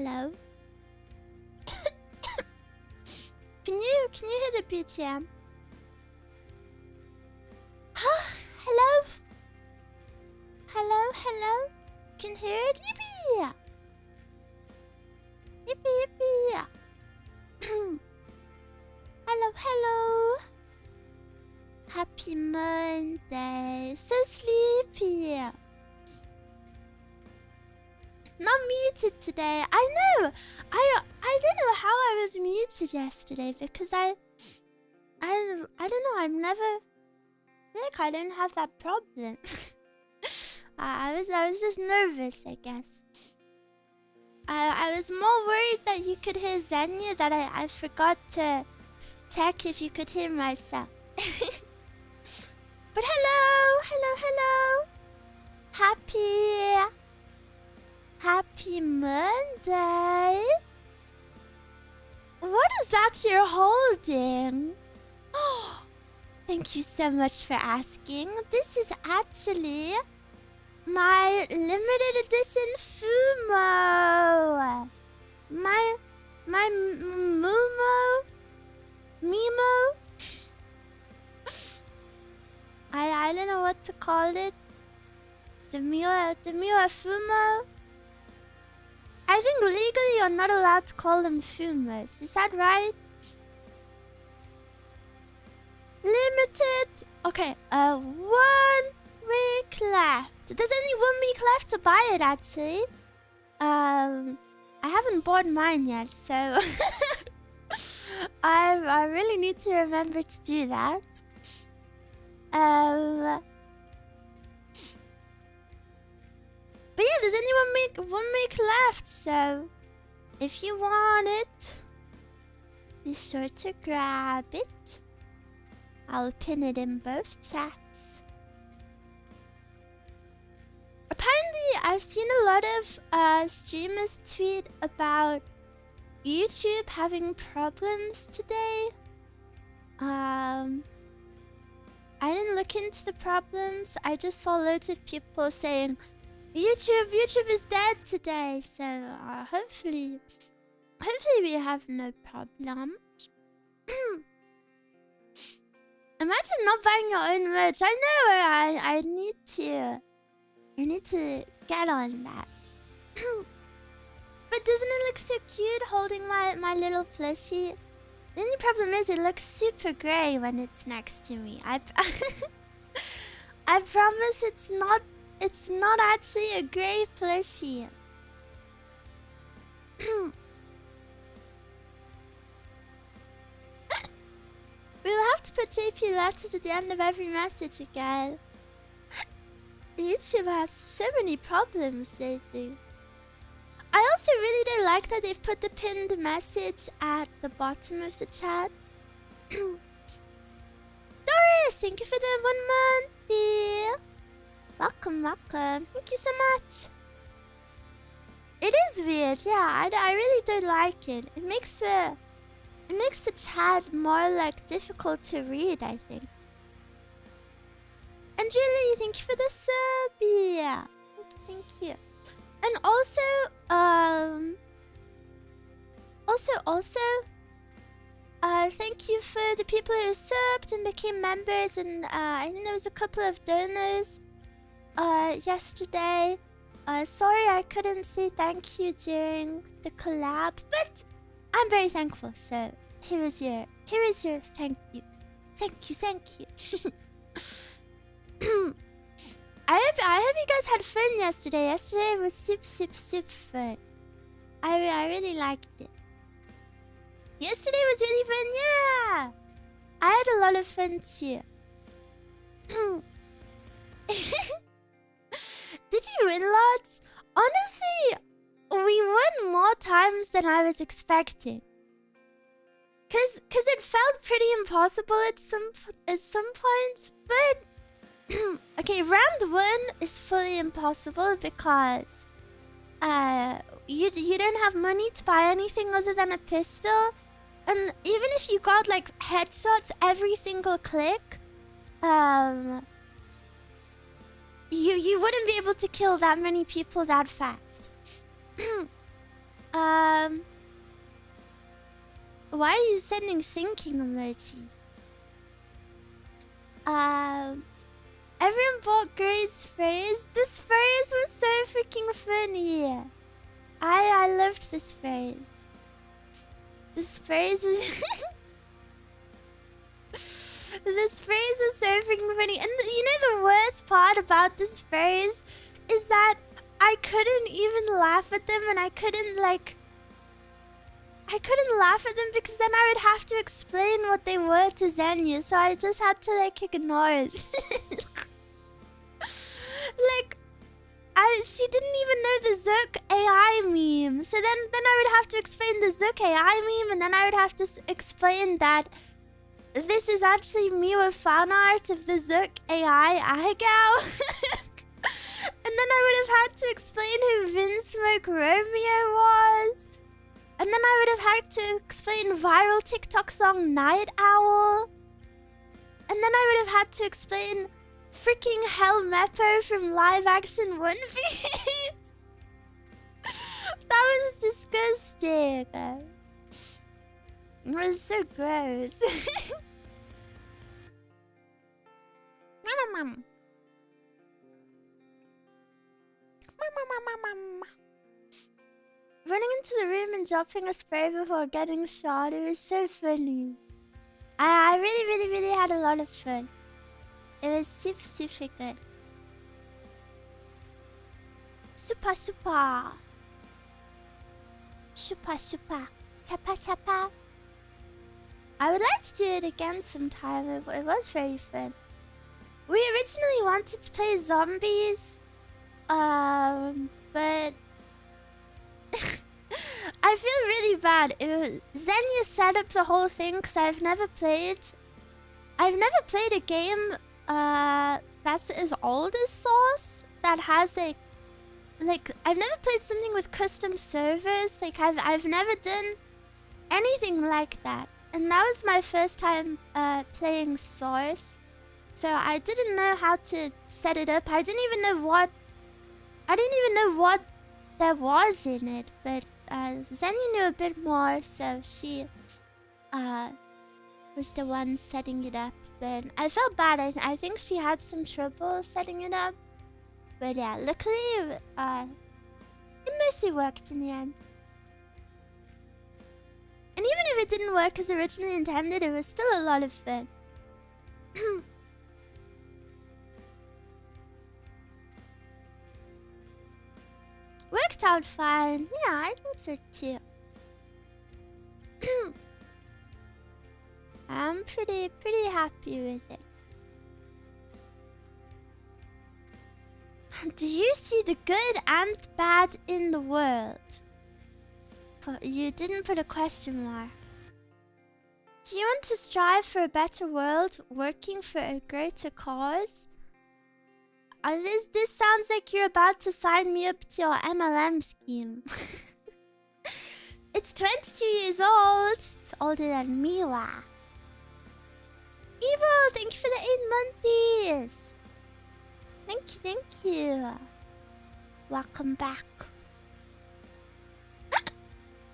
hello. Can you hear the BTM? Hello? Hello? Can hear it? Yippee! Yippee! Hello. Happy Monday. So sleepy. Not muted today. I know. I don't know how I was muted yesterday because I don't know. I'm never. Like I don't have that problem. I was just nervous, I guess. I was more worried that you could hear Zenya that I forgot to check if you could hear myself. But hello. Happy Monday. What is that you're holding? Oh, thank you so much for asking. This is actually my limited edition Fumo. My Mimo. I don't know what to call it. The Miwa Fumo. I think legally you're not allowed to call them Fumos. Is that right? Limited. Okay. 1 week left. There's only 1 week left to buy it, actually. I haven't bought mine yet, so I really need to remember to do that. But yeah, there's only 1 week left, so if you want it, be sure to grab it. I'll pin it in both chats. Apparently, I've seen a lot of streamers tweet about YouTube having problems today. I didn't look into the problems. I just saw loads of people saying YouTube is dead today. So hopefully we have no problems. Imagine not buying your own merch. I know. I need to get on that. But doesn't it look so cute holding my little plushie? The only problem is it looks super grey when it's next to me. I promise it's not actually a grey plushie. We'll have to put JP letters at the end of every message again. YouTube has so many problems lately. I also really don't like that they've put the pinned message at the bottom of the chat. Doris, thank you for the 1 month. Welcome. Thank you so much. It is weird, yeah. I really don't like it. It makes the chat more like difficult to read, I think. And Julie, thank you for the sub. Yeah. Thank you. And also, thank you for the people who subbed and became members. And I think there was a couple of donors yesterday. Sorry I couldn't say thank you during the collab, but I'm very thankful. So here is your thank you. Thank you. I hope you guys had fun yesterday. Yesterday was super fun. I really liked it. Yesterday was really fun, yeah. I had a lot of fun too. Did you win lots? Honestly, we won more times than I was expecting. Cause it felt pretty impossible at some points, but okay, round 1 is fully impossible because you don't have money to buy anything other than a pistol, and even if you got like headshots every single click, you wouldn't be able to kill that many people that fast. Why are you sending thinking emojis? Everyone bought Gray's phrase. This phrase was so freaking funny. I loved this phrase. This phrase was this phrase was so freaking funny. And you know the worst part about this phrase is that I couldn't even laugh at them, and I couldn't laugh at them because then I would have to explain what they were to Xenia, so I just had to ignore it. She didn't even know the Zook AI meme. So then I would have to explain the Zook AI meme, and then I would have to explain that this is actually Miwa fan art of the Zook AI Ahegao. And then I would have had to explain who Vinsmoke Romeo was. And then I would have had to explain viral TikTok song Night Owl. And then I would have had to explain freaking Hell Meppo from live action One Piece. That was disgusting. It was so gross. Running into the room and dropping a spray before getting shot, it was so funny. I really had a lot of fun. It was super good. Super. Chapa. I would like to do it again sometime. It was very fun. We originally wanted to play zombies. But I feel really bad. Xenia set up the whole thing because I've never played a game that's as old as Sauce, that has I've never played something with custom servers. I've never done anything like that, and that was my first time playing Source, so I didn't know how to set it up. I didn't even know what there was in it, but Xenia knew a bit more, so she was the one setting it up. But I felt bad. I think she had some trouble setting it up. But yeah, luckily, it mostly worked in the end. And even if it didn't work as originally intended, it was still a lot of fun. Worked out fine. Yeah, I think so too. I'm pretty happy with it. Do you see the good and bad in the world? You didn't put a question mark. Do you want to strive for a better world, working for a greater cause? This sounds like you're about to sign me up to your MLM scheme. It's 22 years old. It's older than Miwa. Evil, thank you for the 8 months. Thank you. Welcome back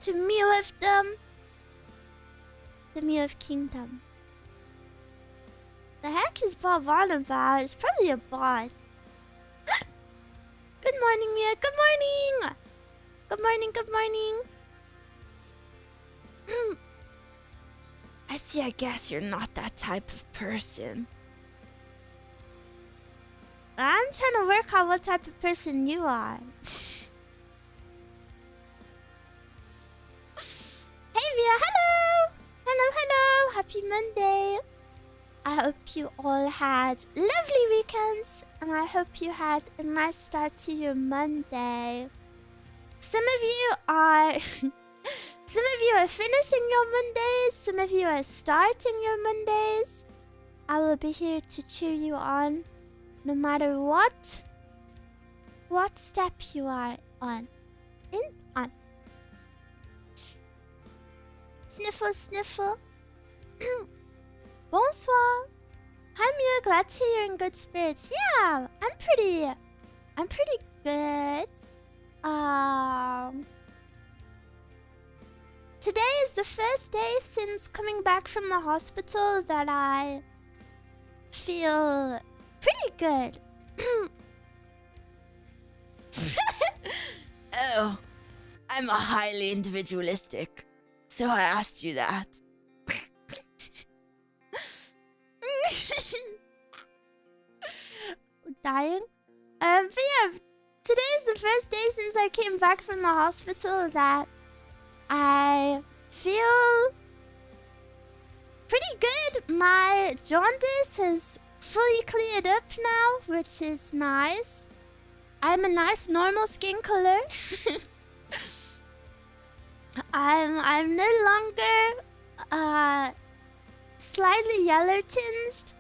to Miwa-dom, the Miwa Kingdom. The heck is Bob on about? It's probably a bot. Good morning, Mia. Good morning. Good morning. I see. I guess you're not that type of person. I'm trying to work out what type of person you are. Hey, Mia. Hello. Hello. Happy Monday. I hope you all had lovely weekends, and I hope you had a nice start to your Monday. Some of you are finishing your Mondays, some of you are starting your Mondays. I will be here to cheer you on, no matter what step you are on. Sniffle. Bonsoir. Hi Mia, glad to hear you're in good spirits. Yeah, I'm pretty good. today is the first day since coming back from the hospital that I feel pretty good. Oh, I'm a highly individualistic, so I asked you that. Dying? But yeah, today is the first day since I came back from the hospital that I feel pretty good. My jaundice has fully cleared up now, which is nice. I'm a nice normal skin color. I'm no longer slightly yellow tinged.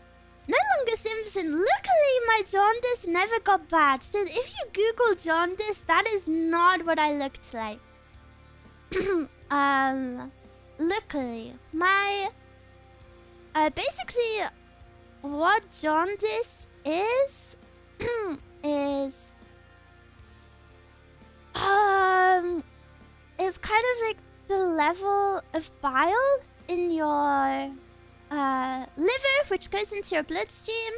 No longer Simpson. Luckily, my jaundice never got bad. So if you Google jaundice, that is not what I looked like. Luckily, my basically what jaundice is is kind of like the level of bile in your liver, which goes into your bloodstream.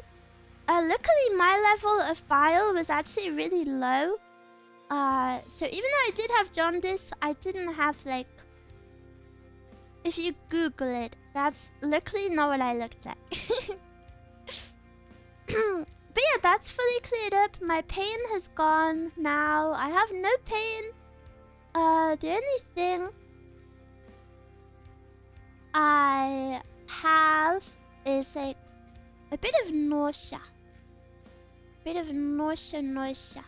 Luckily, my level of bile was actually really low. So even though I did have jaundice, I didn't have like... If you Google it, that's luckily not what I looked like. But yeah, that's fully cleared up. My pain has gone now. I have no pain. The only thing I have is like a bit of nausea. Nausea.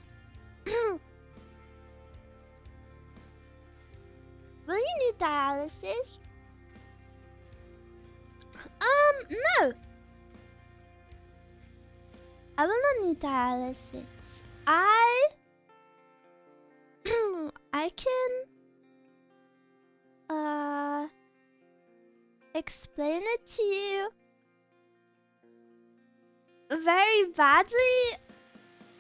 Will you need dialysis? No. I will not need dialysis. I can explain it to you very badly.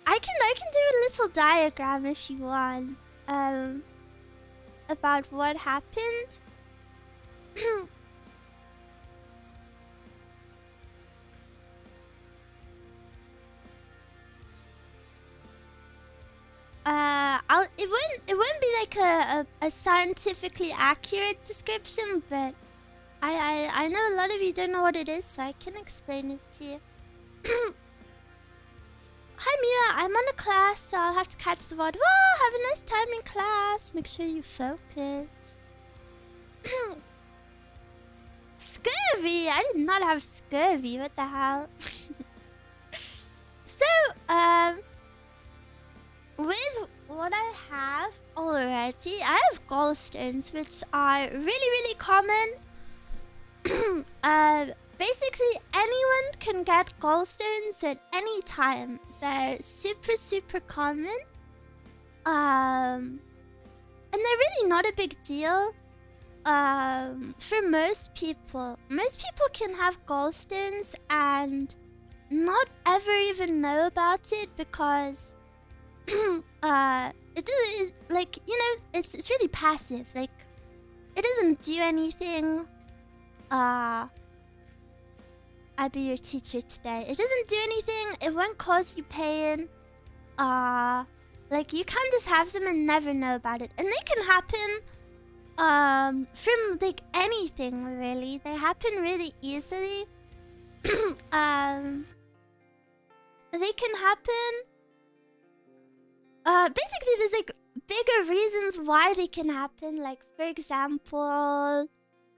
I can do a little diagram if you want about what happened. It wouldn't be like a scientifically accurate description, but I know a lot of you don't know what it is, so I can explain it to you. Hi Miwa, I'm on a class, so I'll have to catch the VOD. Whoa, have a nice time in class. Make sure you focus. Scurvy! I did not have scurvy. What the hell? So, with what I have already, I have gallstones, which are really, really common. Basically, anyone can get gallstones at any time. They're super, super common. And they're really not a big deal. For most people. Most people can have gallstones and not ever even know about it because it is like, you know, it's really passive. Like, it doesn't do anything. I'll be your teacher today. It doesn't do anything. It won't cause you pain. Like, you can just have them and never know about it. And they can happen from like anything, really. They happen really easily. They can happen. Basically, there's like bigger reasons why they can happen. Like, for example,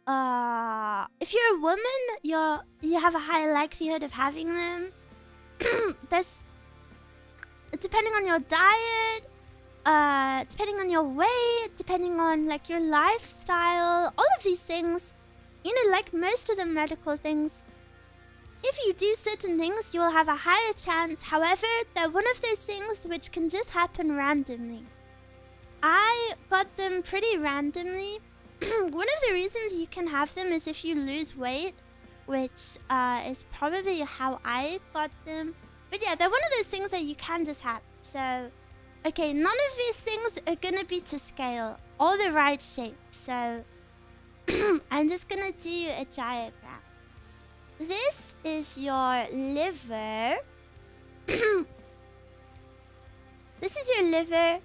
if you're a woman, you have a high likelihood of having them. There's, depending on your diet, depending on your weight, depending on like your lifestyle, all of these things, you know, like most of the medical things, if you do certain things, you will have a higher chance. However, they're one of those things which can just happen randomly. I got them pretty randomly. One of the reasons you can have them is if you lose weight, which is probably how I got them. But yeah, they're one of those things that you can just have. So, okay, none of these things are gonna be to scale or the right shape. So, I'm just gonna do a diagram. This is your liver. This is your liver,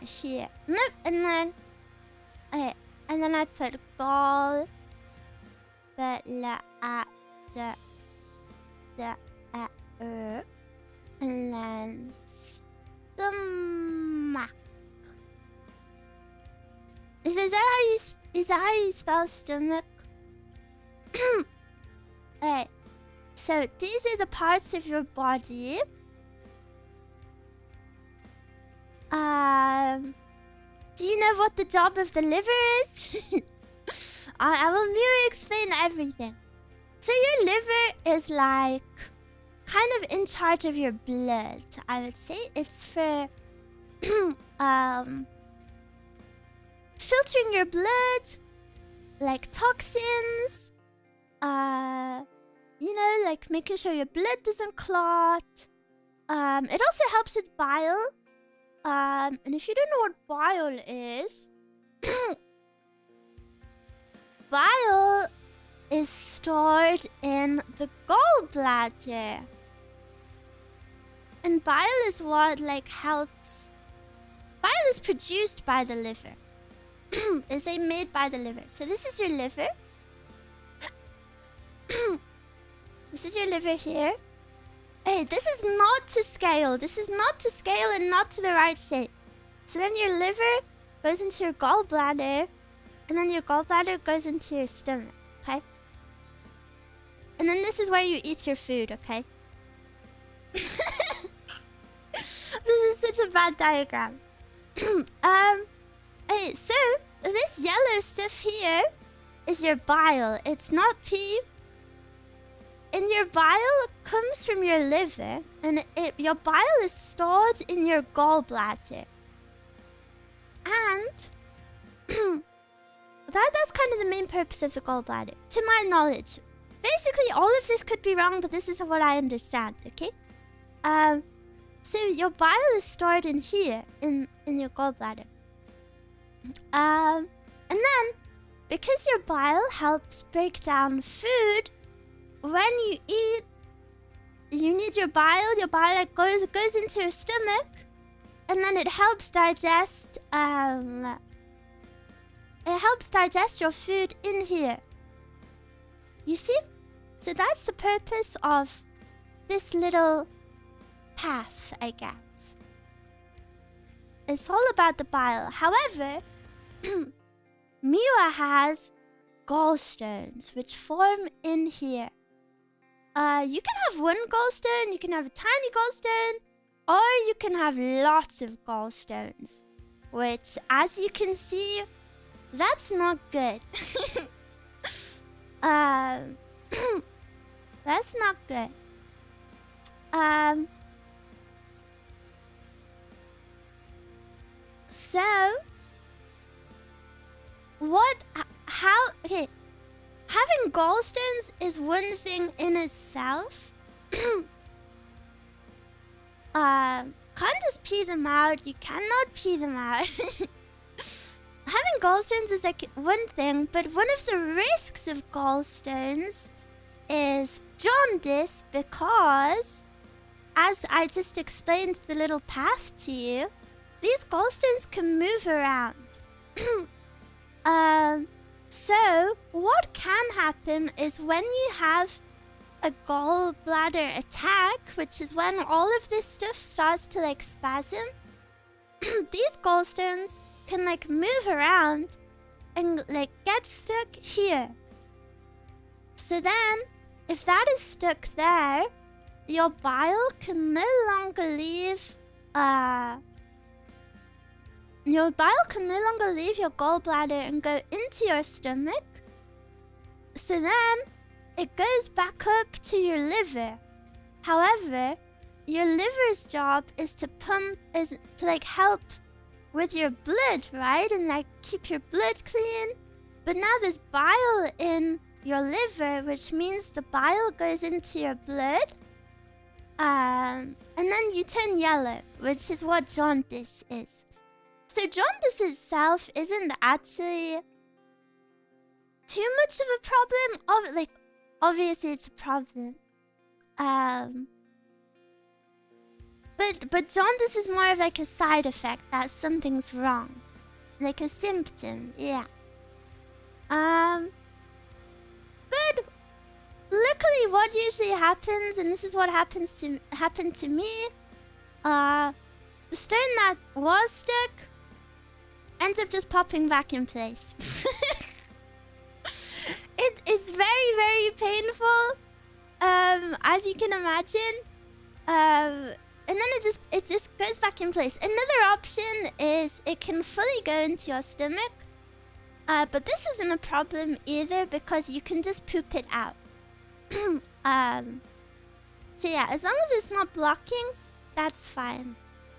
here. Nope, and then, okay, and then I put gall, but la at the and then stomach. Is that how you spell stomach? Okay, so these are the parts of your body. Do you know what the job of the liver is? I will merely explain everything. So your liver is like kind of in charge of your blood, I would say. It's for filtering your blood, like toxins, you know, like making sure your blood doesn't clot. It also helps with bile. And if you don't know what bile is, bile is stored in the gallbladder. And bile is what like helps. Bile is produced by the liver. Is made by the liver. So this is your liver. This is your liver here. Hey, this is not to scale. This is not to scale and not to the right shape. So then your liver goes into your gallbladder, and then your gallbladder goes into your stomach, okay? And then this is where you eat your food, okay? This is such a bad diagram. Okay, so this yellow stuff here is your bile. It's not pee. And your bile comes from your liver, and your bile is stored in your gallbladder. And that's kind of the main purpose of the gallbladder, to my knowledge. Basically, all of this could be wrong, but this is what I understand, okay? So your bile is stored in here, in your gallbladder. And then, because your bile helps break down food, when you eat, you need your bile. Your bile like, goes into your stomach, and then it helps digest. It helps digest your food in here. You see? So that's the purpose of this little path, I guess. It's all about the bile. However, Miwa has gallstones, which form in here. You can have one gallstone, you can have a tiny gallstone, or you can have lots of gallstones. Which, as you can see, that's not good. That's not good. So, okay, having gallstones is one thing in itself. Can't just pee them out. You cannot pee them out. Having gallstones is like one thing, but one of the risks of gallstones is jaundice, because, as I just explained the little path to you, these gallstones can move around. So what can happen is when you have a gallbladder attack, which is when all of this stuff starts to like spasm, these gallstones can like move around and like get stuck here. So then, if that is stuck there, your bile can no longer leave. Your bile can no longer leave your gallbladder and go into your stomach. So then, it goes back up to your liver. However, your liver's job is to like help with your blood, right? And like keep your blood clean. But now there's bile in your liver, which means the bile goes into your blood. And then you turn yellow, which is what jaundice is. So jaundice itself isn't actually too much of a problem. Like, obviously it's a problem. But jaundice is more of like a side effect that something's wrong, like a symptom. Yeah. But luckily, what usually happens, and this is what happened to me, the stone that was stuck ends up just popping back in place. It's very, very painful, as you can imagine. And then it just goes back in place. Another option is it can fully go into your stomach. But this isn't a problem either because you can just poop it out. So yeah, as long as it's not blocking, that's fine.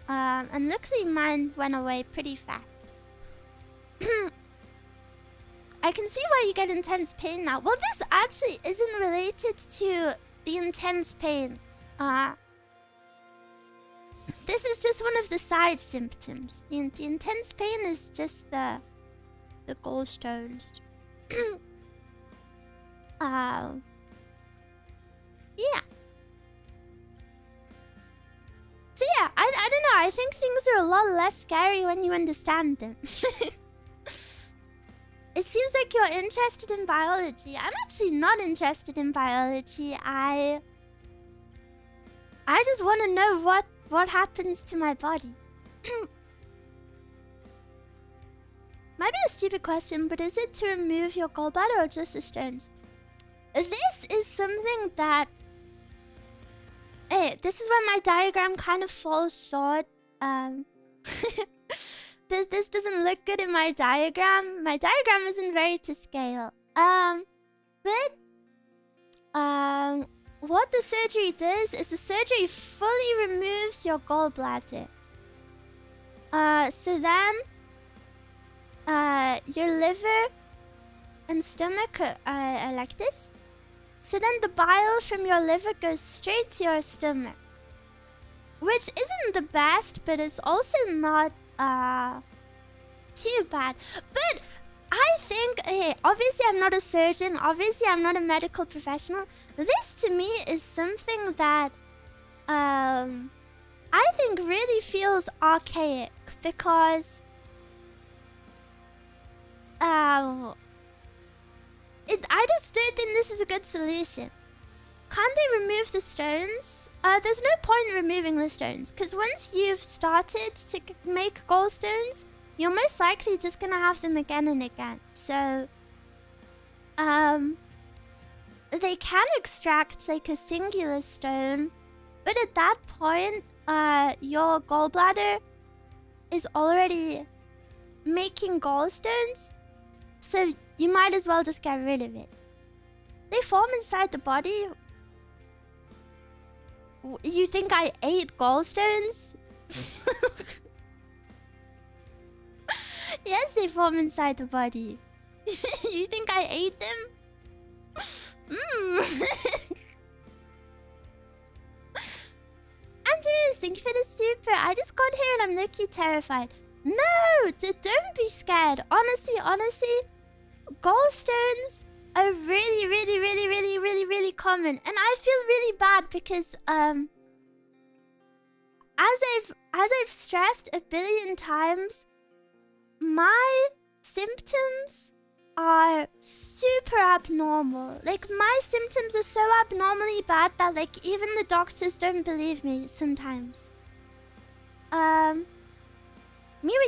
And luckily mine went away pretty fast. I can see why you get intense pain now. Well, this actually isn't related to the intense pain. This is just one of the side symptoms. The intense pain is just the gallstones. Yeah. So yeah, I don't know. I think things are a lot less scary when you understand them. It seems like you're interested in biology. I'm actually not interested in biology. I just want to know what happens to my body. Might be a stupid question, but is it to remove your gallbladder or just the stones? This is something that... Hey, this is where my diagram kind of falls short. This doesn't look good in my diagram. My diagram isn't very to scale. What the surgery does is the surgery fully removes your gallbladder. So then, your liver and stomach are like this. So then the bile from your liver goes straight to your stomach. Which isn't the best, but it's also not too bad. But I think, hey, obviously I'm not a surgeon, obviously I'm not a medical professional. This to me is something that I think really feels archaic because I just don't think this is a good solution. Can't they remove the stones? There's no point in removing the stones because once you've started to make gallstones, you're most likely just gonna have them again and again. So, they can extract like a singular stone, but at that point, your gallbladder is already making gallstones, so you might as well just get rid of it. They form inside the body. You think I ate gallstones? Yes, they form inside the body. You think I ate them? Andrews, thank you for the super. I just got here and I'm low-key terrified. No, don't be scared. Honestly, gallstones are really common. And I feel really bad because, as I've stressed a billion times, my symptoms are super abnormal. Like, my symptoms are so abnormally bad that, like, even the doctors don't believe me sometimes. Miwa,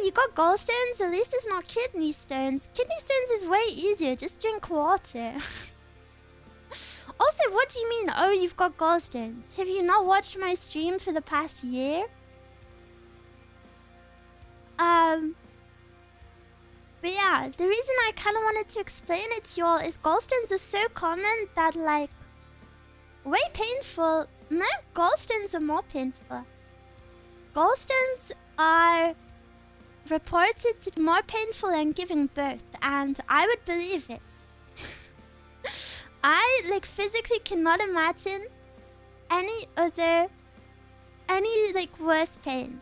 you got gallstones? At least it's not kidney stones. Kidney stones is way easier. Just drink water. Also, what do you mean, oh, you've got gallstones? Have you not watched my stream for the past year? But yeah, the reason I kind of wanted to explain it to y'all is gallstones are so common that, like, way painful. No, gallstones are more painful. Gallstones are reported to be more painful than giving birth, and I would believe it. I, like, physically cannot imagine any, like, worse pain.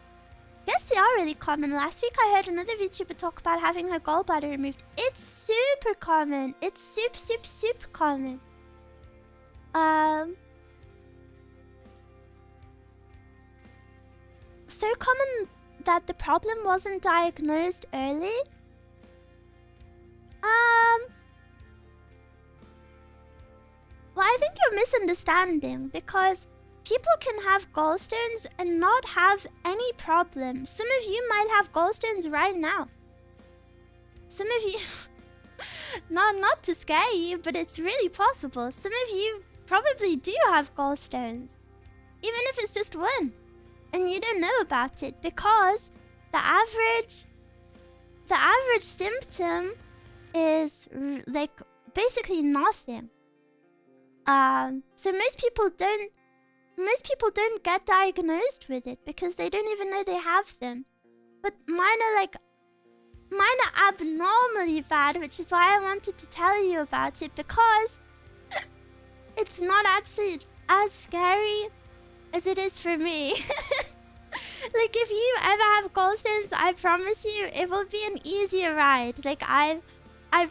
Guess they are really common. Last week I heard another VTuber talk about having her gallbladder removed. It's super common. It's super common. So common that the problem wasn't diagnosed early. Well, I think you're misunderstanding because people can have gallstones and not have any problem. Some of you might have gallstones right now. Some of you, not to scare you, but it's really possible. Some of you probably do have gallstones, even if it's just one, and you don't know about it because the average symptom is like basically nothing. So most people don't get diagnosed with it because they don't even know they have them. But mine are abnormally bad, which is why I wanted to tell you about it, because it's not actually as scary as it is for me. Like, if you ever have gallstones, I promise you it will be an easier ride. Like, I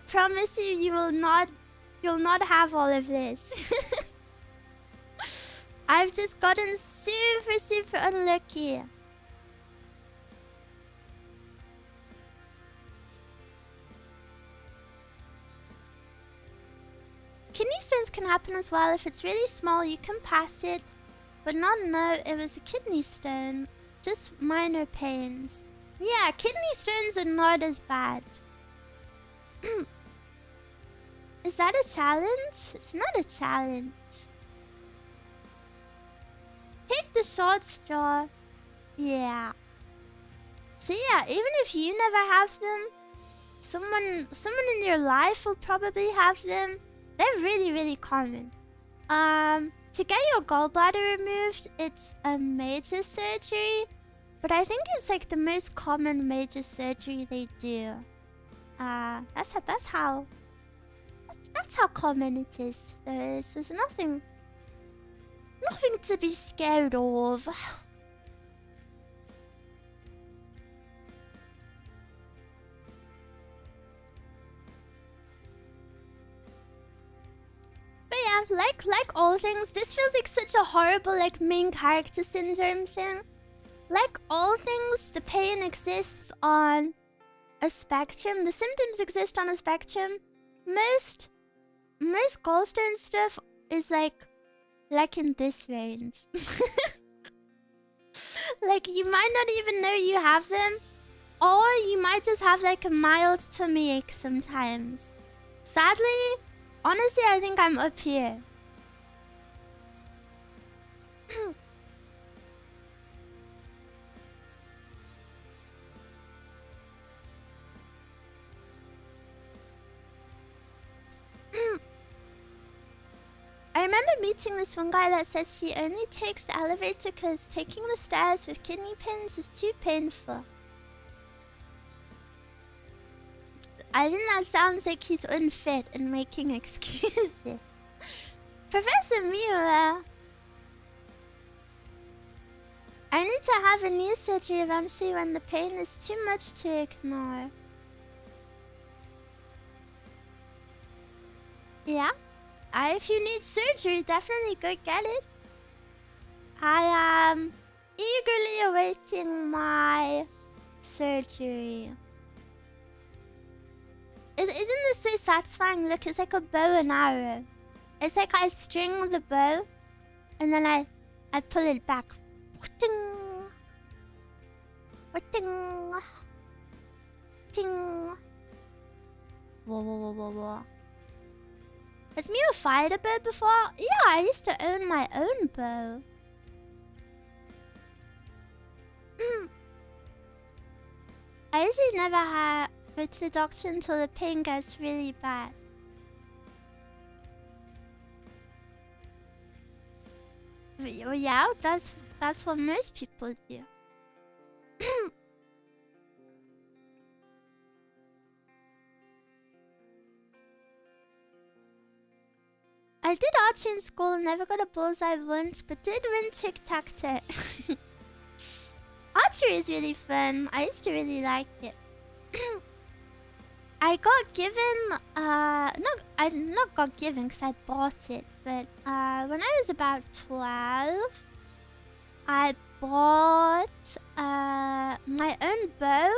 promise you, you'll not have all of this. I've just gotten super unlucky. Kidney stones can happen as well. If it's really small, you can pass it, but not know it was a kidney stone. Just minor pains. Yeah, kidney stones are not as bad. Is that a challenge? It's not a challenge. Take the short straw. Yeah. So yeah, even if you never have them, someone in your life will probably have them. They're really common. To get your gallbladder removed, it's a major surgery, but I think it's like the most common major surgery they do. That's how common it is. There's nothing to be scared of. But yeah, like all things, this feels like such a horrible like main character syndrome thing. Like all things, the pain exists on a spectrum. The symptoms exist on a spectrum. Most gallstone stuff is like in this range. Like, you might not even know you have them, or you might just have like a mild tummy ache sometimes. Sadly, honestly, I think I'm up here. I remember meeting this one guy that says he only takes the elevator because taking the stairs with kidney pins is too painful. I think that sounds like he's unfit and making excuses. Professor Miwa, I need to have a knee surgery eventually when the pain is too much to ignore. Yeah? If you need surgery, definitely go get it. I am eagerly awaiting my surgery. Isn't this so satisfying? Look, it's like a bow and arrow. It's like I string the bow, and then I pull it back. Ting, ting, ting. Whoa. Has Miwa fired a bow before? Yeah, I used to own my own bow. I usually never go to the doctor until the pain gets really bad. Well, yeah, that's what most people do. I did archery in school, never got a bullseye once, but did win tic-tac-toe. Archery archery is really fun. I used to really like it. I got given, I not got given because I bought it, but when I was about 12, I bought my own bow,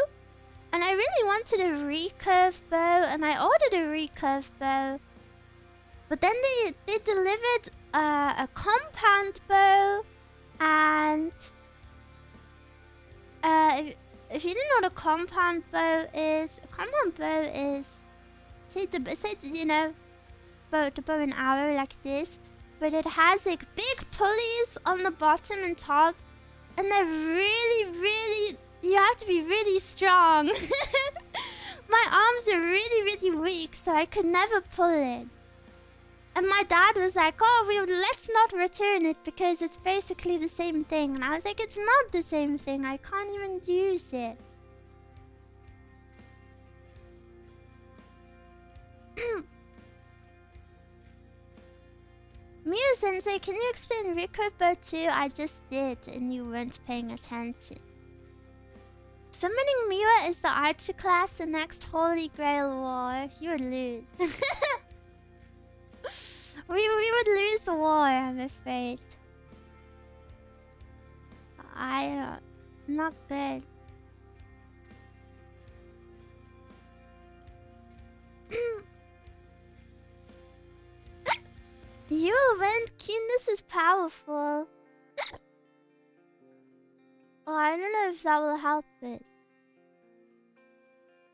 and I really wanted a recurve bow, and I ordered a recurve bow, but then they delivered a compound bow, and if you didn't know what a compound bow is, say you know, bow and arrow like this, but it has like big pulleys on the bottom and top, and they're really, you have to be really strong. My arms are really weak, so I could never pull it. And my dad was like, oh, let's not return it because it's basically the same thing. And I was like, it's not the same thing. I can't even use it. Miwa Sensei, can you explain recurve bow 2? I just did and you weren't paying attention. Summoning Miwa is the archer class, the next Holy Grail war. You would lose. We would lose the war, I'm afraid. Not good. You will win. Keenness is powerful. Oh, I don't know if that will help it.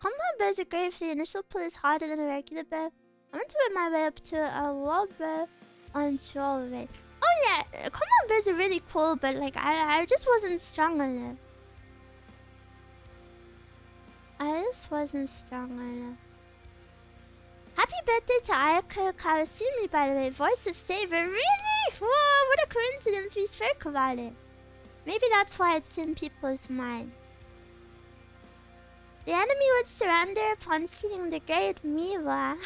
Compound bows are great if the initial pull is harder than a regular bow. I want to work my way up to a wall bow on jewelry. Oh yeah, compound bows are really cool, but like I just wasn't strong enough. Happy birthday to Ayaka Kawasumi, by the way. Voice of Saber. Really? Whoa, what a coincidence. We spoke about it. Maybe that's why it's in people's mind. The enemy would surrender upon seeing the great Miwa.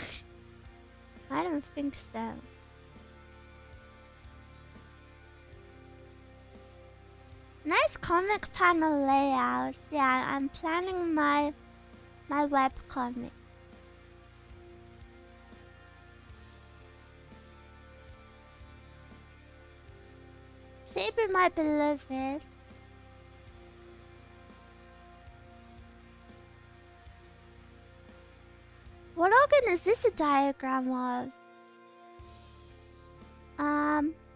I don't think so. Nice comic panel layout. Yeah, I'm planning my webcomic. Saber, my beloved. What organ is this a diagram of?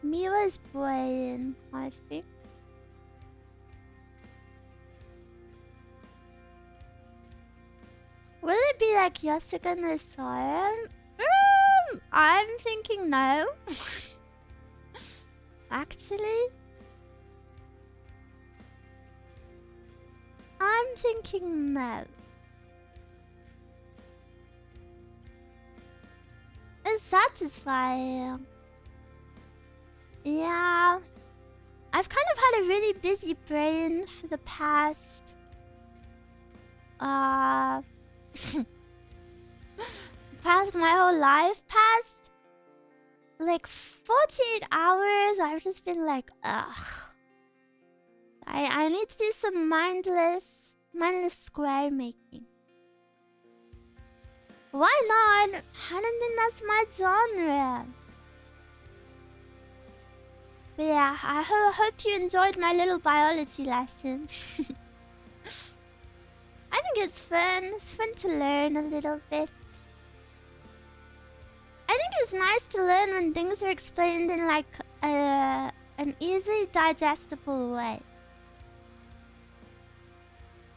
Miwa's brain, I think. Will it be like Yasuga no Sora? I'm thinking no. Actually, I'm thinking no. It's satisfying. Yeah. I've kind of had a really busy brain for the past... past my whole life. Past... like 48 hours, I've just been like, ugh. I need to do some mindless square making. Why not? I don't think that's my genre. But yeah, I hope you enjoyed my little biology lesson. I think it's fun. It's fun to learn a little bit. I think it's nice to learn when things are explained in like an easy digestible way.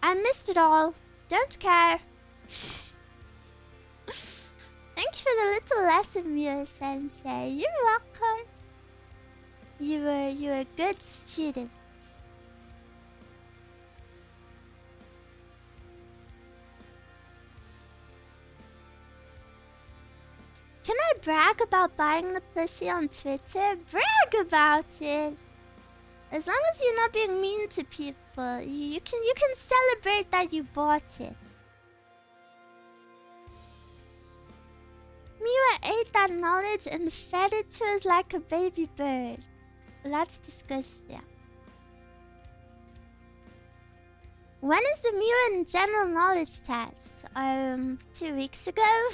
I missed it all. Don't care. Thank you for the little lesson, Miwa Sensei. You're welcome. You were a good student. Can I brag about buying the plushie on Twitter? Brag about it! As long as you're not being mean to people, you can celebrate that you bought it. Miwa ate that knowledge and fed it to us like a baby bird. That's disgusting. When is the Miwa and general knowledge test? 2 weeks ago?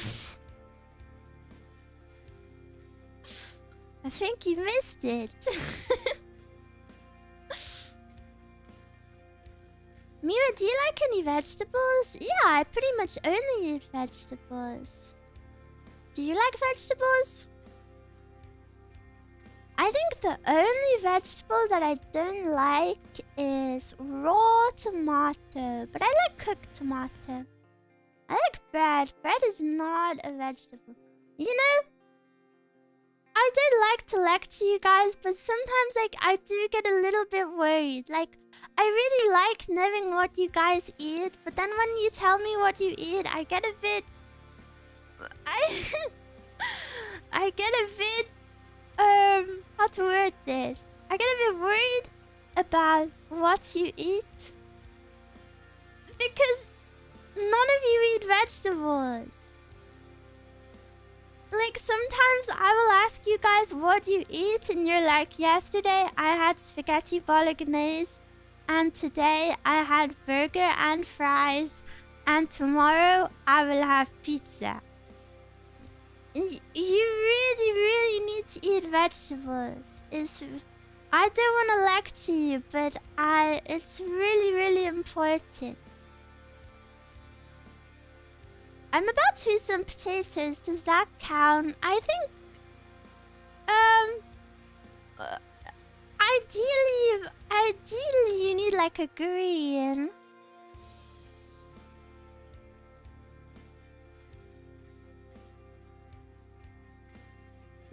I think you missed it. Miwa, do you like any vegetables? Yeah, I pretty much only eat vegetables. Do you like vegetables? I think the only vegetable that I don't like is raw tomato, but I like cooked tomato. I like bread. Bread is not a vegetable. You know, I don't like to lecture you guys, but sometimes like I do get a little bit worried. Like, I really like knowing what you guys eat, but then when you tell me what you eat, I get a bit... I get a bit... how to word this? I get a bit worried about what you eat. Because none of you eat vegetables. Like, sometimes I will ask you guys what you eat, and you're like, yesterday I had spaghetti bolognese, and today I had burger and fries, and tomorrow I will have pizza. You really, really need to eat vegetables. I don't want to lecture you, but it's really, really important. I'm about to eat some potatoes. Does that count? I think, ideally you need like a green.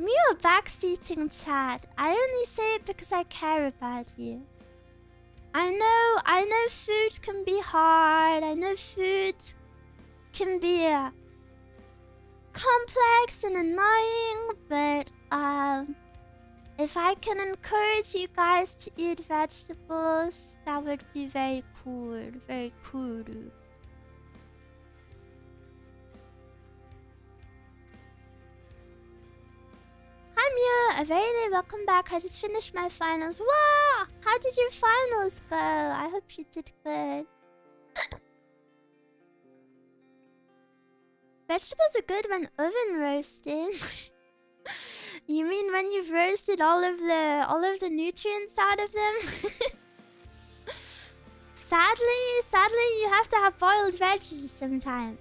Miwa backseating chat. I only say it because I care about you. I know food can be hard. I know food can be complex and annoying, but if I can encourage you guys to eat vegetables, that would be very cool. Very cool. Hi Mia, a very late welcome back. I just finished my finals. Wow! How did your finals go? I hope you did good. Vegetables are good when oven roasted. You mean when you've roasted all of the nutrients out of them? Sadly, you have to have boiled veggies sometime.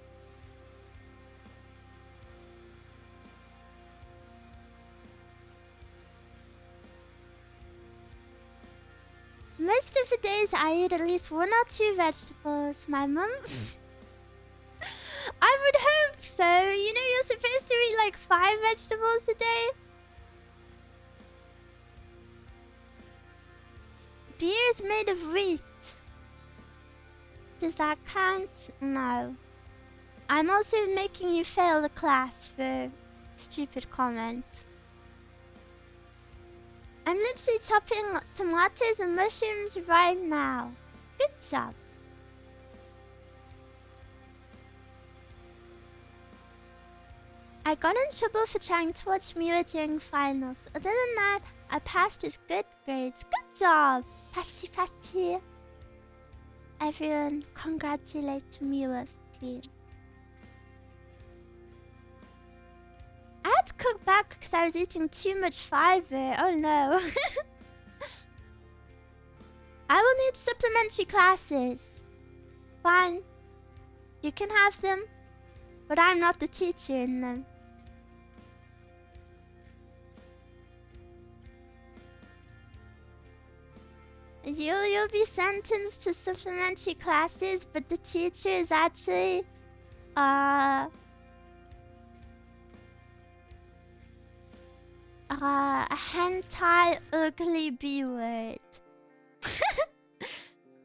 Most of the days I eat at least 1 or 2 vegetables. My mum... I would hope so. You know, you're supposed to eat like 5 vegetables a day. Beer is made of wheat. Does that count? No. I'm also making you fail the class for stupid comment. I'm literally chopping tomatoes and mushrooms right now. Good job. I got in trouble for trying to watch Miwa during finals. Other than that, I passed with good grades. Good job! Patty patty. Everyone, congratulate Miwa, please. I had to cook back because I was eating too much fiber. Oh no. I will need supplementary classes. Fine. You can have them. But I'm not the teacher in them. You'll be sentenced to supplementary classes, but the teacher is actually a hentai ugly B word.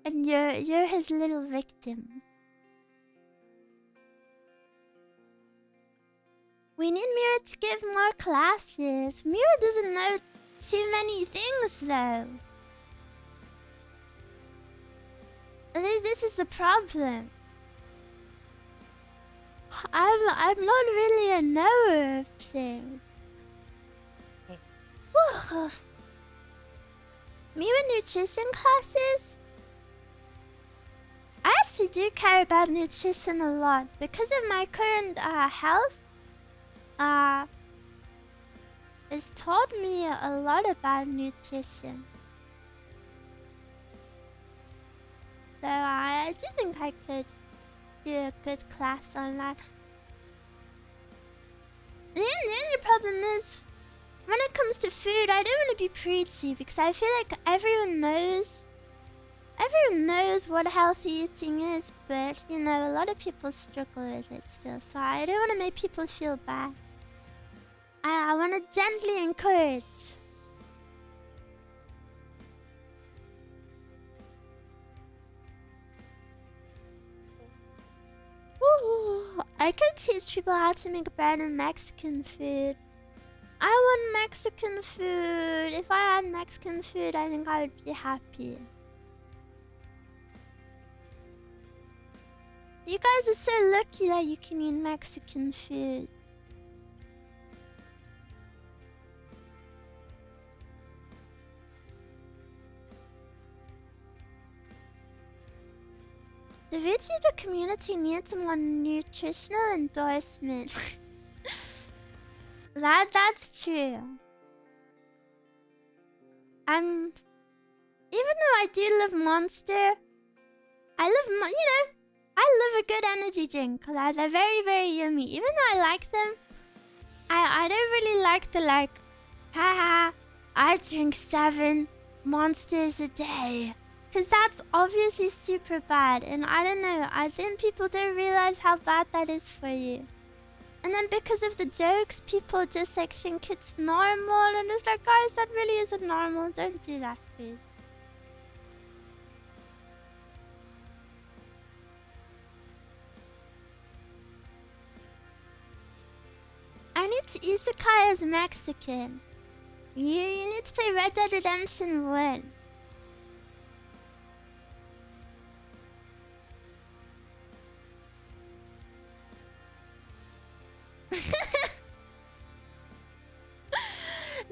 And you're his little victim. We need Mira to give more classes. Mira doesn't know too many things though. This is the problem. I'm not really a knower of things. Mira nutrition classes? I actually do care about nutrition a lot. Because of my current health, it's taught me a lot about nutrition. So I do think I could do a good class on that. The only problem is, when it comes to food, I don't want to be preachy because I feel like everyone knows what healthy eating is, but you know, a lot of people struggle with it still. So I don't want to make people feel bad. I want to gently encourage. Ooh, I could teach people how to make bread and Mexican food. I want Mexican food. If I had Mexican food, I think I would be happy. You guys are so lucky that you can eat Mexican food. The VTuber community needs more nutritional endorsement. That's true. Even though I do love Monster, I love a good energy drink. They're very, very yummy. Even though I like them, I don't really like the haha, I drink 7 Monsters a day. Because that's obviously super bad. And I don't know, I think people don't realize how bad that is for you. And then because of the jokes, people just think it's normal. And it's like, guys, that really isn't normal. Don't do that, please. I need to isekai as Mexican. You need to play Red Dead Redemption 1.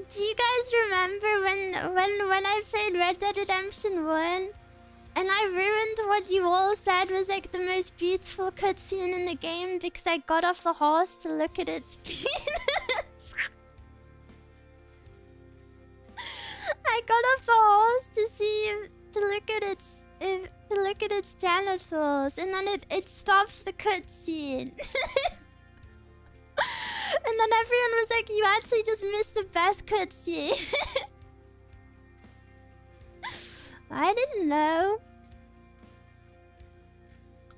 Do you guys remember when I played Red Dead Redemption 1 and I ruined what you all said was like the most beautiful cutscene in the game because I got off the horse to look at its penis? I got off the horse to look at its genitals, and then it stopped the cutscene. And then everyone was like, you actually just missed the best cutscene. I didn't know.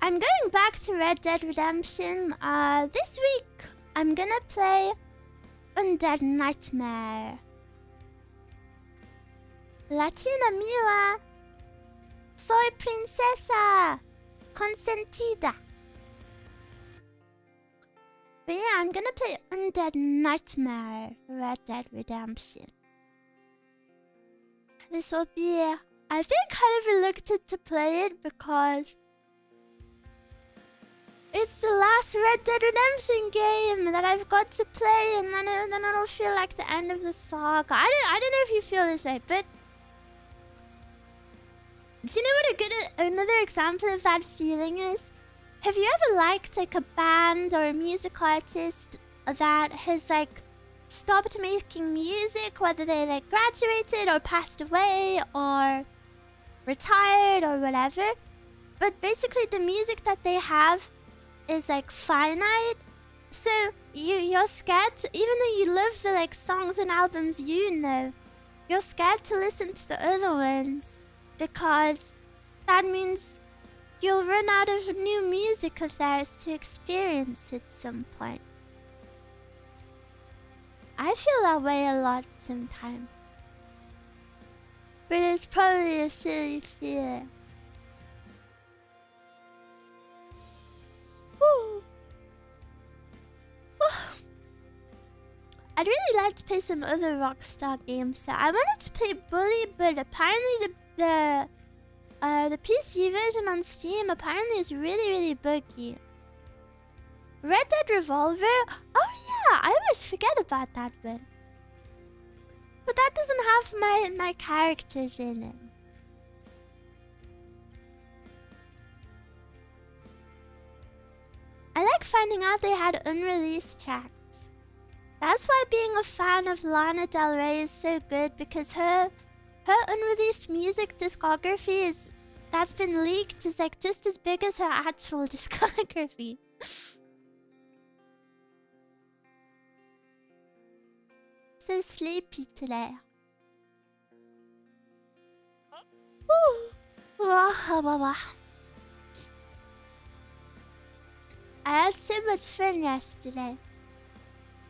I'm going back to Red Dead Redemption. This week, I'm gonna play Undead Nightmare. Latina Miwa. Soy princesa. Consentida. But yeah, I'm gonna play Undead Nightmare Red Dead Redemption. This will be... I've been kind of reluctant to play it because it's the last Red Dead Redemption game that I've got to play, and then it'll feel like the end of the saga. I don't know if you feel this way, but do you know what another example of that feeling is? Have you ever liked like a band or a music artist that has like stopped making music, whether they like graduated or passed away or retired or whatever, but basically the music that they have is like finite, so you're scared to, even though you love the like songs and albums you're scared to listen to the other ones because that means you'll run out of new music of theirs to experience at some point. I feel that way a lot sometimes. But it's probably a silly feeling. I'd really like to play some other Rockstar games. So I wanted to play Bully, but apparently the PC version on Steam apparently is really, really buggy. Red Dead Revolver? Oh yeah, I always forget about that one. But that doesn't have my characters in it. like finding out they had unreleased tracks. That's why being a fan of Lana Del Rey is so good, because her unreleased music discography that's been leaked is like just as big as her actual discography. So sleepy today. I had so much fun yesterday.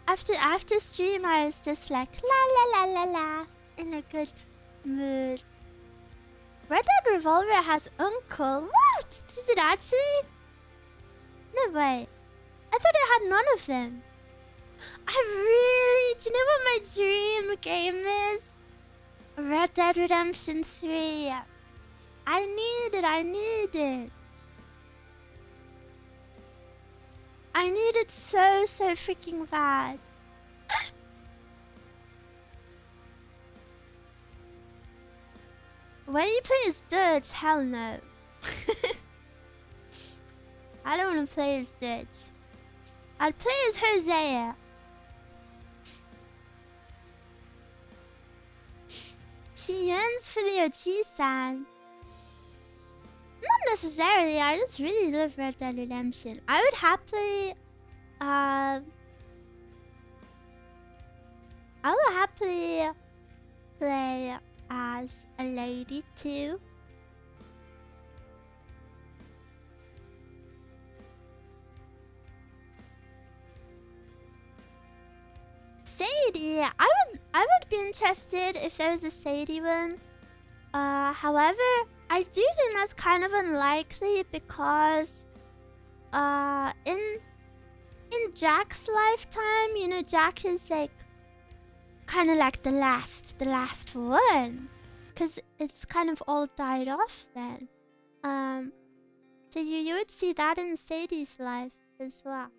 After stream, I was just like la la la la la in a good mood. Red Dead Revolver has Uncle. What? Is it actually? No way. I thought it had none of them. Do you know what my dream game is? Red Dead Redemption 3. I need it. I need it so freaking bad. When you play as Dutch, hell no. I don't want to play as Dutch. I'd play as Hosea. She yearns for the Ochi-san. Not necessarily, I just really love Red Dead Redemption. I would happily... I will happily play as a lady too. Sadie, I would be interested if there was a Sadie one. However, I do think that's kind of unlikely because in Jack's lifetime, you know, Jack is like kind of like the last one, because it's kind of all died off then. So you would see that in Sadie's life as well.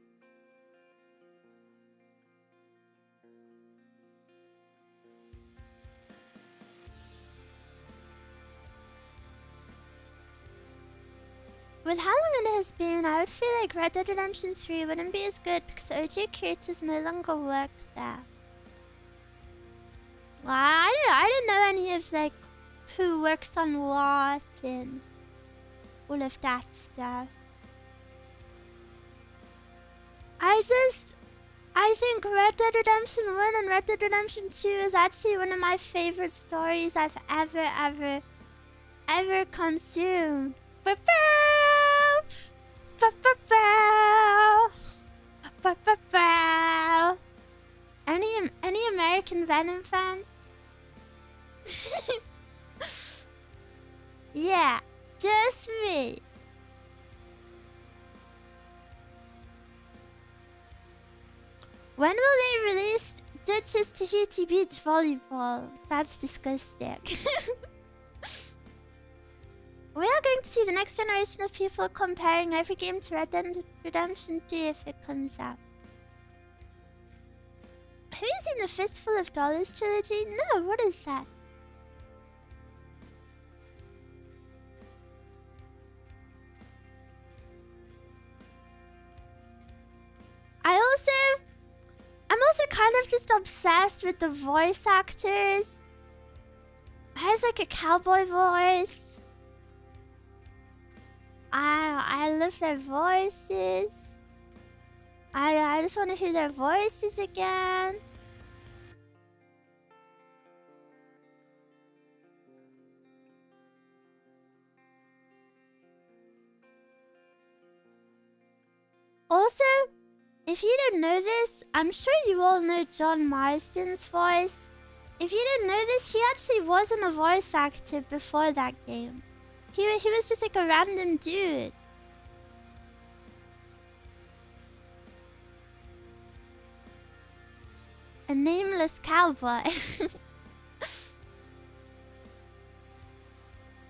With how long it has been, I would feel like Red Dead Redemption 3 wouldn't be as good because OG creators no longer work there. Well, I didn't know any of like who works on what and all of that stuff. I think Red Dead Redemption 1 and Red Dead Redemption 2 is actually one of my favorite stories I've ever consumed. Any American Venom fans? Yeah, just me. When will they release Duchess Tahiti Beach Volleyball? That's disgusting. We are going to see the next generation of people comparing every game to Red Dead Redemption 2 if it comes out. Have you seen the Fistful of Dollars trilogy? No, what is that? I'm also kind of just obsessed with the voice actors. Has like a cowboy voice. I love their voices. I just want to hear their voices again. Also, if you don't know this, I'm sure you all know John Marsden's voice. If you didn't know this, he actually wasn't a voice actor before that game. He was just like a random dude. A nameless cowboy.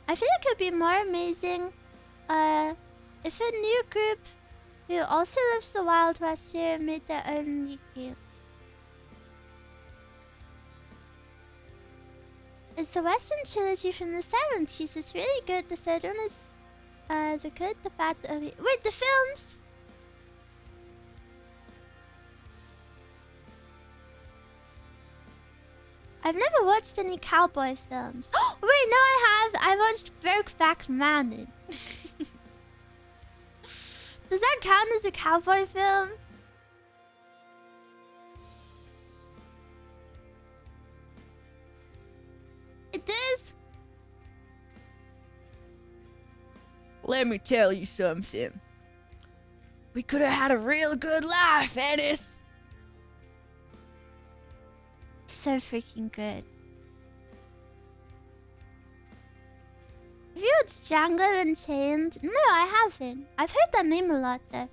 I feel like it would be more amazing if a new group who also loves the Wild West here made their own new game. It's the Western trilogy from the 70s. It's really good. The third one is the good, the bad, the ugly. Wait, the films? I've never watched any cowboy films. Oh, wait, no, I have. I watched Brokeback Mountain. Does that count as a cowboy film? It does? Let me tell you something. We could have had a real good life, Ennis. So freaking good. Have you watched Django Unchained? No, I haven't. I've heard that name a lot, though.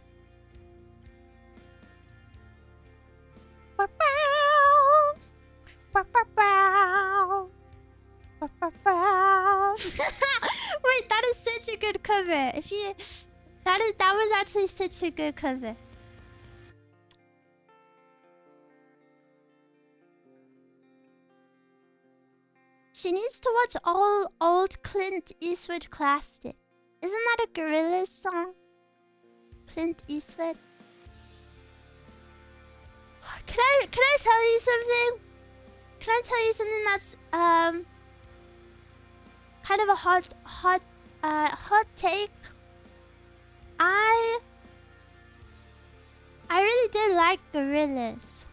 Wait, that is such a good cover. That was actually such a good cover. She needs to watch all old Clint Eastwood classic. Isn't that a Gorillaz song? Clint Eastwood. Can I tell you something? Can I tell you something that's kind of a hot take? I really do like Gorillaz.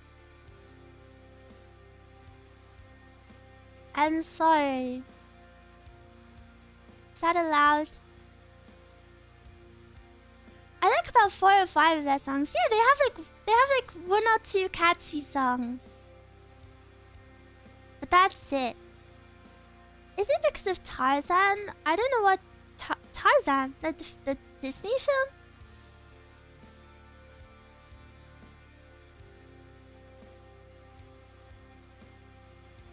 I'm sorry. Is that allowed? I like about 4 or 5 of their songs. Yeah, they have like 1 or 2 catchy songs. But that's it. Is it because of Tarzan? I don't know what Tarzan, the Disney film?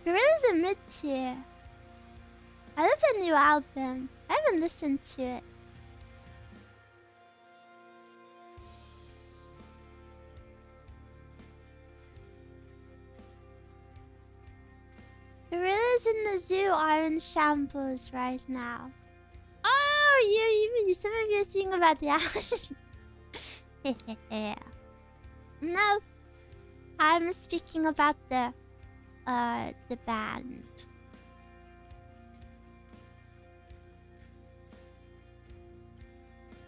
Gorillaz are mid-tier. I love their new album. I haven't listened to it. Gorillas in the zoo are in shambles right now. Oh, you some of you are speaking about the album. No, I'm speaking about the band.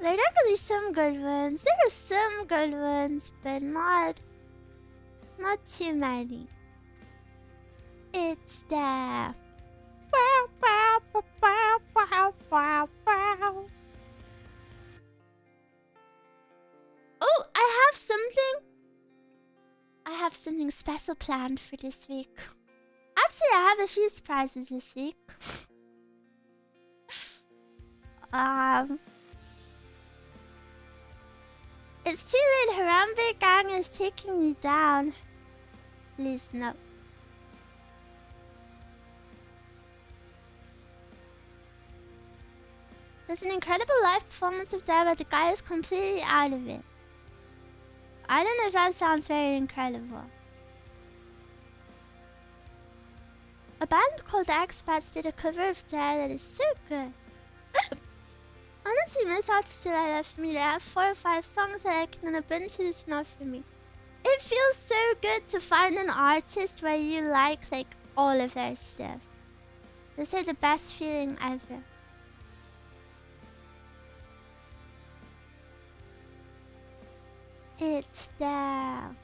There are definitely some good ones. There are some good ones, but not too many. It's the wow, wow, wow, wow, wow, wow. Oh, I have something special planned for this week. Actually, I have a few surprises this week. It's too late. Harambe Gang is taking me down. Please, no. There's an incredible live performance of Dad, but the guy is completely out of it. I don't know if that sounds very incredible. A band called the Expats did a cover of Dad that is so good. Honestly, Miss Out still I left for me. They have 4 or 5 songs I like, and a bunch is not for me. It feels so good to find an artist where you like all of their stuff. This is the best feeling ever. It's there.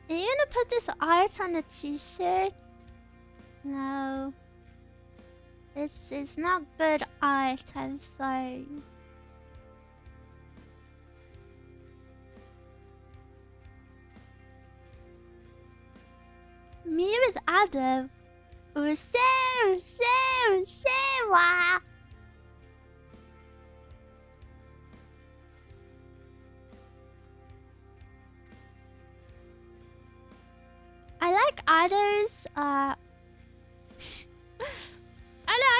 Are you gonna put this art on a t-shirt? No. It's not good art, I'm sorry. Me with Adam. Wow. I like Ada's I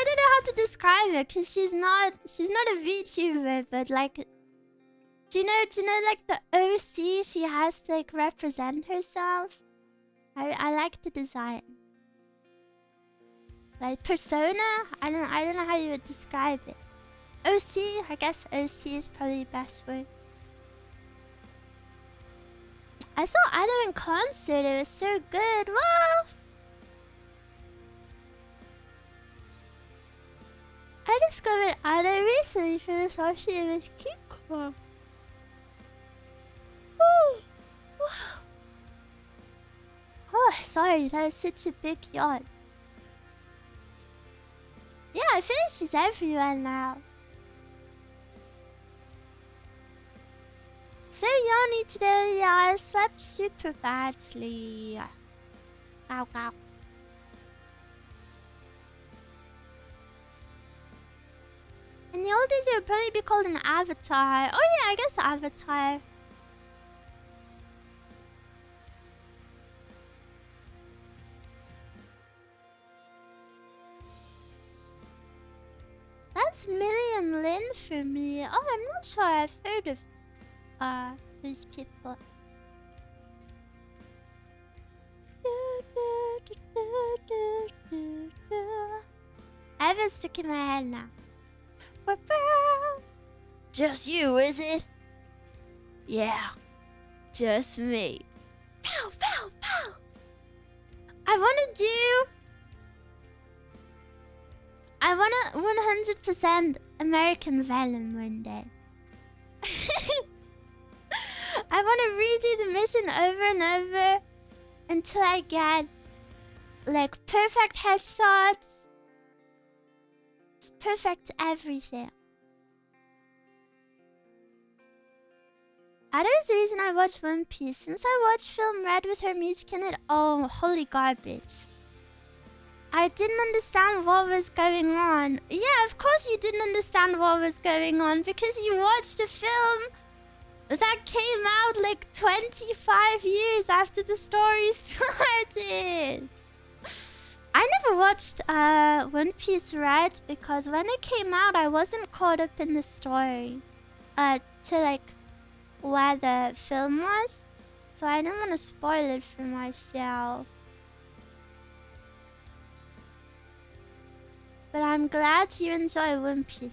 don't know how to describe it because she's not a VTuber, but do you know like the OC she has to represent herself? I like the design. Like persona? I don't know how you would describe it. OC? I guess OC is probably the best word. I saw Adam in concert. It was so good. Wow! I discovered Adam recently from this Oshi and Kiko. Oh, sorry. That was such a big yawn. Yeah, I finished this everywhere now. So yawny today. Yeah, I slept super badly. Ow, ow. In the old days, it would probably be called an avatar. Oh yeah, I guess avatar. That's Million Lin for me. Oh, I'm not sure I've heard of those people. I have it stuck in my head now. Just you, is it? Yeah, just me. Pow, pow, pow. I want a 100% American Venom one day. I want to redo the mission over and over until I get like perfect headshots, perfect everything. That is the reason I watch One Piece. Since I watched Film Red with her music in it, oh, holy garbage. I didn't understand what was going on. Yeah, of course you didn't understand what was going on because you watched a film that came out like 25 years after the story started. I never watched One Piece Red because when it came out, I wasn't caught up in the story to like where the film was. So I didn't want to spoil it for myself. But I'm glad you enjoy One Piece.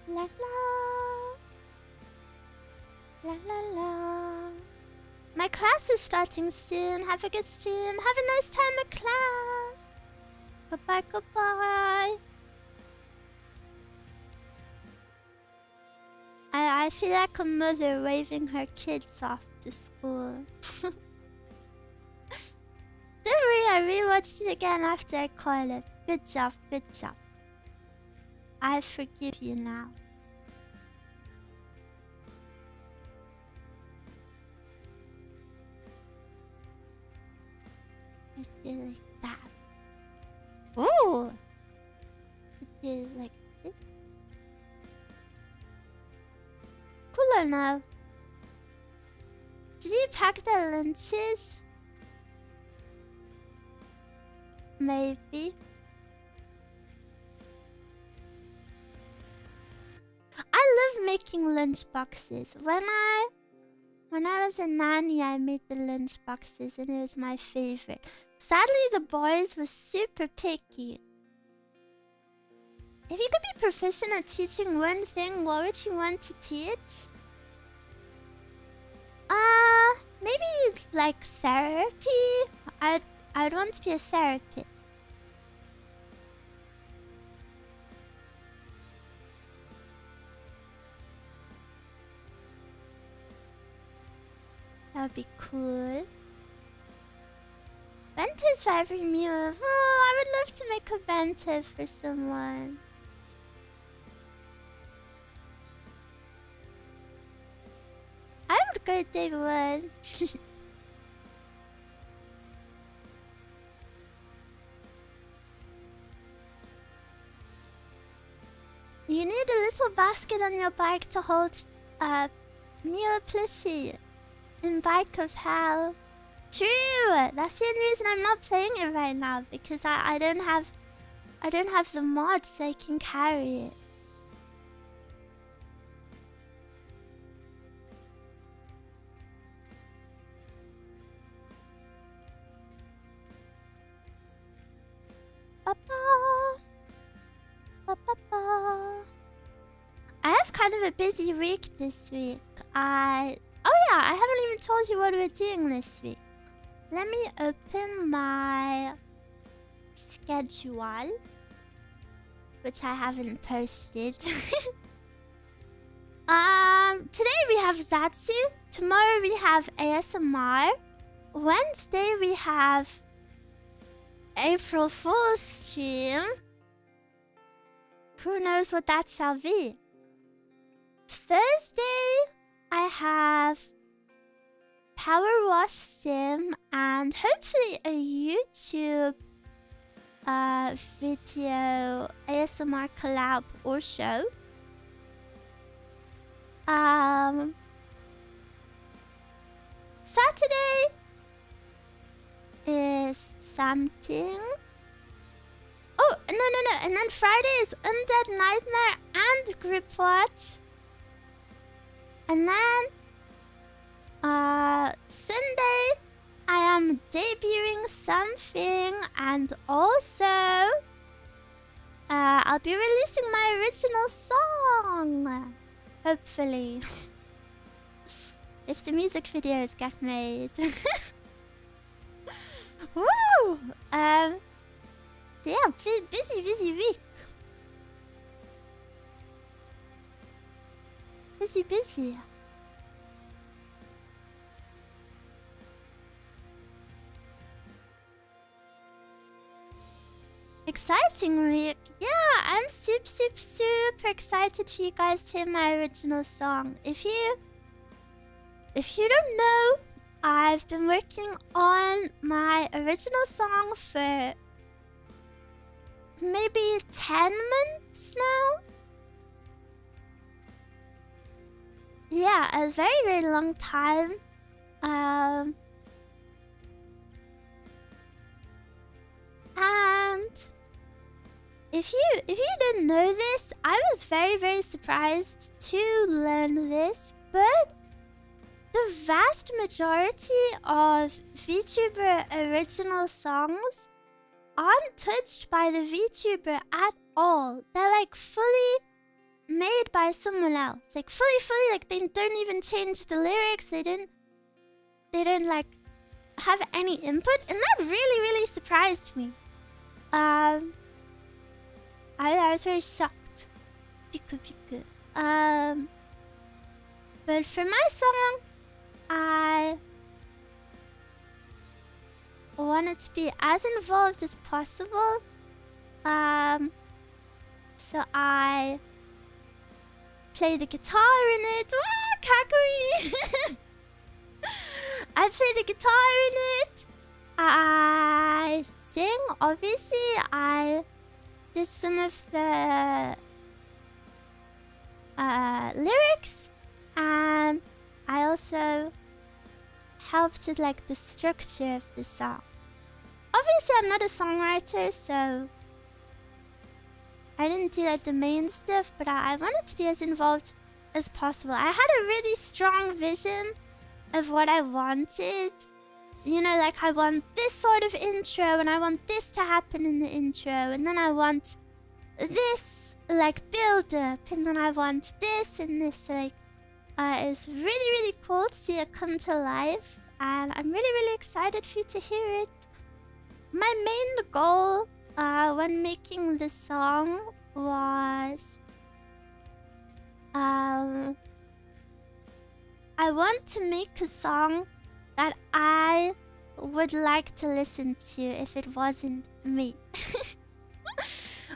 La la. La la la. My class is starting soon. Have a good stream. Have a nice time at class. Goodbye, goodbye. I feel like a mother waving her kids off to school. Don't worry, I rewatched it again after I called it. Good job, good job. I forgive you now. I feel like that. Ooh! I feel like this. Cooler now. Did you pack the lunches? Maybe. I love making lunch boxes. When I was a nanny, I made the lunch boxes and it was my favorite. Sadly, the boys were super picky. If you could be proficient at teaching one thing, what would you want to teach? Maybe like therapy. I'd want to be a therapist. That would be cool. Bentos for every meal. Oh, I would love to make a bento for someone. I would go day one. You need a little basket on your bike to hold Miwa plushie in Bike of Hell. True! That's the only reason I'm not playing it right now, because I don't have the mod so I can carry it. kind of a busy week this week. Oh yeah, I haven't even told you what we're doing this week. Let me open my schedule, which I haven't posted. Today we have Zatsu. Tomorrow we have ASMR. Wednesday we have April Fool's stream. Who knows what that shall be? Thursday I have Power Wash Sim and hopefully a YouTube video ASMR collab or show. Saturday is something. Oh, no. And then Friday is Undead Nightmare and Group Watch. And then Sunday I am debuting something, and also I'll be releasing my original song. Hopefully. If the music videos get made. Woo! Yeah, busy week. Busy. Exciting week. Yeah, I'm super excited for you guys to hear my original song. If you don't know, I've been working on my original song for maybe 10 months now. Yeah, a very long time. And if you didn't know this, I was very surprised to learn this, but the vast majority of VTuber original songs aren't touched by the VTuber at all. They're like fully made by someone else. Like fully, like they don't even change the lyrics. They don't like have any input, and that really surprised me. I was very shocked. Piku. But for my song, I wanted to be as involved as possible. So I play the guitar in it. Wah, kakui! I play the guitar in it. I sing, obviously. I did some of the lyrics, and I also helped with like the structure of the song. Obviously, I'm not a songwriter, so I didn't do like the main stuff, but I wanted to be as involved as possible. I had a really strong vision of what I wanted. You know, like I want this sort of intro, and I want this to happen in the intro, and then I want this like build up, and then I want this and this. Like, it's really cool to see it come to life, and I'm really excited for you to hear it. My main goal when making the song was I want to make a song that I would like to listen to if it wasn't me.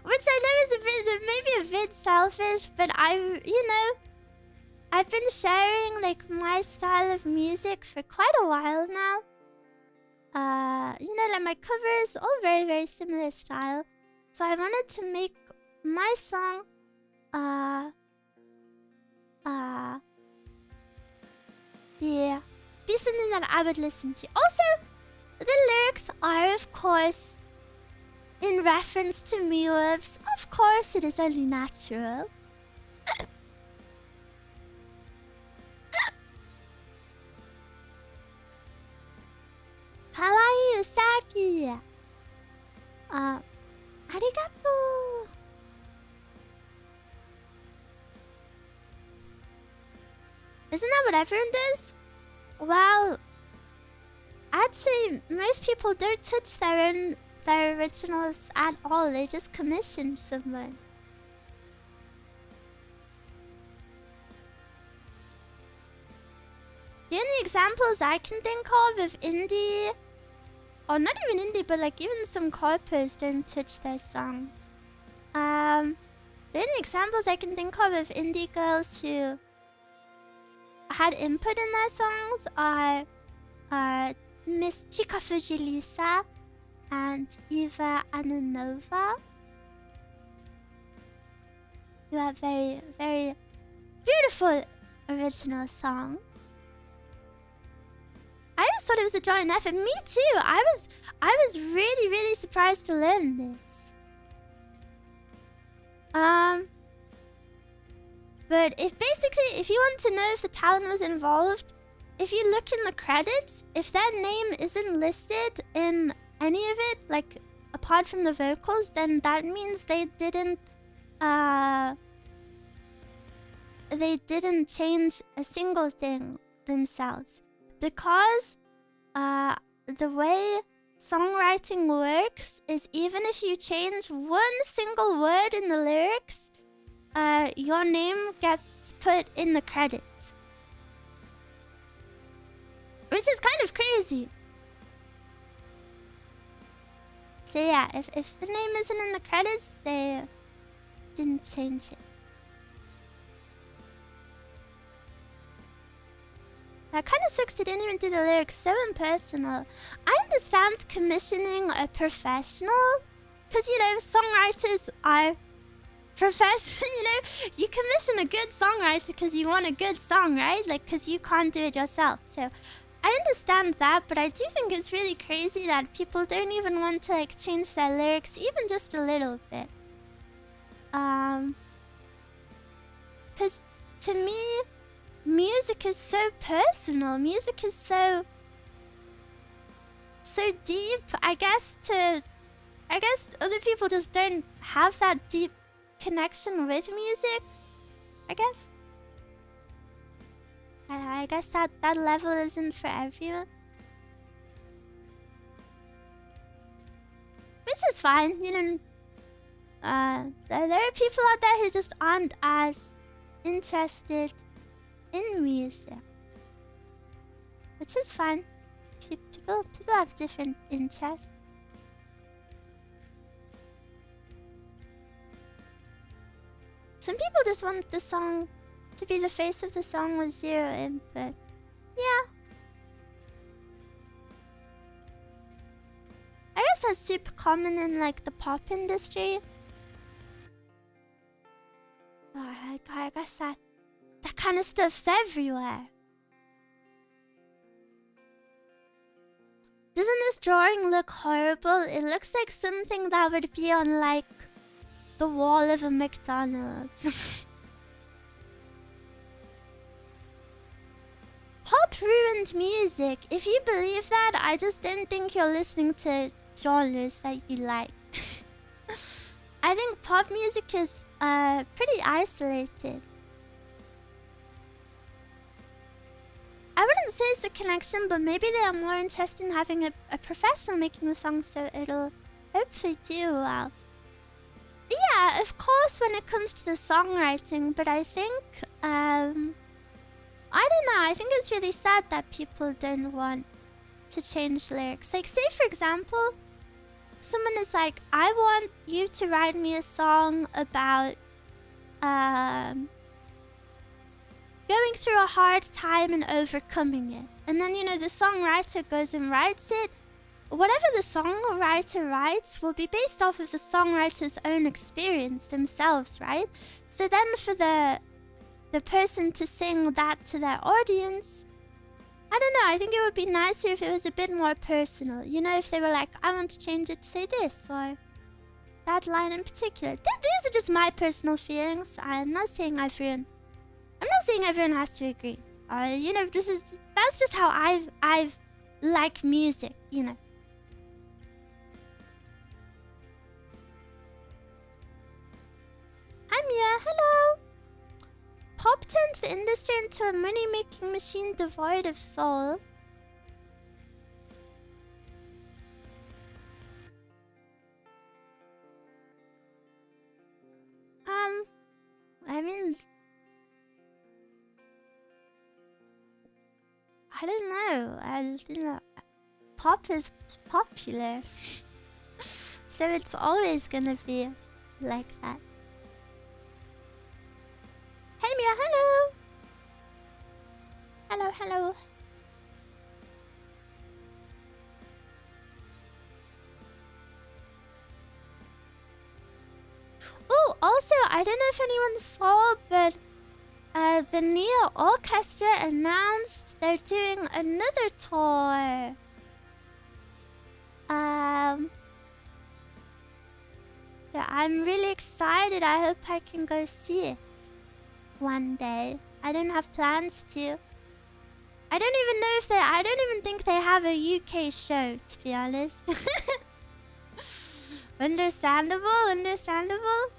Which I know is maybe a bit selfish, but I've been sharing like my style of music for quite a while now. Like my covers, all very similar style. So I wanted to make my song be something that I would listen to. Also, the lyrics are of course in reference to Miwa. Of course, it is only natural. Kawaii Usagi. Arigato. what everyone does? Well, actually, most people don't touch their originals at all. They just commission someone. The only examples I can think of indie, or not even indie, but like even some corpos don't touch their songs. The only examples I can think of indie girls who had input in their songs are Miss Chikafuji Lisa and Eva Ananova, who have very, very beautiful original songs. I just thought it was a joint effort. Me too. I was really, really surprised to learn this. But if you want to know if the talent was involved, if you look in the credits, if their name isn't listed in any of it, like apart from the vocals, then that means they didn't change a single thing themselves. Because the way songwriting works is even if you change one single word in the lyrics, your name gets put in the credits. Which is kind of crazy. So yeah, if the name isn't in the credits, they didn't change it. That kind of sucks they didn't even do the lyrics so impersonal. I understand commissioning a professional, because, you know, songwriters are professional. You know, you commission a good songwriter because you want a good song, right? Like, because you can't do it yourself. So I understand that, but I do think it's really crazy that people don't even want to, like, change their lyrics, even just a little bit. Because to me, music is so personal. Music is so deep. I guess other people just don't have that deep connection with music. I guess that level isn't for everyone. Which is fine, you know. There are people out there who just aren't as interested in music, which is fine. People have different interests. Some people just want the song to be the face of the song with zero input. Yeah. I guess that's super common in, like, the pop industry. I guess that kind of stuff's everywhere. Doesn't this drawing look horrible? It looks like something that would be on, like, the wall of a McDonald's. Pop ruined music. If you believe that, I just don't think you're listening to genres that you like. I think pop music is pretty isolated. I wouldn't say it's a connection, but maybe they are more interested in having a professional making the song, so it'll hopefully do well. Yeah, of course when it comes to the songwriting, but I think, I don't know, I think it's really sad that people don't want to change lyrics. Like, say for example, someone is like, I want you to write me a song about, going through a hard time and overcoming it. And then, you know, the songwriter goes and writes it. Whatever the songwriter writes will be based off of the songwriter's own experience themselves, right? So then for the person to sing that to their audience, I don't know, I think it would be nicer if it was a bit more personal. You know, if they were like, I want to change it to say this, or that line in particular. These are just my personal feelings. I'm not saying everyone has to agree. You know, that's just how I've like music, you know. Hi Mia, hello. Pop turned the industry into a money-making machine devoid of soul. I mean, I don't know. Pop is popular, so it's always gonna be like that. Hey Mia, hello! Hello, hello. Oh, also, I don't know if anyone saw, but the Nia Orchestra announced they're doing another tour. Yeah, I'm really excited. I hope I can go see it one day. I don't have plans to. I don't even know if I don't even think they have a UK show, to be honest. Understandable, understandable.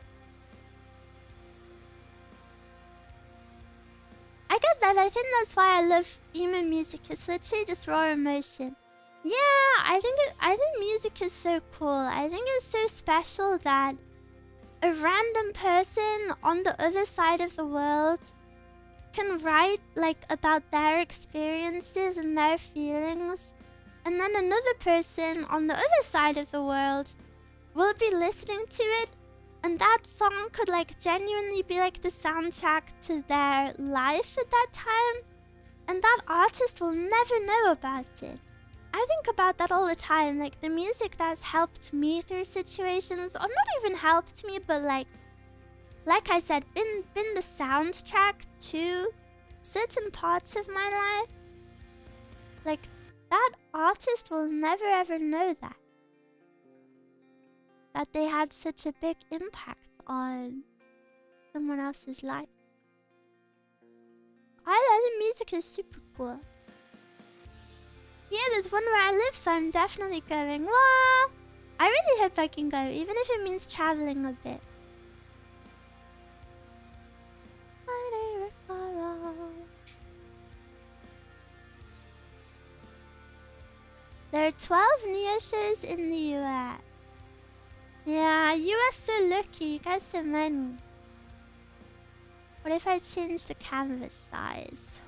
I get that. I think that's why I love emo music. It's literally just raw emotion. Yeah, I think music is so cool. I think it's so special that a random person on the other side of the world can write like about their experiences and their feelings, and then another person on the other side of the world will be listening to it, and that song could like genuinely be like the soundtrack to their life at that time, and that artist will never know about it. I think about that all the time, like the music that's helped me through situations, or not even helped me, but like I said, been the soundtrack to certain parts of my life. Like, that artist will never ever know that they had such a big impact on someone else's life. I think music is super cool. Yeah, there's one where I live, so I'm definitely going. Wow! I really hope I can go, even if it means traveling a bit. There are 12 Neo shows in the US. Yeah, US so lucky, you guys so many. What if I change the canvas size?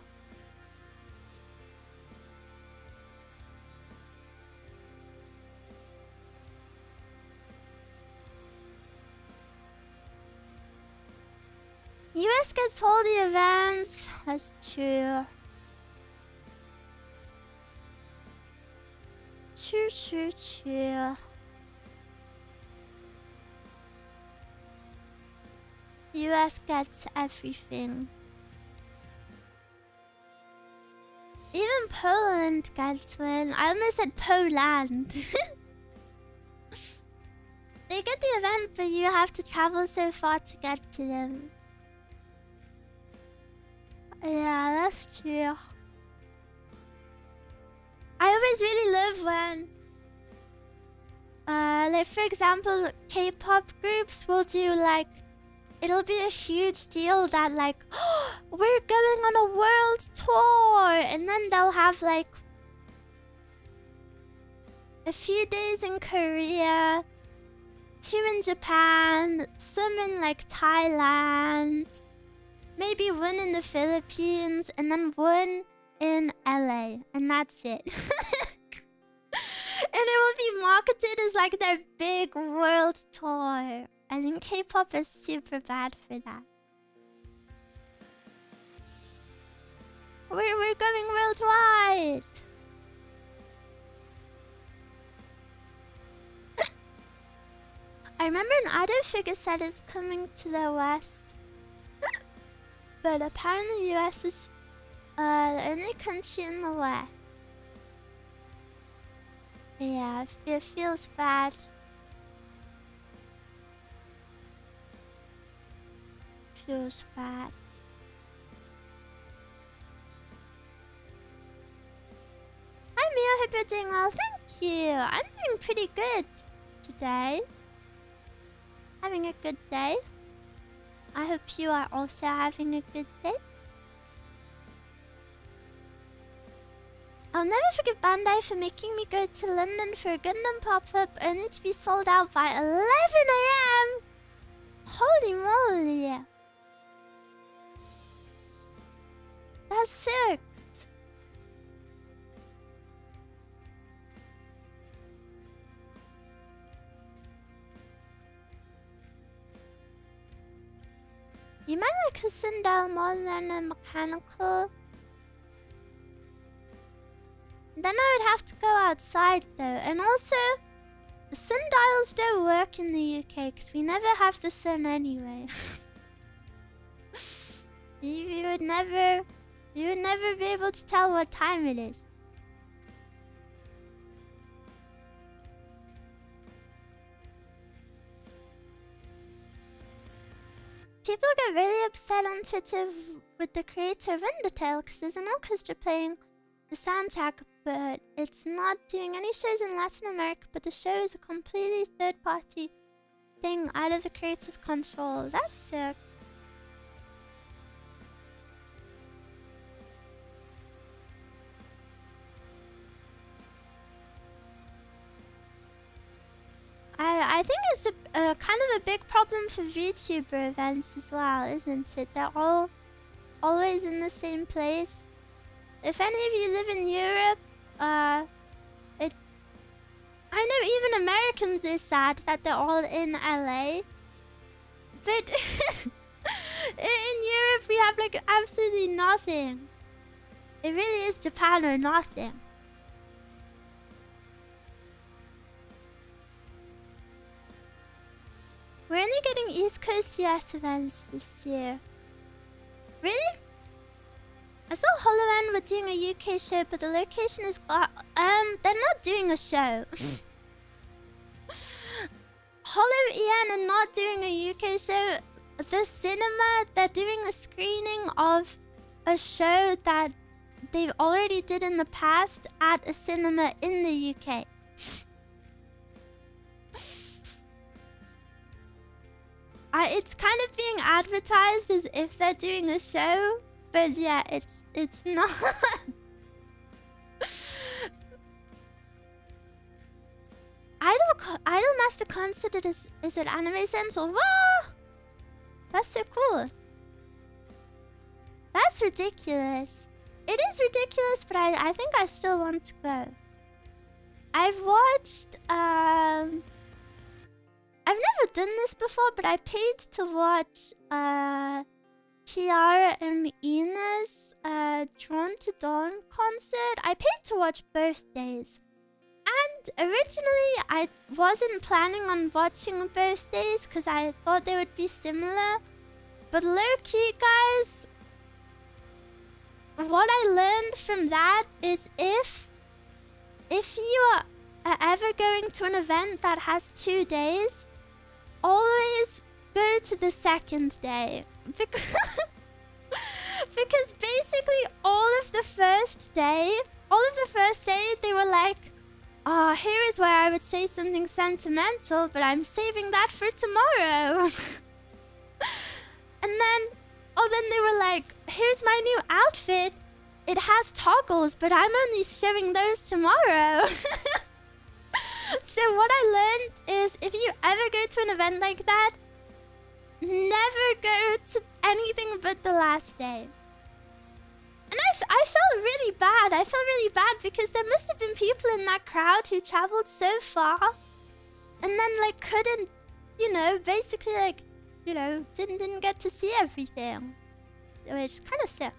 US gets all the events. That's true. True. US gets everything. Even Poland gets one. I almost said Poland. They get the event, but you have to travel so far to get to them. Yeah, that's true. I always really love when, like for example, K-pop groups will do like, it'll be a huge deal that like, oh, we're going on a world tour, and then they'll have like a few days in Korea, 2 in Japan, some in like Thailand, maybe 1 in the Philippines, and then 1 in LA, and that's it. And it will be marketed as like their big world tour. I think K-pop is super bad for that. We're going worldwide. I remember an idol figure set is coming to the West. But apparently US is the only country in the West. Yeah, it feels bad. Feels bad. Hi Mia, hope you're doing well. Thank you. I'm doing pretty good today. Having a good day. I hope you are also having a good day. I'll never forgive Bandai for making me go to London for a Gundam pop-up only to be sold out by 11 AM. Holy moly. That's sick. You might like a sundial more than a mechanical. Then I would have to go outside though. And also, the sundials don't work in the UK because we never have the sun anyway. you would never be able to tell what time it is. People get really upset on Twitter with the creator of Undertale because there's an orchestra playing the soundtrack, but it's not doing any shows in Latin America, but the show is a completely third-party thing out of the creator's control. That's sick. I think it's a kind of a big problem for VTuber events as well, isn't it? They're all always in the same place. If any of you live in Europe, I know even Americans are sad that they're all in LA. But in Europe we have like absolutely nothing. It really is Japan or nothing. We're only getting East Coast US events this year. Really? I saw HoloN were doing a UK show, but the location is... they're not doing a show. HoloEN are not doing a UK show. The cinema, they're doing a screening of a show that they've already did in the past at a cinema in the UK. It's kind of being advertised as if they're doing a show, but yeah, it's not. Idol Master Concert is it Anime Central? Whoa! That's so cool. That's ridiculous. It is ridiculous, but I think I still want to go. I've watched I've never done this before, but I paid to watch Kiara and Ina's Drawn to Dawn concert. I paid to watch both days. And originally I wasn't planning on watching both days because I thought they would be similar. But low-key, guys, what I learned from that is if you are ever going to an event that has 2 days, always go to the second day. Because basically all of the first day they were like, oh, here is where I would say something sentimental, but I'm saving that for tomorrow. And then they were like, here's my new outfit. It has toggles, but I'm only showing those tomorrow. So what I learned is if you ever go to an event like that, never go to anything but the last day. And I felt really bad. I felt really bad because there must have been people in that crowd who traveled so far and then like couldn't, basically like, didn't get to see everything, which kind of sucked.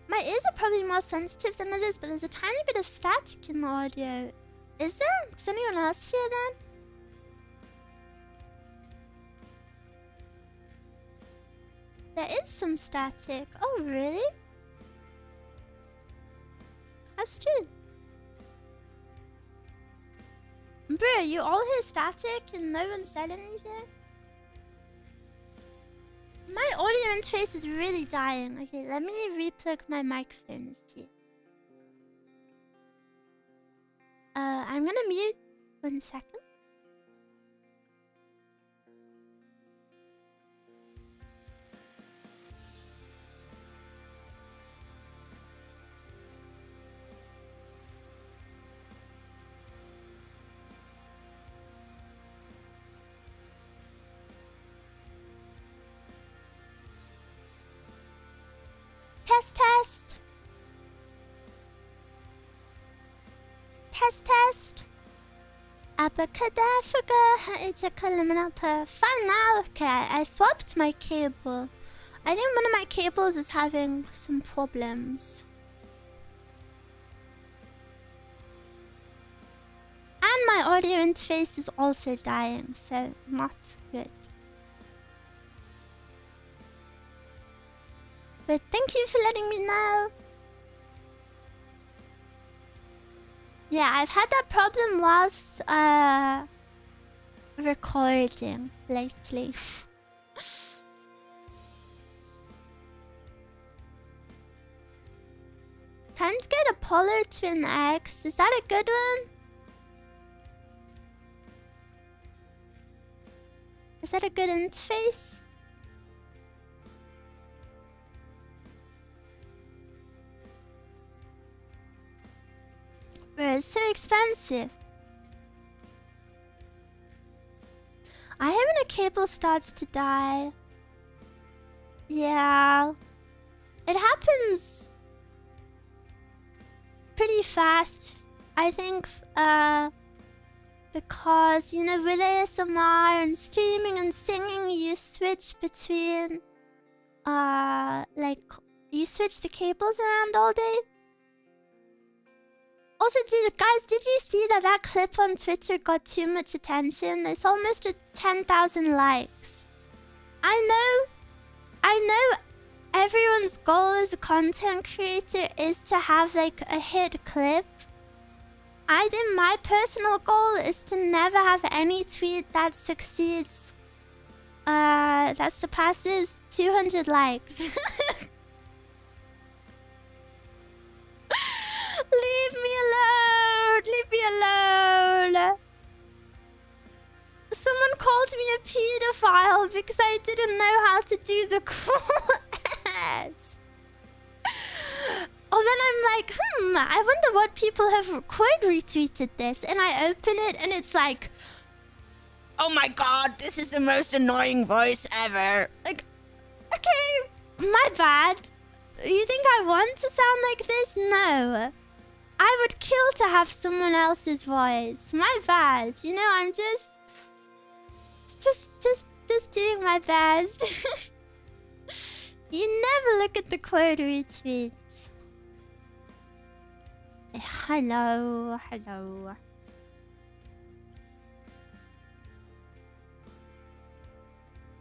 My ears are probably more sensitive than others, but there's a tiny bit of static in the audio. Is there? Does anyone else hear that? There is some static. Oh, really? That's true. Bro, you all hear static and no one said anything? My audio interface is really dying. Okay, let me replug my microphone. I'm gonna mute 1 second. Test, test. Test, test. Abacadafaga. It's a kalamanapa. Fine now. Okay, I swapped my cable. I think one of my cables is having some problems. And my audio interface is also dying, so not good. But thank you for letting me know. Yeah, I've had that problem whilst recording lately. Time to get Apollo Twin X. Is that a good one? Is that a good interface? But it's so expensive. I hate when a cable starts to die. Yeah. It happens pretty fast, I think, because, you know, with ASMR and streaming and singing, you switch between, like, you switch the cables around all day. Also, guys, did you see that that clip on Twitter got too much attention? It's almost at 10,000 likes. I know everyone's goal as a content creator is to have, like, a hit clip. I think my personal goal is to never have any tweet that succeeds, that surpasses 200 likes. Leave me alone! Leave me alone! Someone called me a pedophile because I didn't know how to do the cool ads. Oh, then I'm like, I wonder what people have quote retweeted this. And I open it and it's like, Oh my god, this is the most annoying voice ever. like, okay, my bad. You think I want to sound like this? No. I would kill to have someone else's voice. My bad. You know, I'm just doing my best. You never look at the quote retweets. Hello.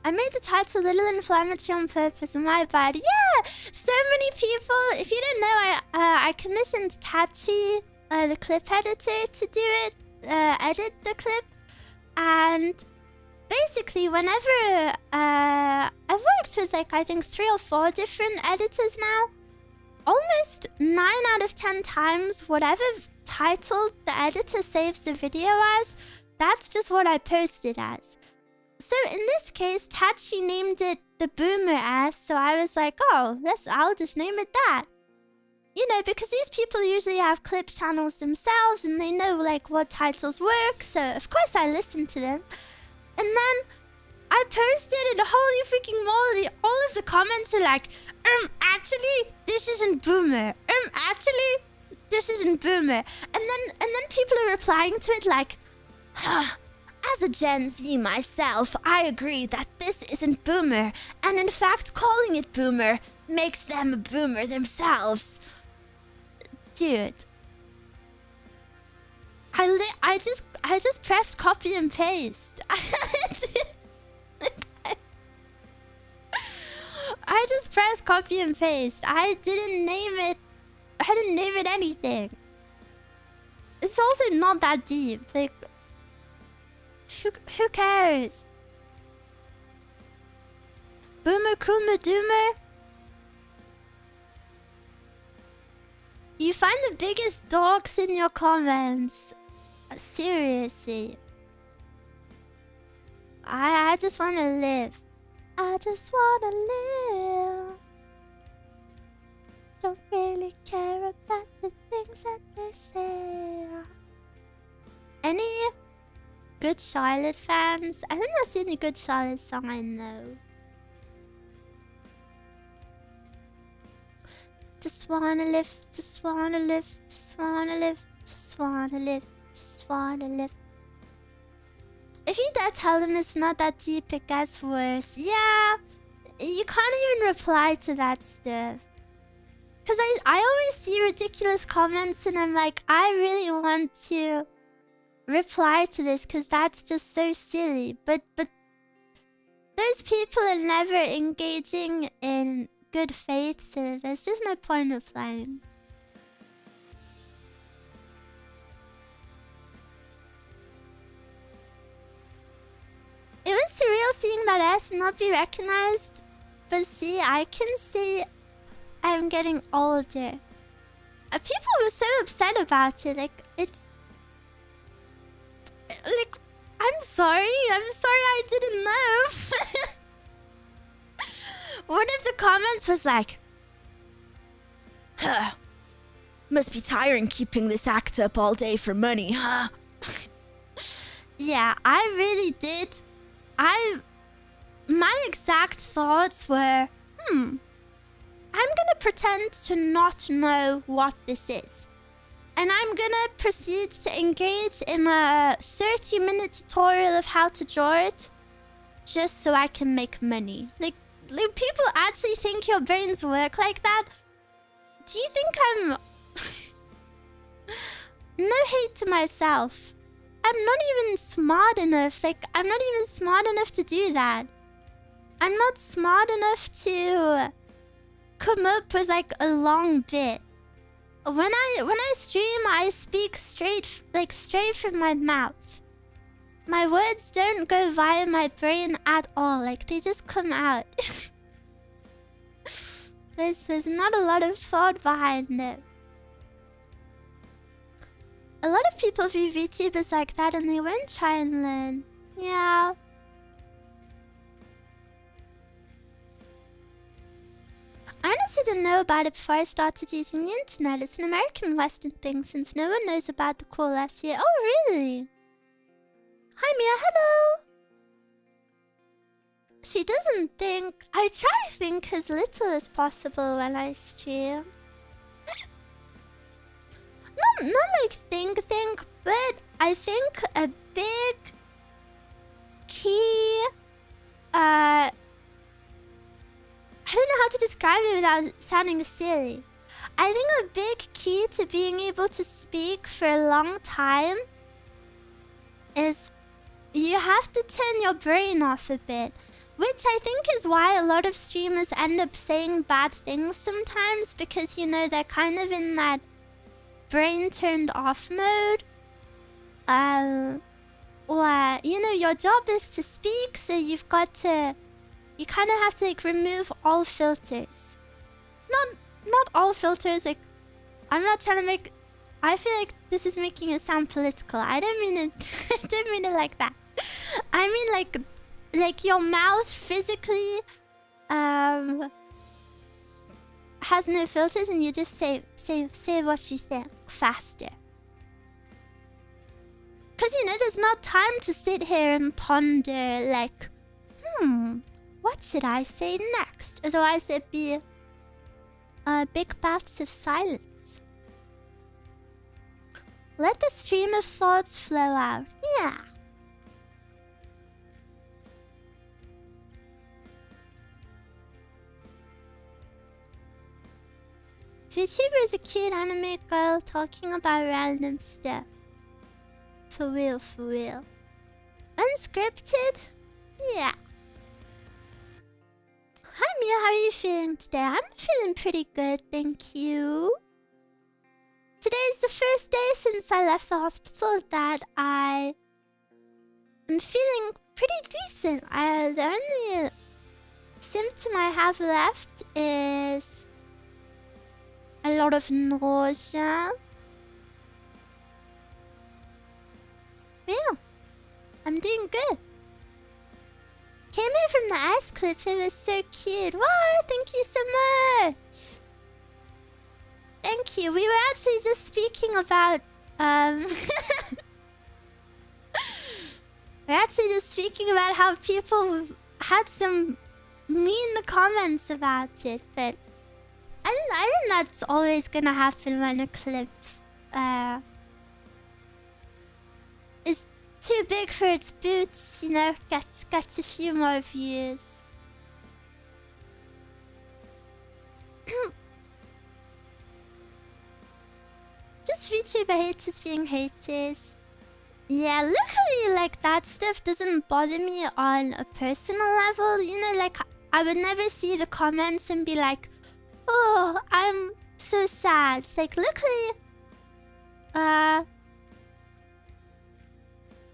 I made the title a little inflammatory on purpose, my bad. Yeah! So many people, if you don't know, I commissioned Tachi, the clip editor, to do it, edit the clip. And basically, whenever, I've worked with, like, I think 3 or 4 different editors now. Almost 9 out of 10 times, whatever title the editor saves the video as, that's just what I post it as. So in this case, Tachi named it the Boomer S, so I was like, oh, I'll just name it that. You know, because these people usually have clip channels themselves and they know, like, what titles work, so of course I listened to them. And then I posted and holy freaking moly, all of the comments are like, actually, this isn't Boomer. Actually, this isn't Boomer. And then people are replying to it like, as a Gen Z myself, I agree that this isn't Boomer, and in fact, calling it Boomer makes them a Boomer themselves. Dude, I just pressed copy and paste. I just pressed copy and paste. I didn't name it anything. It's also not that deep. Like, who cares? Boomer, Coomer, Doomer. You find the biggest dogs in your comments. Seriously. I just want to live. I just want to live. Don't really care about the things that they say. Any Good Charlotte fans? I think that's the only Good Charlotte song I know. wanna live, just wanna live, just wanna live, just wanna live, just wanna live. If you dare tell them it's not that deep, it gets worse. Yeah, you can't even reply to that stuff. Because I always see ridiculous comments and I'm like, I really want to reply to this because that's just so silly. But those people are never engaging in good faith, so there's just no point of replying. It was surreal seeing that S not be recognized, but see, I can see I'm getting older. People were so upset about it, like, it's... Like, I'm sorry I didn't know. One of the comments was like, Huh. Must be tiring keeping this act up all day for money, huh? yeah, I really did. My exact thoughts were, I'm gonna pretend to not know what this is. And I'm gonna proceed to engage in a 30-minute tutorial of how to draw it, just so I can make money. Like people actually think your brains work like that? Do you think I'm... No hate to myself. I'm not even smart enough. Like, I'm not even smart enough to do that. I'm not smart enough to come up with like a long bit. When I stream, I speak straight from my mouth. My words don't go via my brain at all. Like, they just come out. There's not a lot of thought behind it. A lot of people view VTubers like that and they won't try and learn. Yeah. I honestly didn't know about it before I started using the internet. It's an American Western thing since no one knows about the cool last year. Oh, really? Hi, Mia. Hello. She doesn't think... I try to think as little as possible when I stream. Not like think, but I think a big key... I don't know how to describe it without sounding silly. I think a big key to being able to speak for a long time is you have to turn your brain off a bit. Which I think is why a lot of streamers end up saying bad things sometimes, because, you know, they're kind of in that brain turned off mode. Where, you know, your job is to speak, so you've got to... You kind of have to, like, remove all filters. Not all filters, like... I'm not trying to make... I feel like this is making it sound political. I don't mean it... I don't mean it like that. I mean, like your mouth physically has no filters and you just say what you think faster. Because, you know, there's not time to sit here and ponder like, what should I say next? Otherwise there'd be big bouts of silence. Let the stream of thoughts flow out. Yeah. VTuber is a cute anime girl talking about random stuff. For real, for real. Unscripted? Yeah. Hi Mia, how are you feeling today? I'm feeling pretty good, thank you. Today is the first day since I left the hospital that I am feeling pretty decent. The only symptom I have left is a lot of nausea. Yeah, I'm doing good. Came here from the ice cliff, it was so cute. Wow, thank you so much. Thank you. We were actually just speaking about we're actually just speaking about how people had some mean comments about it, but I I think that's always gonna happen when a clip is too big for its boots, you know, gets a few more views. Just VTuber haters being haters. Yeah, luckily, like, that stuff doesn't bother me on a personal level. You know, like, I would never see the comments and be like, oh, I'm so sad. It's like, luckily,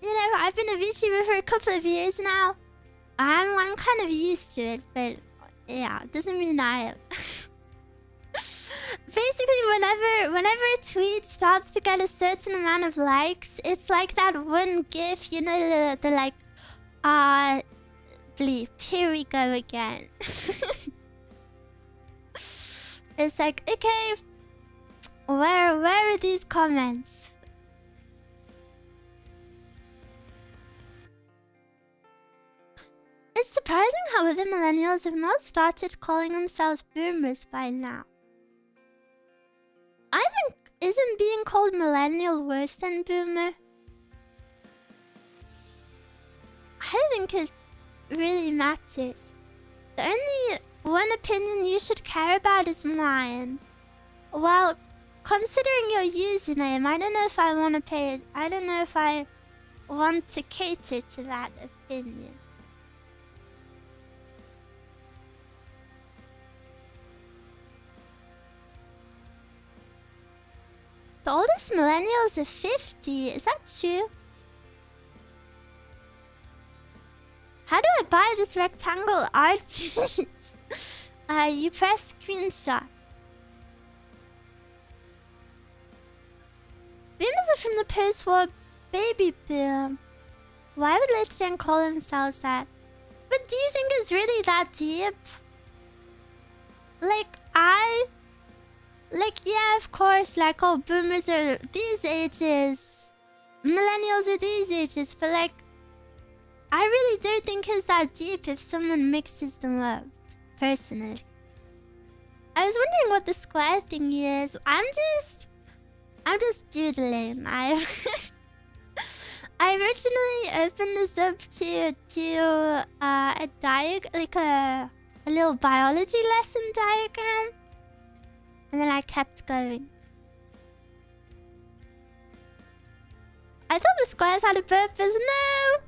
you know, I've been a VTuber for a couple of years now. I'm kind of used to it, but yeah, it doesn't mean I am. Basically, whenever a tweet starts to get a certain amount of likes, it's like that one gif, you know, the like, bleep, here we go again. It's like, okay, where are these comments? It's surprising how the millennials have not started calling themselves boomers by now. I think, isn't being called millennial worse than boomer? I don't think it really matters. The only one opinion you should care about is mine. Well, considering your username, I don't know if I want to pay it. I don't know if I want to cater to that opinion. The oldest millennials are 50. Is that true? How do I buy this rectangle art piece? You press screenshot. Boomers are from the post-war baby boom. Why would Let's Gen call themselves that? But do you think it's really that deep? Yeah, of course, like, oh, boomers are these ages, millennials are these ages, but like, I really don't think it's that deep if someone mixes them up, personally. I was wondering what the square thing is. I'm just doodling. I originally opened this up to a little biology lesson diagram. And then I kept going. I thought the squares had a purpose. No!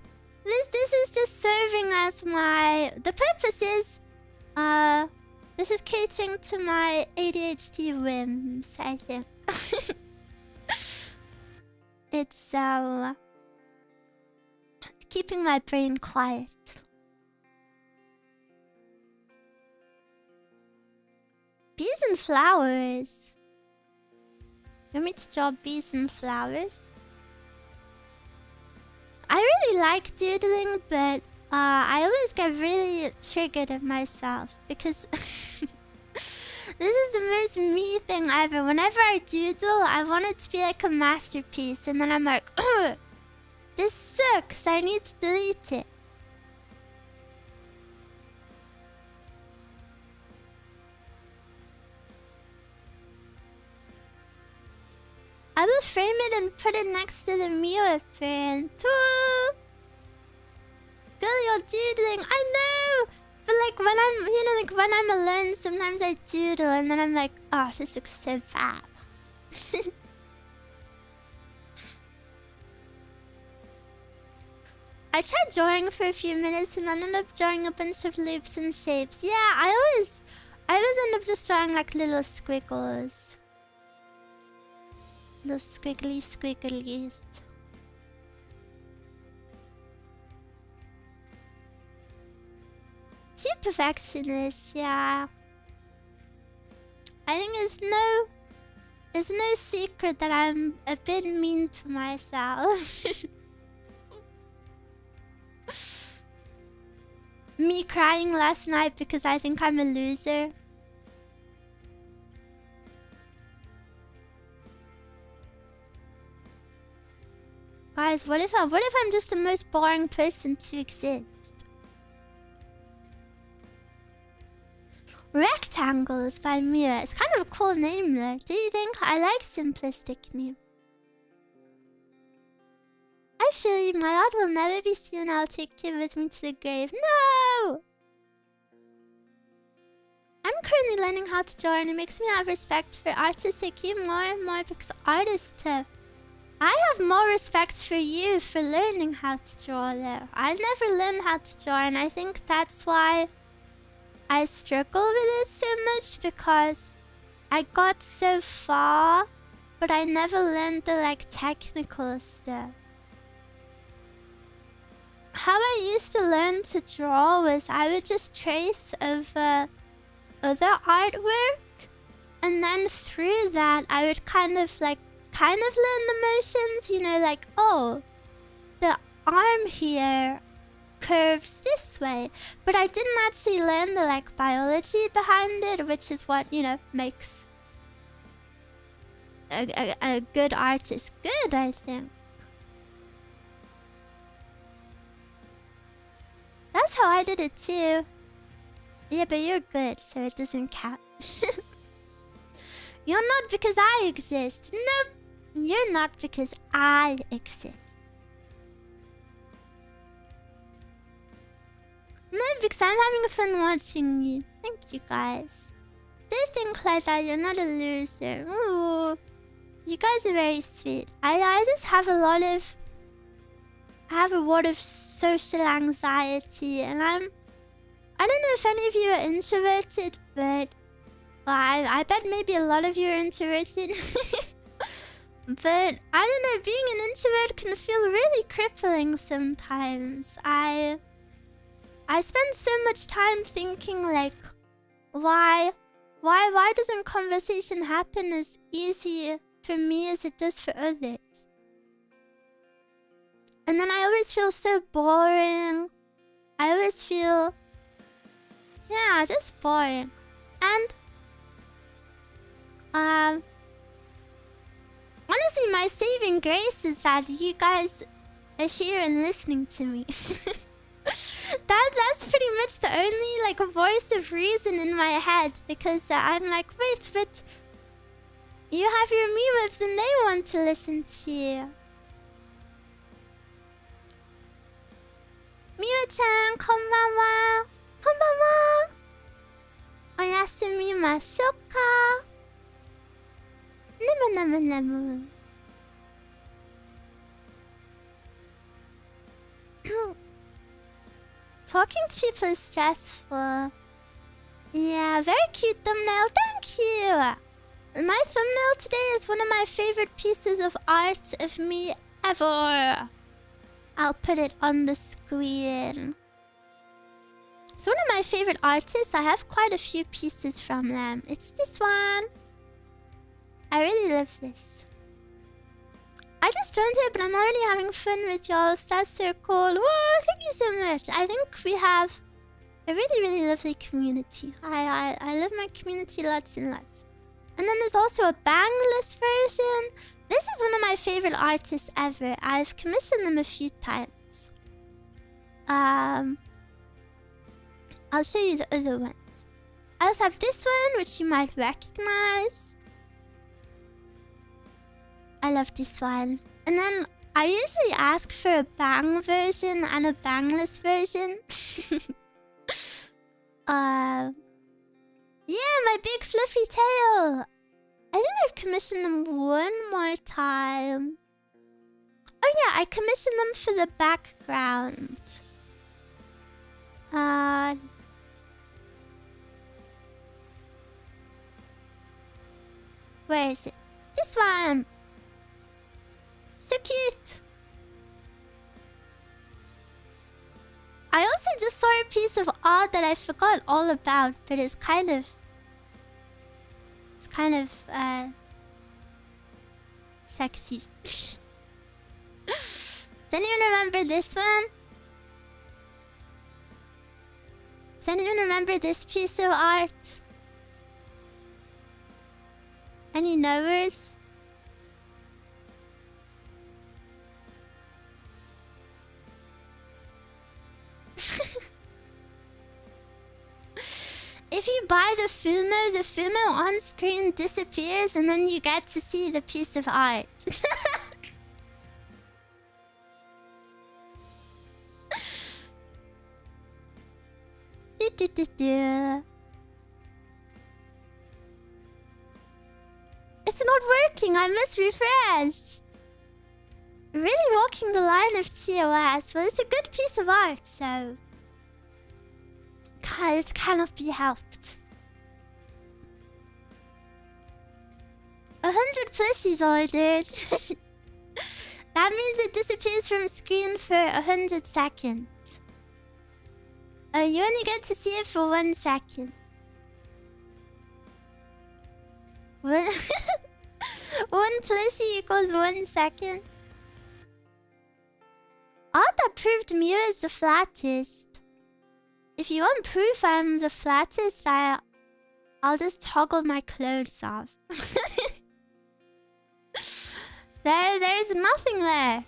This is just serving as my... The purpose is... This is catering to my ADHD whims, I think. It's, keeping my brain quiet. Bees and flowers. You want me to draw bees and flowers? I really like doodling, but I always get really triggered at myself because this is the most me thing ever. Whenever I doodle, I want it to be like a masterpiece, and then I'm like, ugh, this sucks. I need to delete it. I will frame it and put it next to the Miwa print. Girl, you're doodling. I know! But like when I'm, you know, like when I'm alone, sometimes I doodle and then I'm like, oh, this looks so bad. I tried drawing for a few minutes and then ended up drawing a bunch of loops and shapes. Yeah, I always end up just drawing like little squiggles. Those squiggly squigglies. Too perfectionist, yeah. I think it's no secret that I'm a bit mean to myself. Me crying last night because I think I'm a loser. Guys, what if I'm just the most boring person to exist? Rectangles by Miwa. It's kind of a cool name though. Do you think? I like simplistic name. I feel you, my art will never be seen. I'll take you with me to the grave. No! I'm currently learning how to draw and it makes me have respect for artists like you more and more because artists too. I have more respect for you for learning how to draw though. I never learned how to draw and I think that's why I struggle with it so much because I got so far but I never learned the like technical stuff. How I used to learn to draw was I would just trace over other artwork and then through that I would kind of learn the motions, you know, like, oh, the arm here curves this way, but I didn't actually learn the like biology behind it, which is what, you know, makes a good artist good, I think. That's how I did it too. Yeah, but you're good, so it doesn't count. You're not because I exist. Nope. You're not because I exist. No, because I'm having fun watching you. Thank you, guys. Don't think like that. You're not a loser. Ooh. You guys are very sweet. I just have a lot of social anxiety, and I don't know if any of you are introverted, but I bet maybe a lot of you are introverted. But I don't know, being an introvert can feel really crippling sometimes. I spend so much time thinking like, why doesn't conversation happen as easy for me as it does for others? And then I always feel so boring. I always feel, yeah, just boring. And honestly, my saving grace is that you guys are here and listening to me. That's pretty much the only like voice of reason in my head, because I'm like, wait, but you have your Miwas and they want to listen to you. Miwa-chan, konbanwa. Konbanwa. Oyasumimashou ka? Nemu. Talking to people is stressful. Yeah, very cute thumbnail. Thank you. My thumbnail today is one of my favorite pieces of art of me ever. I'll put it on the screen. It's one of my favorite artists. I have quite a few pieces from them. It's this one. I really love this. I just joined here, but I'm already having fun with y'all. So that's so cool. Whoa, thank you so much. I think we have a really, really lovely community. I love my community lots and lots. And then there's also a bangless version. This is one of my favorite artists ever. I've commissioned them a few times. I'll show you the other ones. I also have this one, which you might recognize. I love this one. And then I usually ask for a bang version and a bangless version. Yeah, my big fluffy tail. I think I've commissioned them one more time. Oh yeah, I commissioned them for the background. Where is it? This one! So cute! I also just saw a piece of art that I forgot all about, but it's kind of sexy. Does anyone remember this one? Does anyone remember this piece of art? Any knowers? If you buy the Fumo on screen disappears and then you get to see the piece of art. It's not working, I must refresh. Really walking the line of TOS. Well, it's a good piece of art, so... God, it cannot be helped. 100 plushies ordered. That means it disappears from screen for 100 seconds. You only get to see it for 1 second. One plushie equals 1 second. Oh, that proved Miwa is the flattest. If you want proof I'm the flattest, I'll just toggle my clothes off. There's nothing there.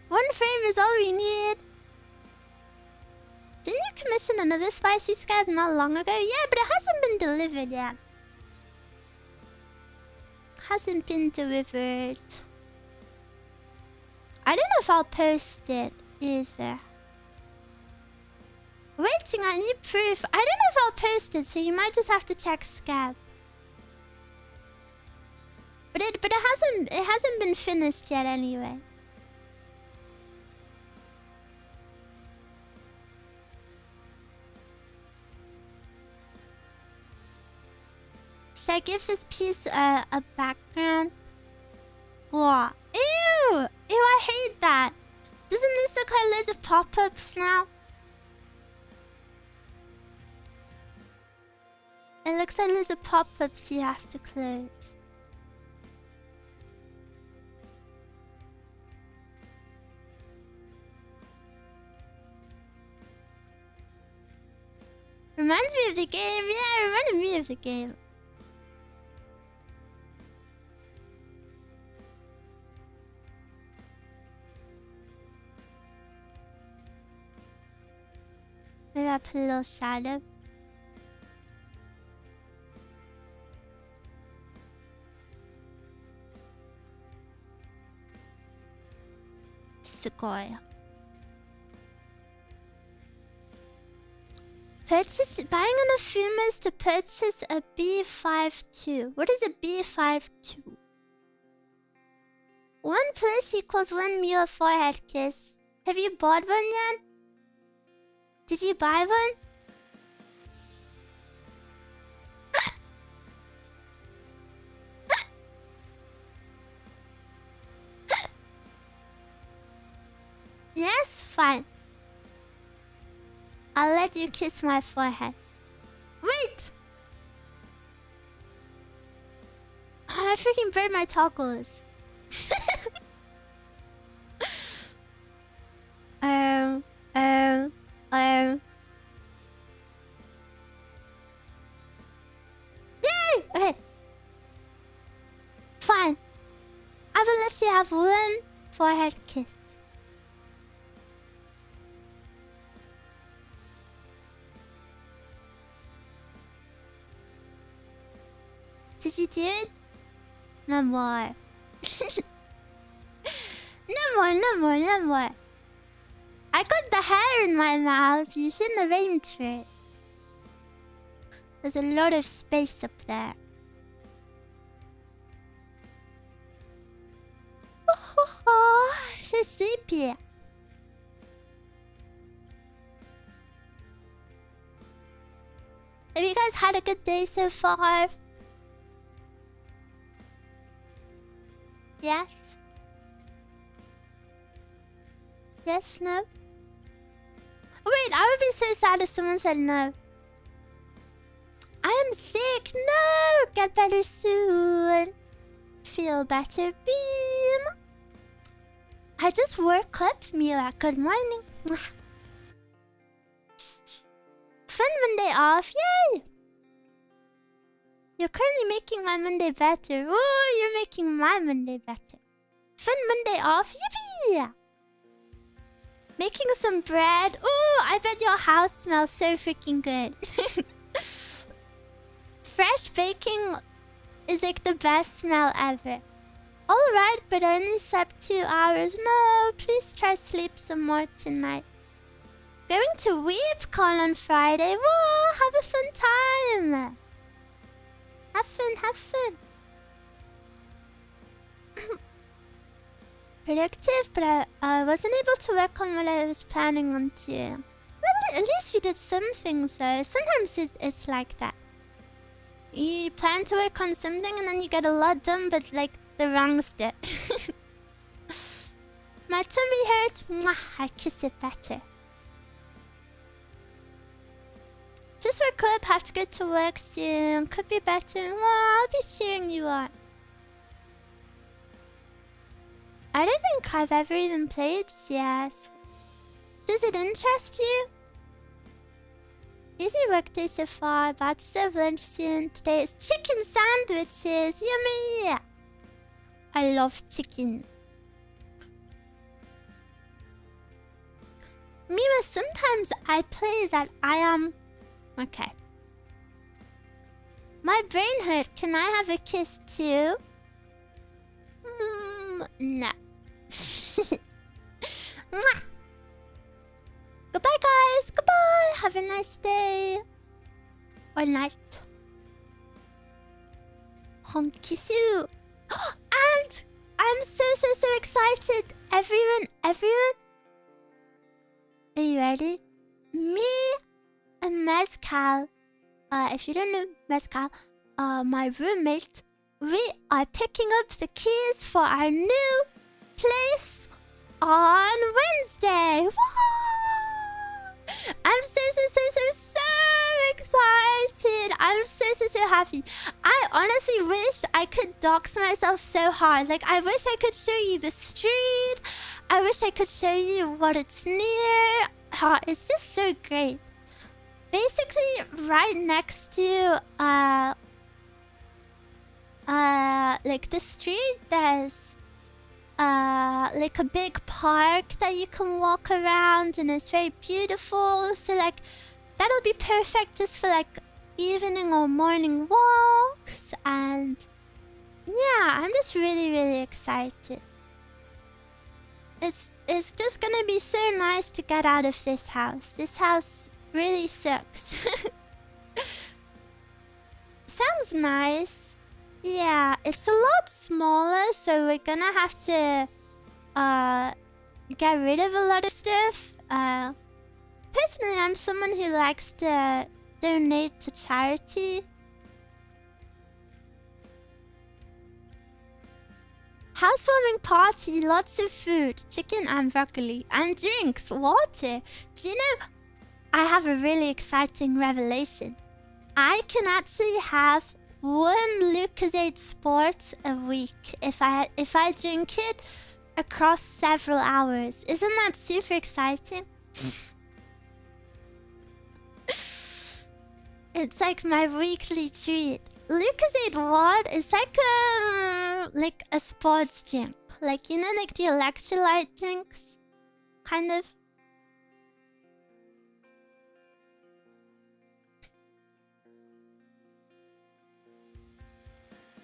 One frame is all we need. Didn't you commission another spicy scab not long ago? Yeah, but it hasn't been delivered yet. Hasn't been delivered. I don't know if I'll post it either. Waiting, I need proof. I don't know if I'll post it, so you might just have to check Scab. But it hasn't been finished yet anyway. Should I give this piece a background? What? Ew! Ew, I hate that. Doesn't this look like loads of pop-ups now? It looks like loads of pop-ups you have to close. Reminds me of the game. Yeah, it reminded me of the game. Maybe I'll put a little shadow. Sequoia. Buying enough Fumas to purchase a B52. What is a B52? 1 plus equals 1 Miwa forehead kiss. Have you bought one yet? Did you buy one? Yes? Fine. I'll let you kiss my forehead. Wait! Oh, I freaking burned my toggles. Yay! Okay. Fine. I will let you have 1 forehead kiss. Did you do it? No more. No more. I got the hair in my mouth. You shouldn't have aimed for it. There's a lot of space up there. Oh, so sleepy. Have you guys had a good day so far? Yes? Yes, no? Wait, I would be so sad if someone said no. I am sick. No! Get better soon. Feel better, Beam. I just woke up, Miwa. Good morning. Fun Monday off. Yay! You're currently making my Monday better. Oh, you're making my Monday better. Fun Monday off. Yippee! Making some bread. Ooh, I bet your house smells so freaking good. Fresh baking is like the best smell ever. Alright, but I only slept 2 hours. No, please try sleep some more tonight. Going to WeebCon on Friday. Whoa, have a fun time. Have fun, have fun. Productive, but I wasn't able to work on what I was planning on to. Well, at least you did some things though. Sometimes it's like that. You plan to work on something and then you get a lot done, but like the wrong step. My tummy hurts. Mwah, I kiss it better. Just woke up, have to go to work soon. Could be better. Well, I'll be cheering you on. I don't think I've ever even played CS. Does it interest you? Easy workday so far. About to serve lunch soon. Today is chicken sandwiches. Yummy! I love chicken. Miwa, sometimes I play that I am... Okay. My brain hurt. Can I have a kiss too? No. Goodbye, guys. Goodbye. Have a nice day. Or night. Honkisu. And I'm so excited. Everyone. Are you ready? Me and Mezcal. If you don't know Mezcal, my roommate, we are picking up the keys for our new place on Wednesday. Woo! I'm so excited. I'm so happy. I honestly wish I could dox myself so hard. Like, I wish I could show you the street. I wish I could show you what it's near. Oh, it's just so great. Basically, right next to like the street, there's like a big park that you can walk around, and it's very beautiful. So like, that'll be perfect just for like evening or morning walks. And yeah, I'm just really excited. It's just gonna be so nice to get out of this house. This house really sucks. Sounds nice. Yeah, it's a lot smaller, so we're gonna have to get rid of a lot of stuff. Personally, I'm someone who likes to donate to charity. Housewarming party, lots of food, chicken and broccoli, and drinks, water. Do you know, I have a really exciting revelation. I can actually have 1 Lucozade Sport a week if I drink it across several hours. Isn't that super exciting? It's like my weekly treat. Lucozade what? It's like a sports drink. Like, you know, like the electrolyte drinks? Kind of.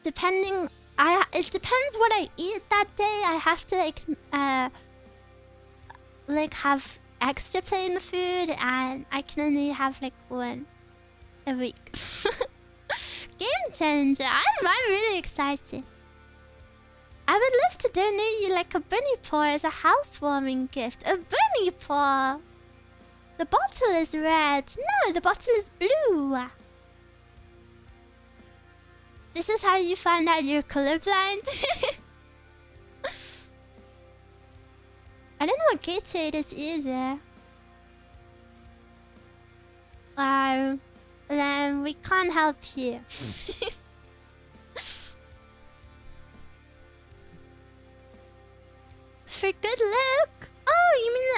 It depends what I eat that day. I have to like have extra plain food, and I can only have like 1 a week. Game changer. I'm really excited. I would love to donate you like a bunny paw as a housewarming gift. A bunny paw. The bottle is red. No, the bottle is blue. This is how you find out you're colorblind. I don't know what Gatorade is either. Then we can't help you. For good luck? Oh, you mean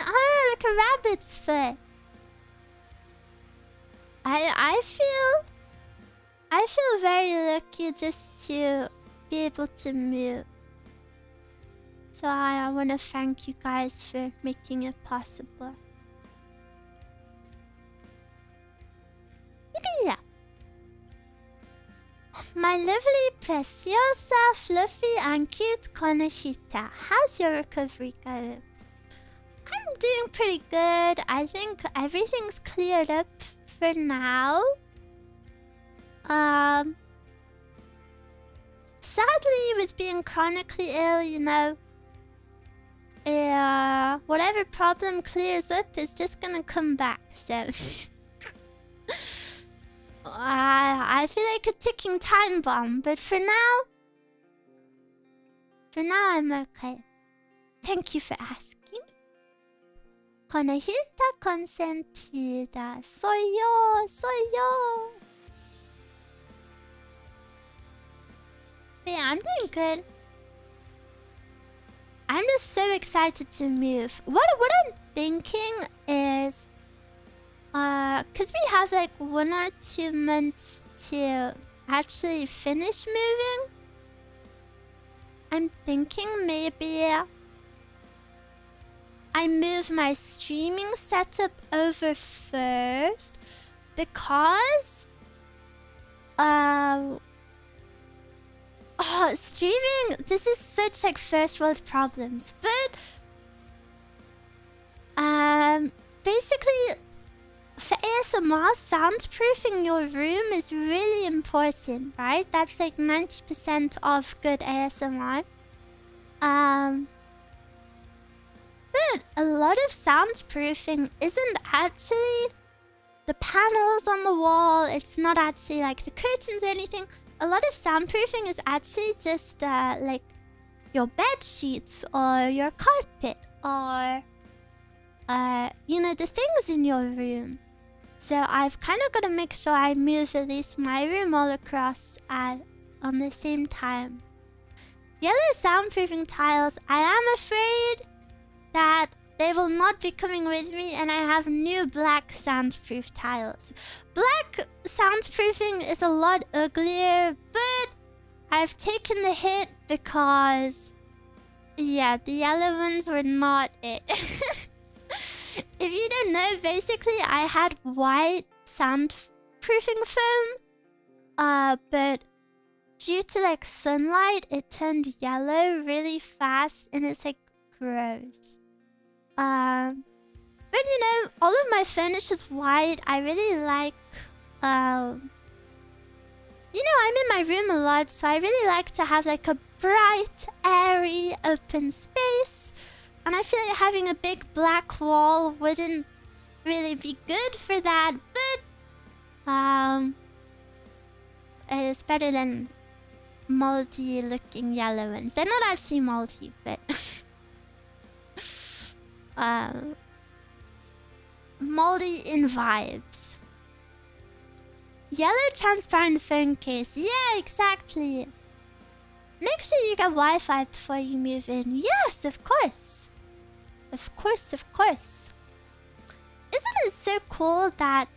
like a rabbit's foot? I feel very lucky just to be able to move. So I want to thank you guys for making it possible. Yeah. My lovely, preciosa, fluffy, and cute Konashita. How's your recovery going? I'm doing pretty good. I think everything's cleared up for now. Sadly, with being chronically ill, you know, whatever problem clears up is just gonna come back, so... I feel like a ticking time bomb, but for now I'm okay. Thank you for asking. Conejita consentida. Soy yo. But yeah, I'm doing good. I'm just so excited to move. What I'm thinking is, cause we have like 1 or 2 months to actually finish moving. I'm thinking maybe I move my streaming setup over first, because streaming, this is such like first world problems, but basically for ASMR, soundproofing your room is really important, right? That's like 90% of good ASMR. But a lot of soundproofing isn't actually the panels on the wall. It's not actually like the curtains or anything. A lot of soundproofing is actually just like your bed sheets or your carpet or you know, the things in your room. So I've kind of got to make sure I move at least my room all across on the same time. Yellow soundproofing tiles, I am afraid that they will not be coming with me, and I have new black soundproof tiles. Black soundproofing is a lot uglier, but I've taken the hit because, yeah, the yellow ones were not it. If you don't know, basically I had white soundproofing foam, but due to like sunlight, it turned yellow really fast, and it's like gross. But you know, all of my furniture is white. I really like, you know, I'm in my room a lot, so I really like to have like a bright, airy, open space. And I feel like having a big black wall wouldn't really be good for that, but it's better than moldy looking yellow ones. They're not actually moldy, but moldy in vibes. Yellow transparent phone case. Yeah, exactly. Make sure you get Wi-Fi before you move in. Yes, of course. Of course, of course. Isn't it so cool that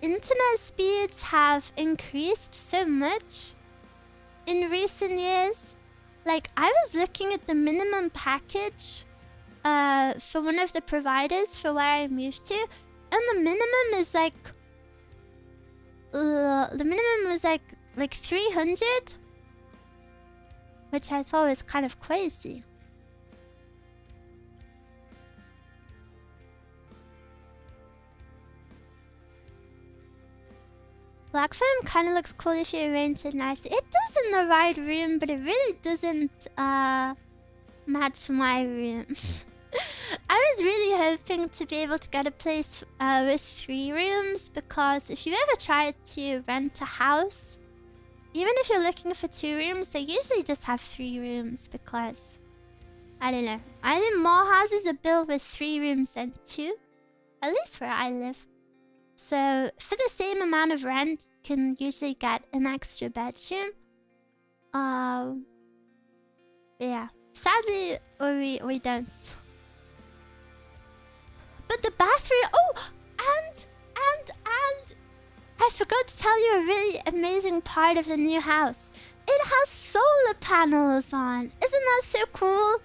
internet speeds have increased so much in recent years? Like, I was looking at the minimum package for one of the providers for where I moved to, and the minimum is like the minimum was like 300, which I thought was kind of crazy. Black foam kind of looks cool if you arrange it nicely. It does in the right room, but it really doesn't match my room. I was really hoping to be able to get a place with 3 rooms, because if you ever try to rent a house, even if you're looking for 2 rooms, they usually just have 3 rooms, because, I don't know. I think more houses are built with 3 rooms than 2, at least where I live. So for the same amount of rent, you can usually get an extra bedroom. Yeah. Sadly, we don't. But the bathroom... Oh! And... I forgot to tell you a really amazing part of the new house. It has solar panels on. Isn't that so cool?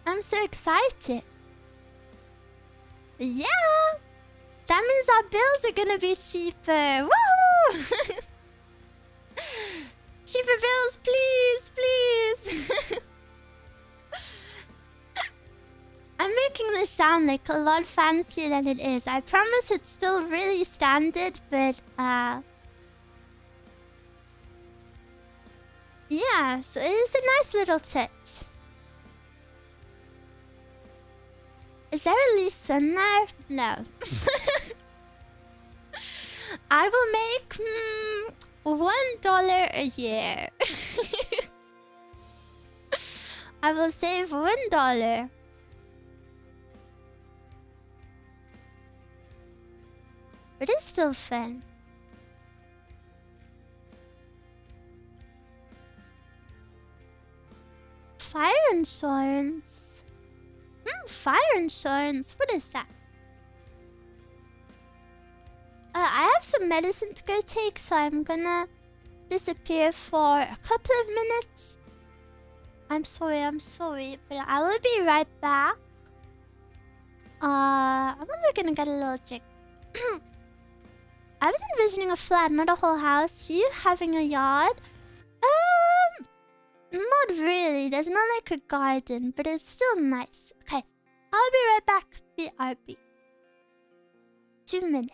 I'm so excited. Yeah! That means our bills are gonna be cheaper. Woo! Cheaper bills, please, please. I'm making this sound like a lot fancier than it is. I promise it's still really standard, but yeah, so it's a nice little touch. Is there at least sun there? No. I will make $1 a year. I will save $1. But it's still fun. Fire insurance. Fire insurance. What is that? I have some medicine to go take, so I'm gonna disappear for a couple of minutes. I'm sorry, but I will be right back. I'm only gonna get a little chick. I was envisioning a flat, not a whole house. You having a yard? Not really. There's not like a garden, but it's still nice. Okay, I'll be right back. BRB. 2 minutes.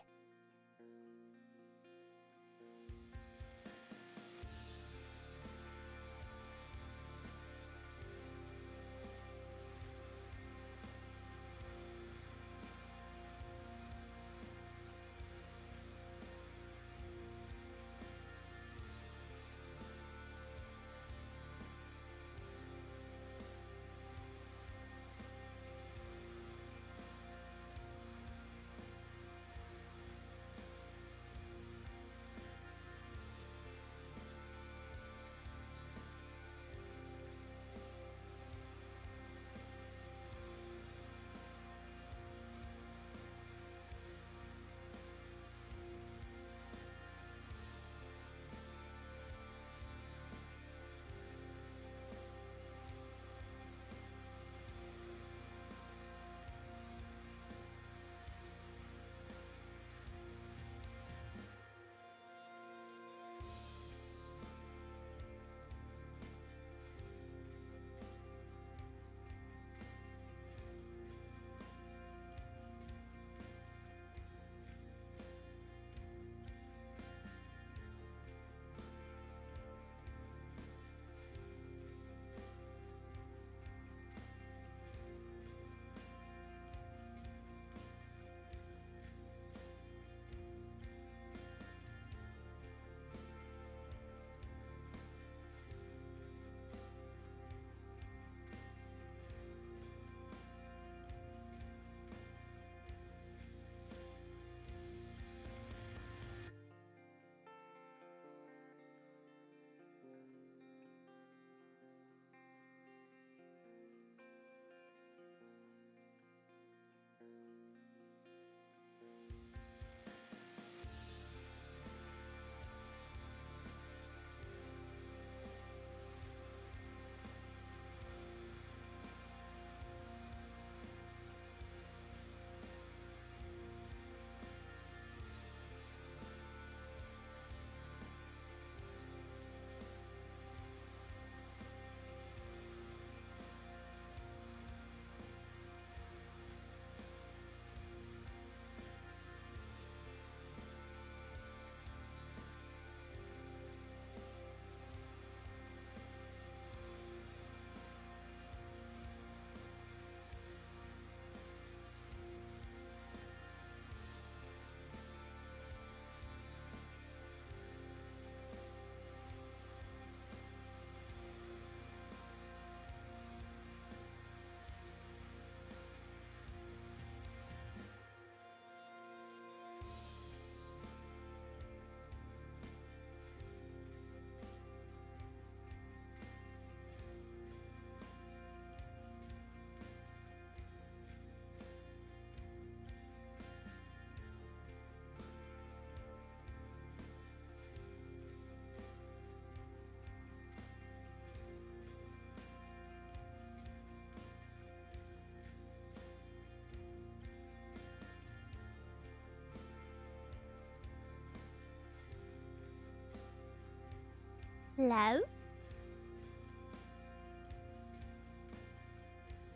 Hello?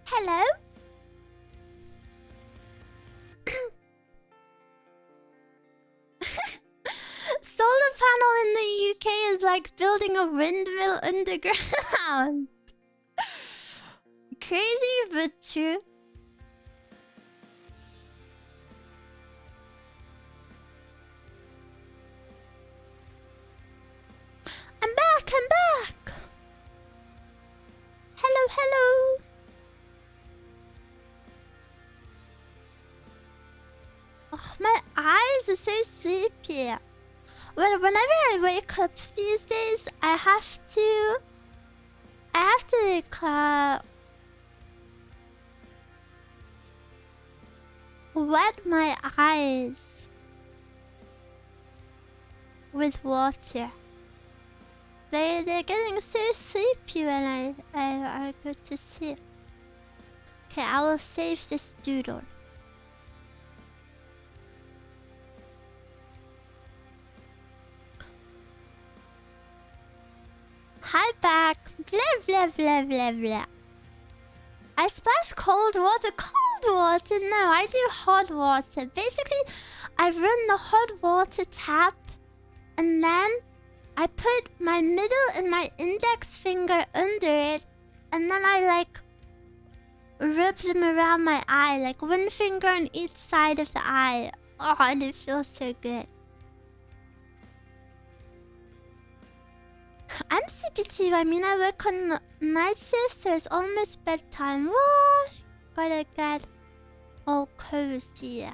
Hello? Solar panel in the UK is like building a windmill underground. Crazy but true. I'm back, I'm back. Hello, hello. Oh, my eyes are so sleepy. Well, whenever I wake up these days, I have to like, wet my eyes with water. They're getting so sleepy when I go to sleep. Okay, I will save this doodle. Hi back. Blah blah blah blah blah. I splash cold water. Cold water? No, I do hot water. Basically, I run the hot water tap, and then I put my middle and my index finger under it, and then I like rub them around my eye, like one finger on each side of the eye. Oh, and it feels so good. I'm sleepy too. I mean, I work on night shift, so it's almost bedtime. What? Gotta get all cozy.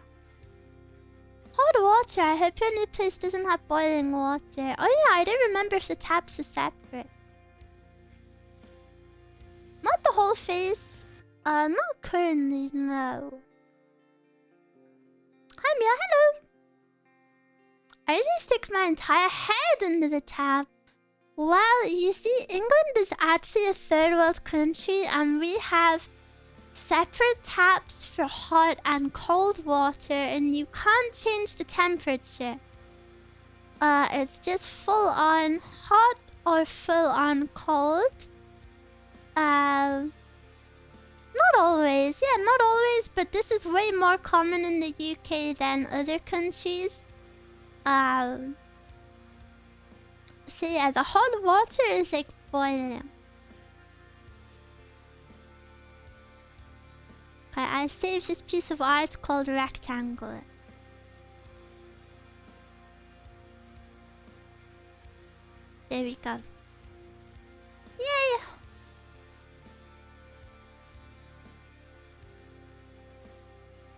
Hot water. I hope your new place doesn't have boiling water. Oh yeah, I don't remember if the taps are separate. Not the whole face. Not currently, no. Hi Mia, hello. I usually stick my entire head into the tap. Well, you see, England is actually a third world country, and we have separate taps for hot and cold water, and you can't change the temperature. It's just full on hot or full on cold. Not always. Yeah, not always, but this is way more common in the UK than other countries. So yeah, the hot water is like boiling. Okay, I saved this piece of art called rectangle. There we go. Yay!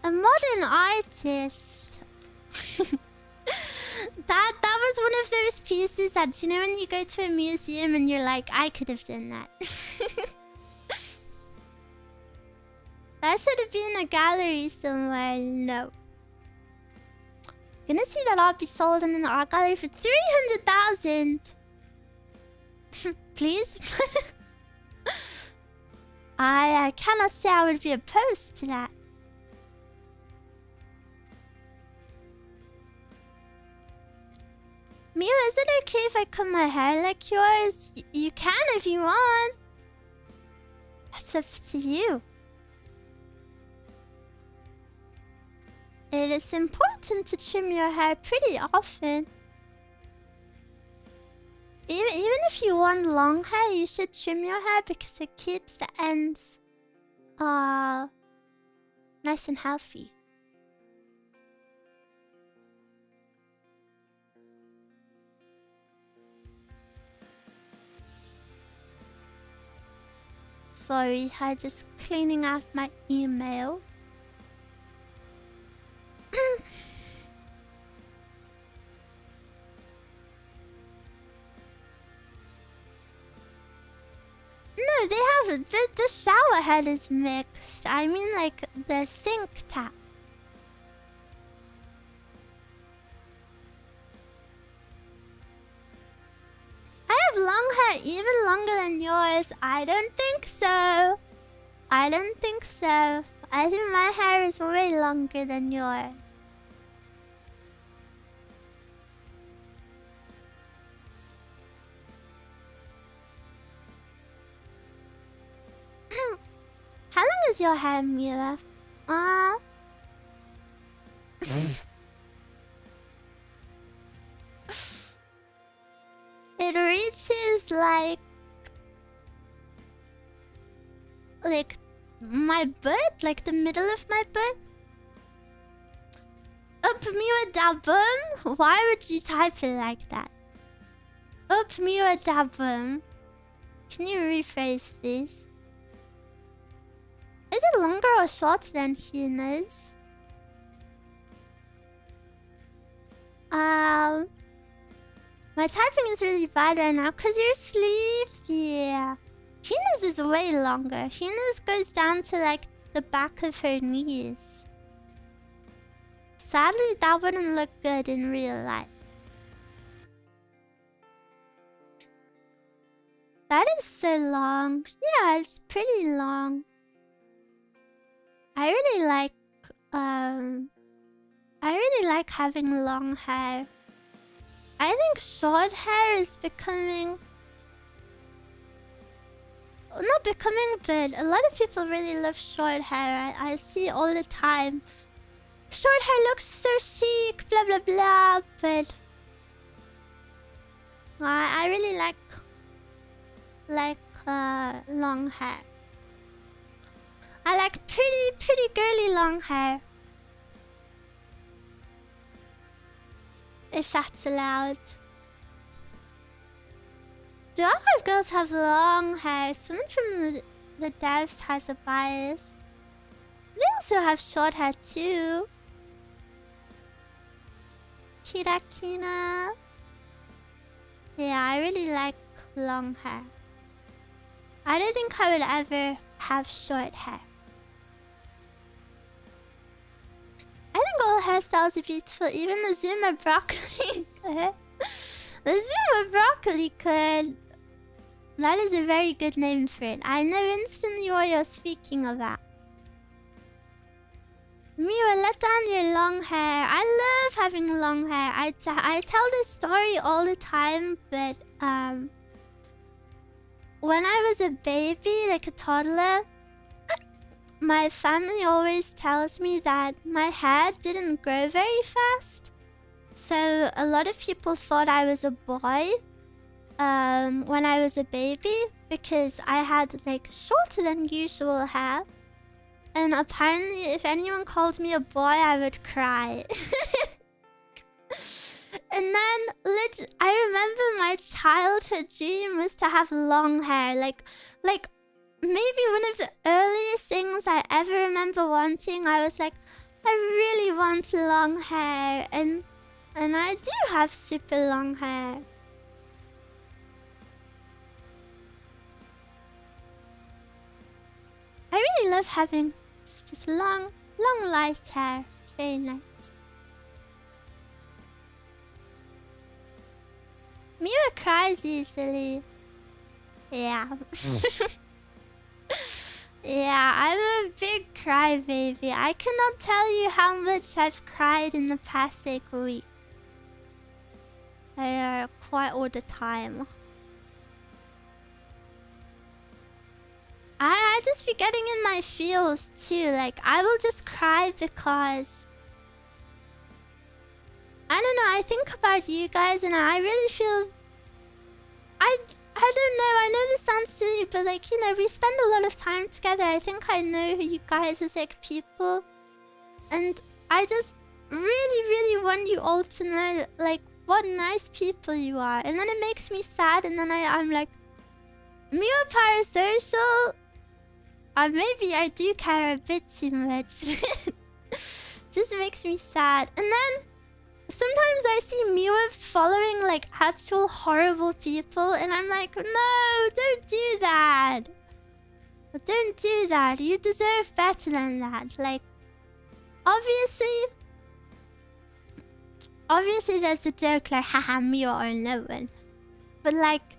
A modern artist. That was one of those pieces that, you know, when you go to a museum and you're like, I could have done that. That should have been a gallery somewhere. No. Gonna see that art be sold in an art gallery for 300,000. Please? I cannot say I would be opposed to that. Miwa, is it okay if I cut my hair like yours? You can if you want. That's up to you. It is important to trim your hair pretty often. Even if you want long hair, you should trim your hair because it keeps the ends nice and healthy. Sorry, I just cleaning out my email. No, they haven't. The shower head is mixed. I mean, like the sink tap. I have long hair, even longer than yours. I don't think so. I don't think so. I think my hair is way longer than yours. your hair, Miwa? It reaches like my butt, like the middle of my butt. Up Miwa dabum? Why would you type it like that? Up Miwa dabum. Can you rephrase, please? Is it longer or shorter than Hina's? My typing is really bad right now because you're sleepy. Hina's is way longer. Hina's goes down to like the back of her knees. Sadly, that wouldn't look good in real life. That is so long. Yeah, it's pretty long. I really like having long hair. I think short hair is becoming... Not becoming, but a lot of people really love short hair. I see all the time. Short hair looks so chic, blah blah blah, but... I really like long hair. I like pretty girly long hair. If that's allowed. Do Archive girls have long hair? Someone from the devs has a bias. They also have short hair too. Kirakina. Yeah, I really like long hair. I don't think I would ever have short hair. I think all hairstyles are beautiful, even the Zuma broccoli could. The Zuma broccoli could. That is a very good name for it. I know instantly what you're speaking about. Miwa, let down your long hair. I love having long hair. I tell this story all the time, but when I was a baby, like a toddler, my family always tells me that my hair didn't grow very fast. So a lot of people thought I was a boy when I was a baby because I had like shorter than usual hair. And apparently if anyone called me a boy, I would cry. And then I remember my childhood dream was to have long hair. Like maybe one of the earliest things I ever remember wanting, I was like, I really want long hair. And I do have super long hair. I really love having just long light hair. It's very nice. Miwa cries easily. Yeah. Yeah, I'm a big crybaby. I cannot tell you how much I've cried in the past week. Quite all the time. I just be getting in my feels too. Like, I will just cry because... I don't know, I think about you guys and I really feel... I don't know, I know this sounds silly, but like, you know, we spend a lot of time together. I think I know you guys as like people. And I just really want you all to know like what nice people you are. And then it makes me sad and then I'm like, Miwa parasocial? Or maybe I do care a bit too much. Just makes me sad. And then sometimes I see Miwas following like actual horrible people and I'm like, no, don't do that. Don't do that. You deserve better than that. Like, obviously there's the joke like, haha, Miwa or no one. But like,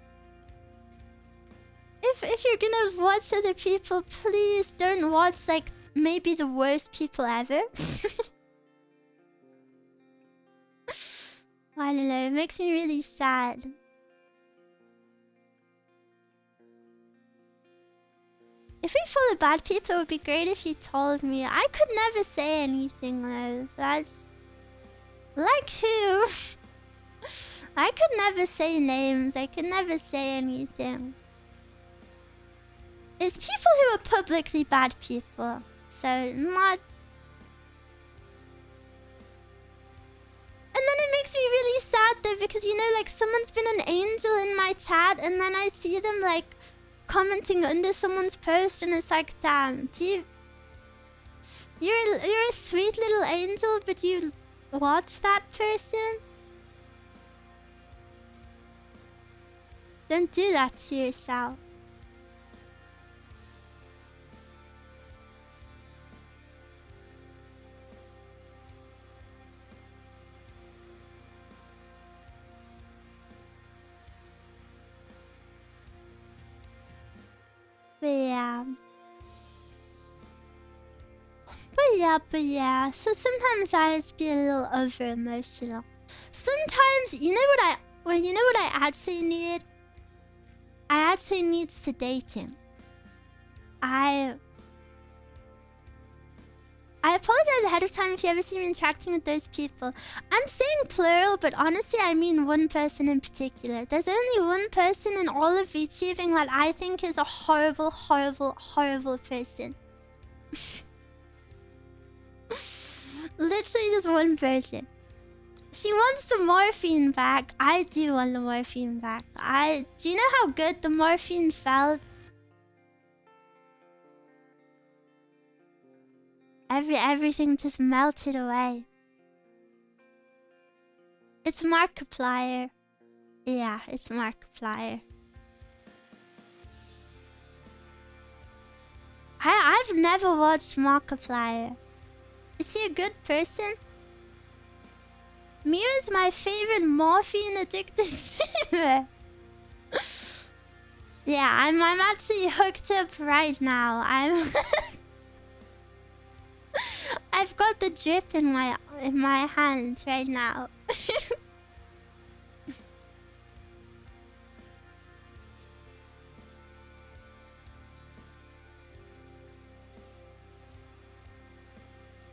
if you're gonna watch other people, please don't watch like maybe the worst people ever. I don't know, it makes me really sad. If we follow bad people, it would be great if you told me. I could never say anything though. That's... Like who? I could never say names. I could never say anything. It's people who are publicly bad people. So, not... And then it makes me really sad though, because you know, like, someone's been an angel in my chat, and then I see them, like, commenting under someone's post, and it's like, damn, you're a sweet little angel, but you watch that person? Don't do that to yourself. But yeah. So sometimes I just be a little over emotional. Sometimes, you know what I actually need? I actually need sedating. I apologize ahead of time if you ever see me interacting with those people. I'm saying plural, but honestly, I mean one person in particular. There's only one person in all of VTubing that I think is a horrible, horrible, horrible person. Literally just one person. She wants the morphine back. I do want the morphine back. Do you know how good the morphine felt? Everything just melted away. It's Markiplier. Yeah, it's Markiplier. I've never watched Markiplier. Is he a good person? Miwa is my favorite morphine addicted streamer. Yeah, I'm actually hooked up right now. I've got the drip in my hand right now.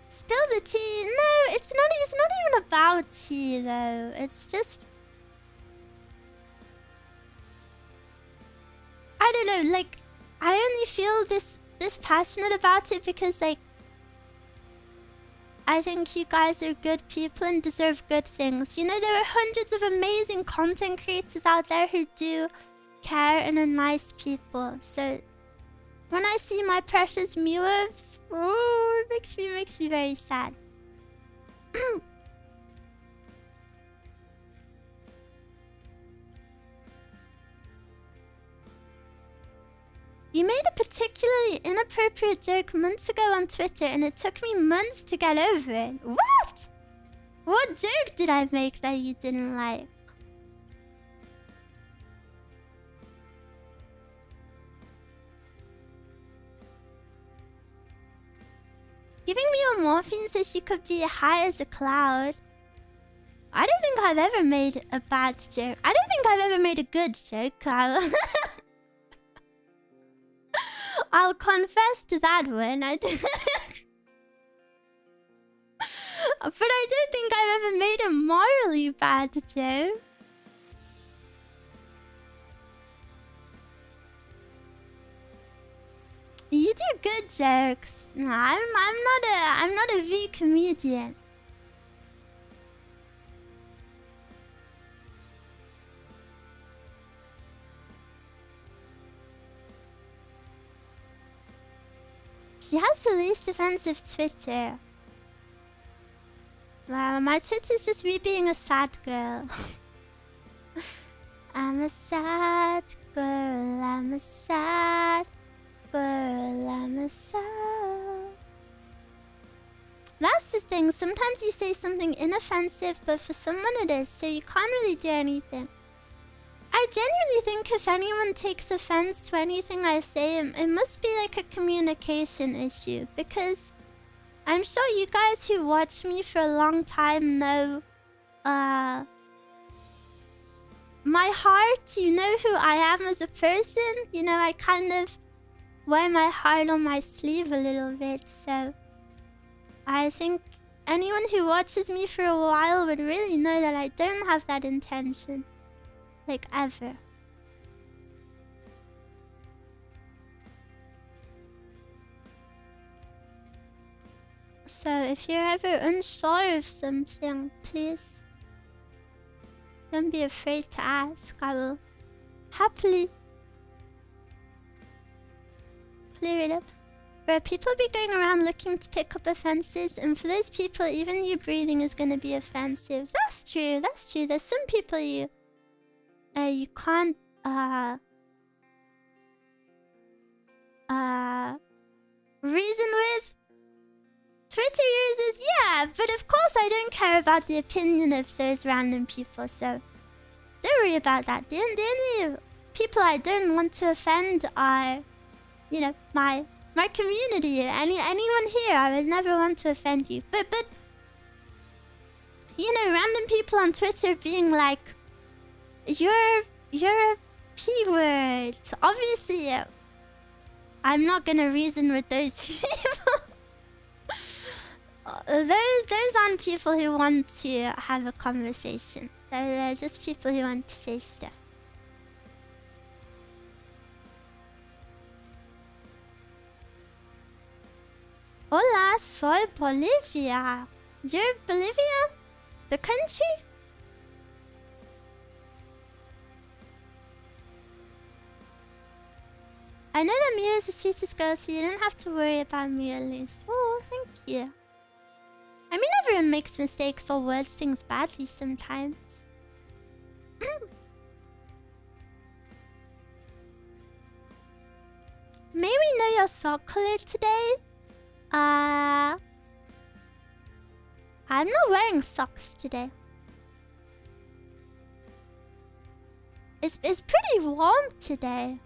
Spill the tea. No, it's not even about tea though. It's just, I don't know, like, I only feel this passionate about it because, like, I think you guys are good people and deserve good things. You know, there are hundreds of amazing content creators out there who do care and are nice people. So when I see my precious Miwa, oh, it makes me very sad. You made a particularly inappropriate joke months ago on Twitter, and it took me months to get over it. What? What joke did I make that you didn't like? Giving me a morphine so she could be high as a cloud. I don't think I've ever made a bad joke. I don't think I've ever made a good joke, Kyle. I'll confess to that one. But I don't think I've ever made a morally bad joke. You do good jokes. No, I'm not a V comedian. She has the least offensive Twitter. Wow, my Twitter's just me being a sad girl. I'm a sad girl, I'm a sad girl, I'm a sad... That's the thing, sometimes you say something inoffensive, but for someone it is, so you can't really do anything. I genuinely think if anyone takes offense to anything I say, it must be like a communication issue. Because I'm sure you guys who watch me for a long time know my heart, you know who I am as a person. You know, I kind of wear my heart on my sleeve a little bit, so I think anyone who watches me for a while would really know that I don't have that intention. Like, ever. So if you're ever unsure of something, please don't be afraid to ask. I will happily clear it up. But people be going around looking to pick up offenses, and for those people, even you breathing is gonna be offensive. That's true, that's true. There's some people you can't reason with. Twitter users, yeah, but of course I don't care about the opinion of those random people, so don't worry about that. The only people I don't want to offend are, you know, my community. Anyone here, I would never want to offend you. But you know, random people on Twitter being like, you're a P-word. Obviously, I'm not gonna reason with those people. Those aren't people who want to have a conversation. They're just people who want to say stuff. Hola, soy Bolivia. You're Bolivia? The country? I know that Miwa is the sweetest girl, so you don't have to worry about me at least. Oh, thank you. I mean, everyone makes mistakes or words things badly sometimes. May we know your sock color today? I'm not wearing socks today. It's pretty warm today.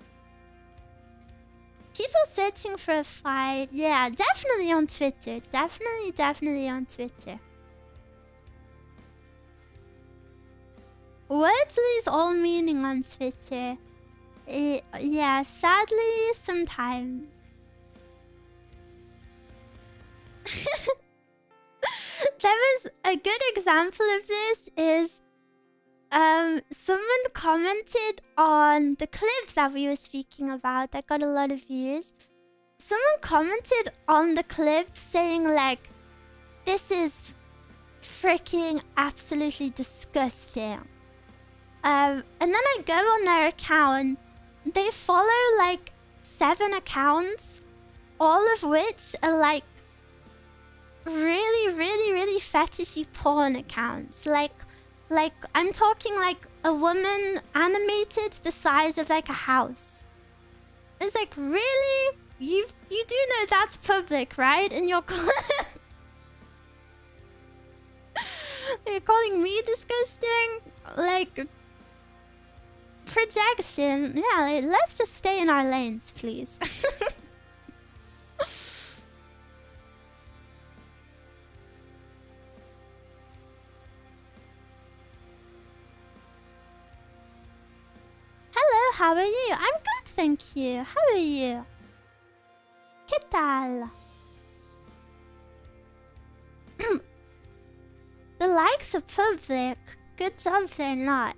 People searching for a fight. Yeah, definitely on Twitter. Definitely on Twitter. Words lose all meaning on Twitter. Yeah, sadly, sometimes. There was a good example of this is someone commented on the clip that we were speaking about that got a lot of views. Someone commented on the clip saying like, this is freaking absolutely disgusting. And then I go on their account. They follow like 7 accounts, all of which are like really fetishy porn accounts. Like I'm talking like a woman animated the size of like a house. It's like, really? You do know that's public, right? And you're you're calling me disgusting? Like, projection. Yeah, like, let's just stay in our lanes, please. Hello, how are you? I'm good, thank you. How are you? ¿Qué tal? The likes are public. Good job they're not.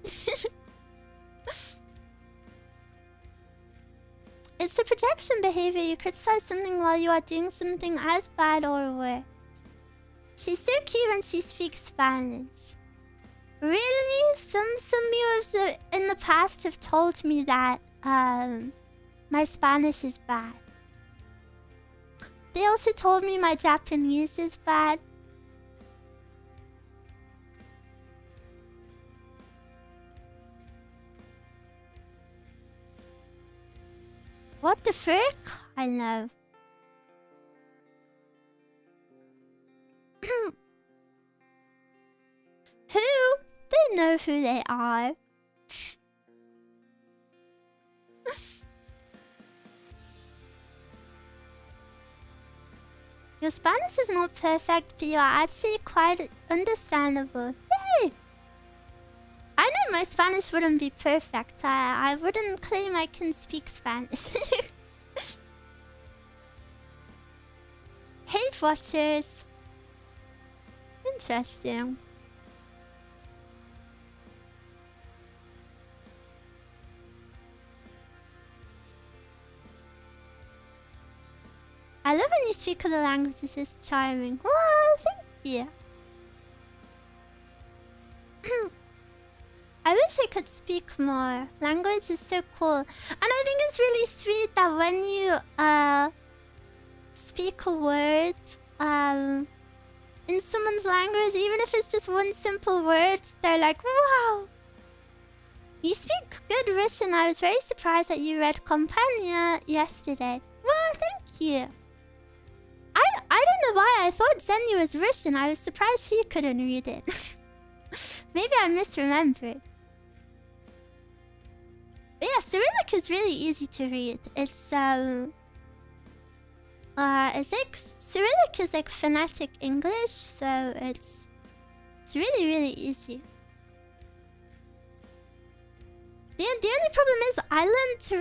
It's a projection behavior. You criticize something while you are doing something as bad or worse. She's so cute when she speaks Spanish. Really? Some viewers in the past have told me that my Spanish is bad. They also told me my Japanese is bad. What the frick? I know. Who? They know who they are. Your Spanish is not perfect, but you are actually quite understandable. Yay! I know my Spanish wouldn't be perfect. I wouldn't claim I can speak Spanish. Hate watchers. Interesting. I love when you speak other languages. It's charming. Well, thank you. I wish I could speak more. Language is so cool. And I think it's really sweet that when you speak a word in someone's language, even if it's just one simple word, they're like, wow. You speak good Russian. I was very surprised that you read Compania yesterday. Well, thank you. I don't know why I thought Zenyu was Russian. I was surprised she couldn't read it. Maybe I misremembered. But yeah, Cyrillic is really easy to read. It's like Cyrillic is like phonetic English, so it's really, really easy. The only problem is I learned to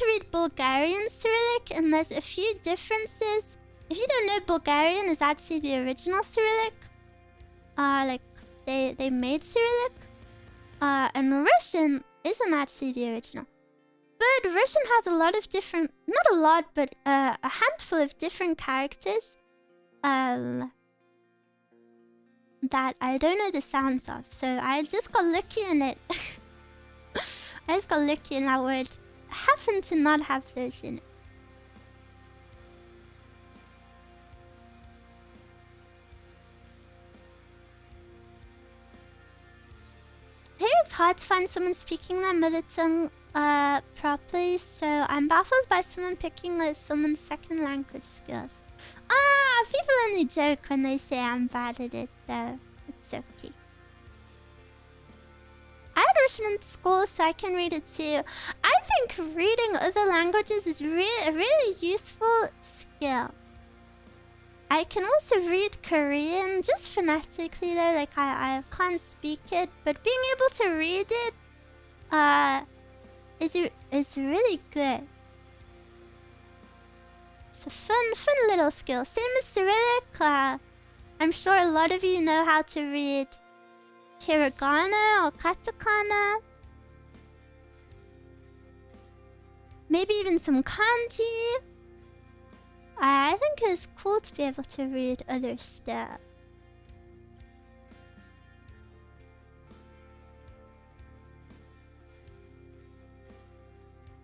read Bulgarian Cyrillic, and there's a few differences. If you don't know, Bulgarian is actually the original Cyrillic. Like they made Cyrillic. And Russian isn't actually the original. But Russian has a lot of different, not a lot, but a handful of different characters that I don't know the sounds of. So I just got lucky in it. I just got lucky in that word. Happen to not have those in it. Here it's hard to find someone speaking their mother tongue properly, so I'm baffled by someone picking someone's second language skills. People only joke when they say I'm bad at it, though. It's okay. I had Russian in school, so I can read it too. I think reading other languages is a really useful skill. I can also read Korean, just phonetically though, like I can't speak it, but being able to read it is really good. It's a fun little skill. Same as Cyrillic. I'm sure a lot of you know how to read hiragana or katakana. Maybe even some kanji. I think it's cool to be able to read other stuff.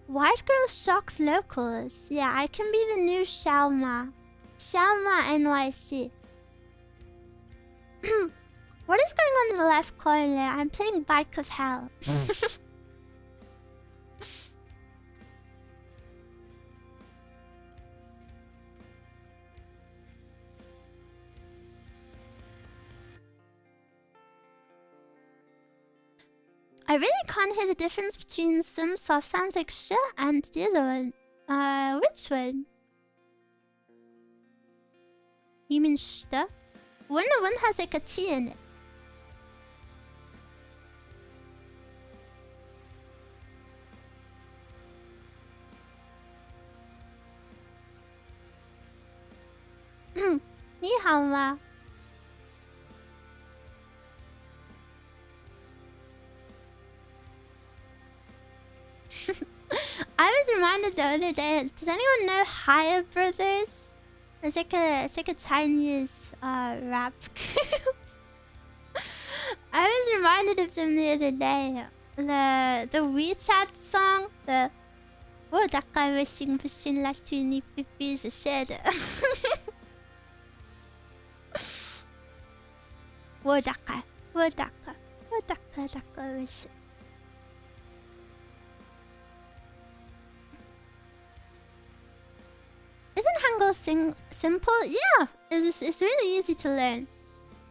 White girl shocks locals. Yeah, I can be the new Shalma. Shalma NYC. What is going on in the left corner? I'm playing Bike of Hell. I really can't hear the difference between some soft sounds like sh and the other one. Which one? You mean shta? One has like a T in it. Ni hao ma. I was reminded the other day. Does anyone know Haya Brothers? It's like a Chinese rap group. I was reminded of them the other day. The WeChat song, the "Oh dakka wishing pushing la tu ni pipi je shed." "Oh dakka wish." Isn't Hangul simple? Yeah, it's really easy to learn.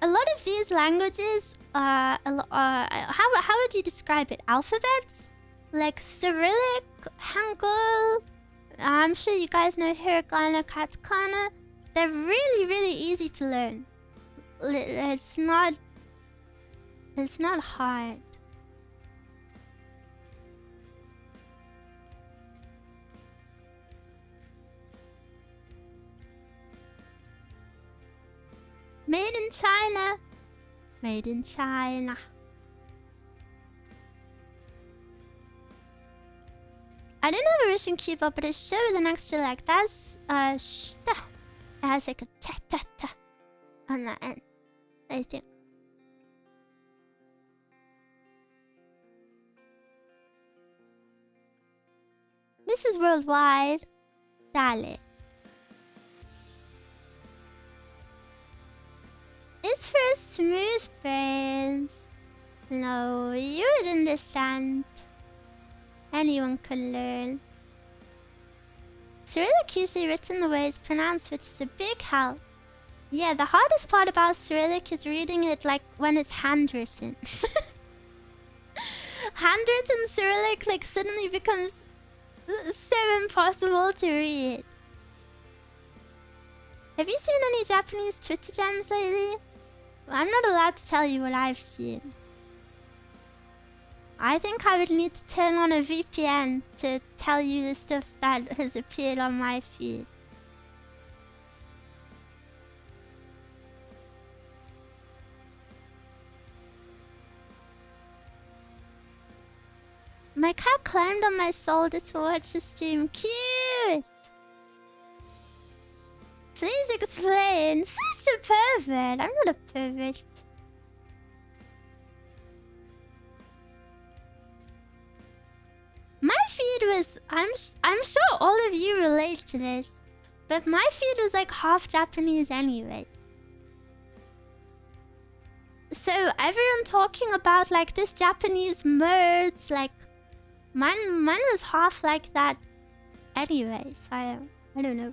A lot of these languages are how would you describe it? Alphabets? Like Cyrillic, Hangul. I'm sure you guys know hiragana, katakana. They're really easy to learn. It's not hard. Made in China. Made in China. I didn't have a Russian keyboard, but it showed with an extra like that's shta. It has like a ta ta ta on the end, I think. This is worldwide. Dale. It's for smooth brains. No, you would understand. Anyone can learn. Cyrillic usually written the way it's pronounced, which is a big help. Yeah, the hardest part about Cyrillic is reading it like when it's handwritten. Handwritten Cyrillic like suddenly becomes so impossible to read. Have you seen any Japanese Twitter gems lately? Well, I'm not allowed to tell you what I've seen. I think I would need to turn on a VPN to tell you the stuff that has appeared on my feed. My cat climbed on my shoulder to watch the stream. Cute! Please explain. Such a pervert. I'm not a pervert. My feed was... I'm sure all of you relate to this. But my feed was like half Japanese anyway. So everyone talking about like this Japanese merge, like... Mine was half like that anyway, so I don't know.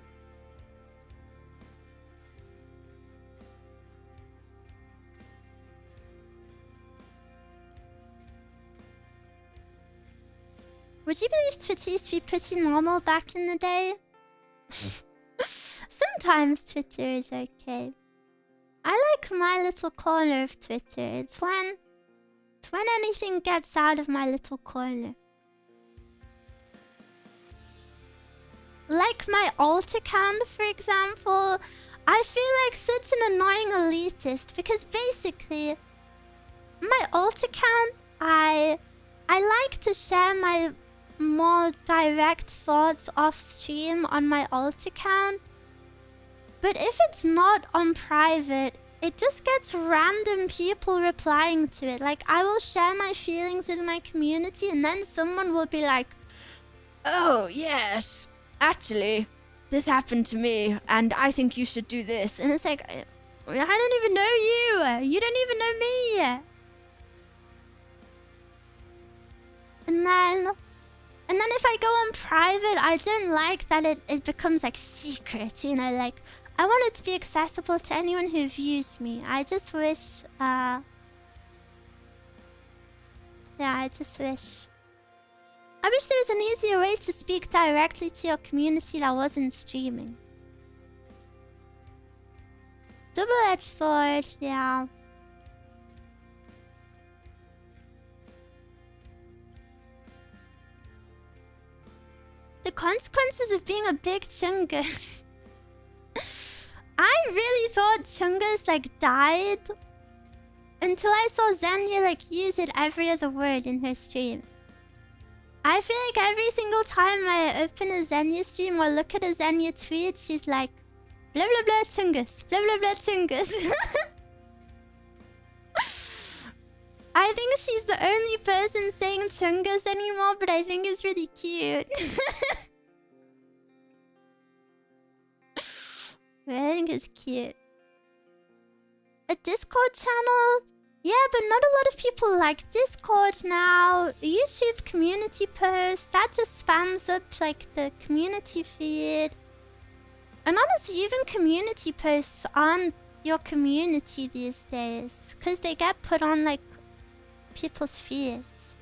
Would you believe Twitter used to be pretty normal back in the day? Sometimes Twitter is okay. I like my little corner of Twitter. It's when anything gets out of my little corner. Like my alt account, for example. I feel like such an annoying elitist because basically my alt account, I like to share my more direct thoughts off stream on my alt account. But if it's not on private, it just gets random people replying to it. Like I will share my feelings with my community and then someone will be like, "Oh, yes. Actually, this happened to me, and I think you should do this." and it's like, I don't even know you. You don't even know me. And then if I go on private, I don't like that it becomes like secret, you know, like I want it to be accessible to anyone who views me. I just wish, yeah, I just wish. I wish there was an easier way to speak directly to your community that wasn't streaming. Double-edged sword, yeah. The consequences of being a big Chungus. I really thought Chungus like died until I saw Xenia like use it every other word in her stream. I feel like every single time I open a Xenia stream or look at a Xenia tweet, she's like, blah blah blah Chungus, blah blah blah Chungus. I think she's the only person saying Chungus anymore, but I think it's really cute. I think it's cute. A Discord channel? Yeah, but not a lot of people like Discord now. YouTube community posts, that just spams up like the community feed. And honestly, even community posts aren't your community these days, because they get put on like people's feeds.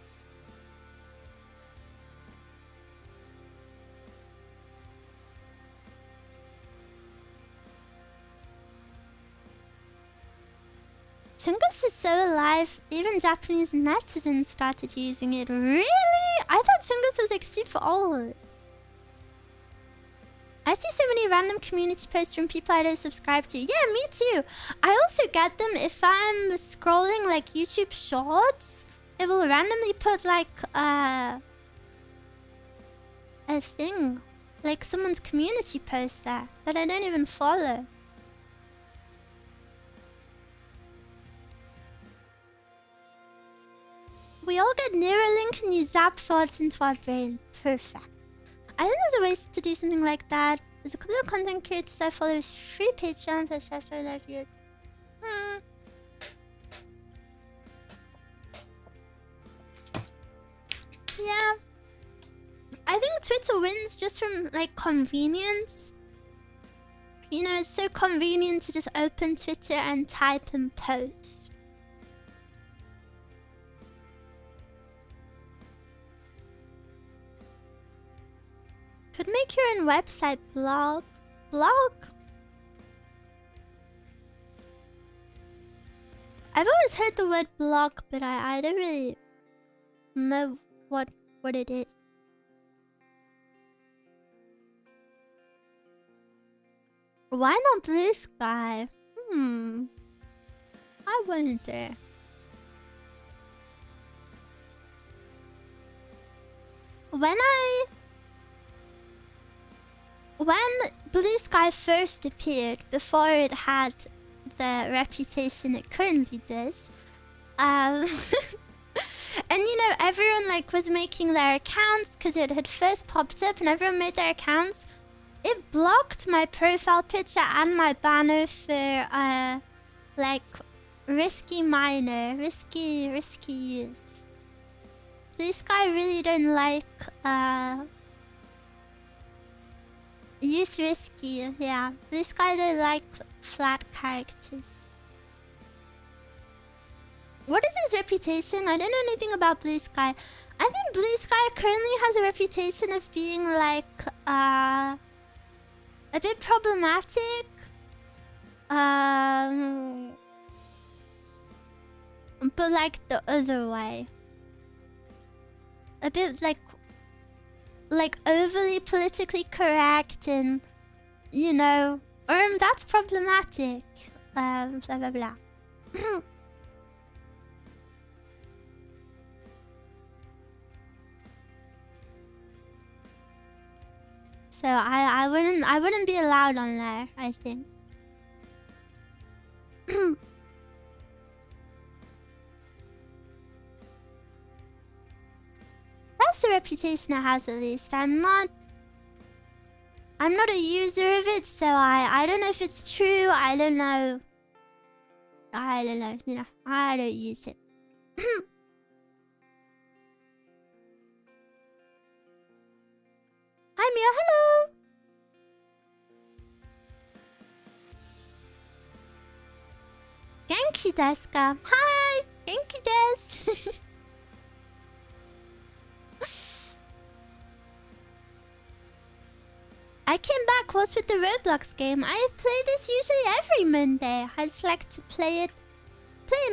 Chungus is so alive, even Japanese netizens started using it. Really? I thought Chungus was like super old. I see so many random community posts from people I don't subscribe to. Yeah, me too. I also get them if I'm scrolling like YouTube shorts. It will randomly put like a thing. Like someone's community post there that I don't even follow. We all get Neuralink and you zap thoughts into our brain. Perfect. I think there's a way to do something like that. There's a couple of content creators I follow with free Patreons. I share story their views. Yeah. I think Twitter wins just from like convenience. You know, it's so convenient to just open Twitter and type and post. Could make your own website blog. I've always heard the word blog, but I don't really know what it is. Why not Blue Sky? I wonder. When Blue Sky first appeared, before it had the reputation it currently does, and you know, everyone like was making their accounts because it had first popped up, and everyone made their accounts. It blocked my profile picture and my banner for like risky use. Blue Sky really don't like youth risky, yeah. Blue Sky don't like flat characters. What is his reputation? I don't know anything about Blue Sky. I think Blue Sky currently has a reputation of being like a bit problematic. But like the other way. A bit like overly politically correct, and you know, that's problematic. Blah blah blah. So I wouldn't be allowed on there, I think. That's the reputation it has, at least. I'm not a user of it, so I don't know if it's true. I don't know. You know, I don't use it. Hi Mia, hello. Genki desu ka? Hi, genki desu. I came back once with the Roblox game. I play this usually every Monday. I just like to play it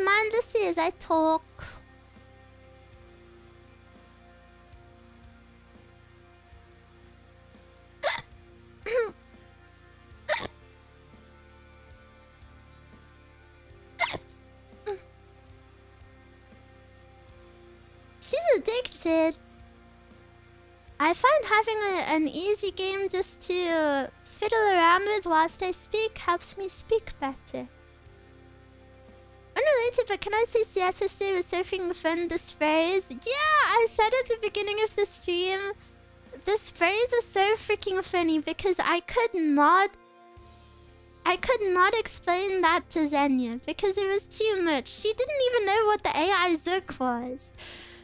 mindlessly as I talk. She's addicted. I find having an easy game just to fiddle around with whilst I speak helps me speak better. Unrelated, but can I say CS yesterday was so freaking fun? This phrase? Yeah, I said at the beginning of the stream. This phrase was so freaking funny because I could not explain that to Xenia because it was too much. She didn't even know what the AI Zook was.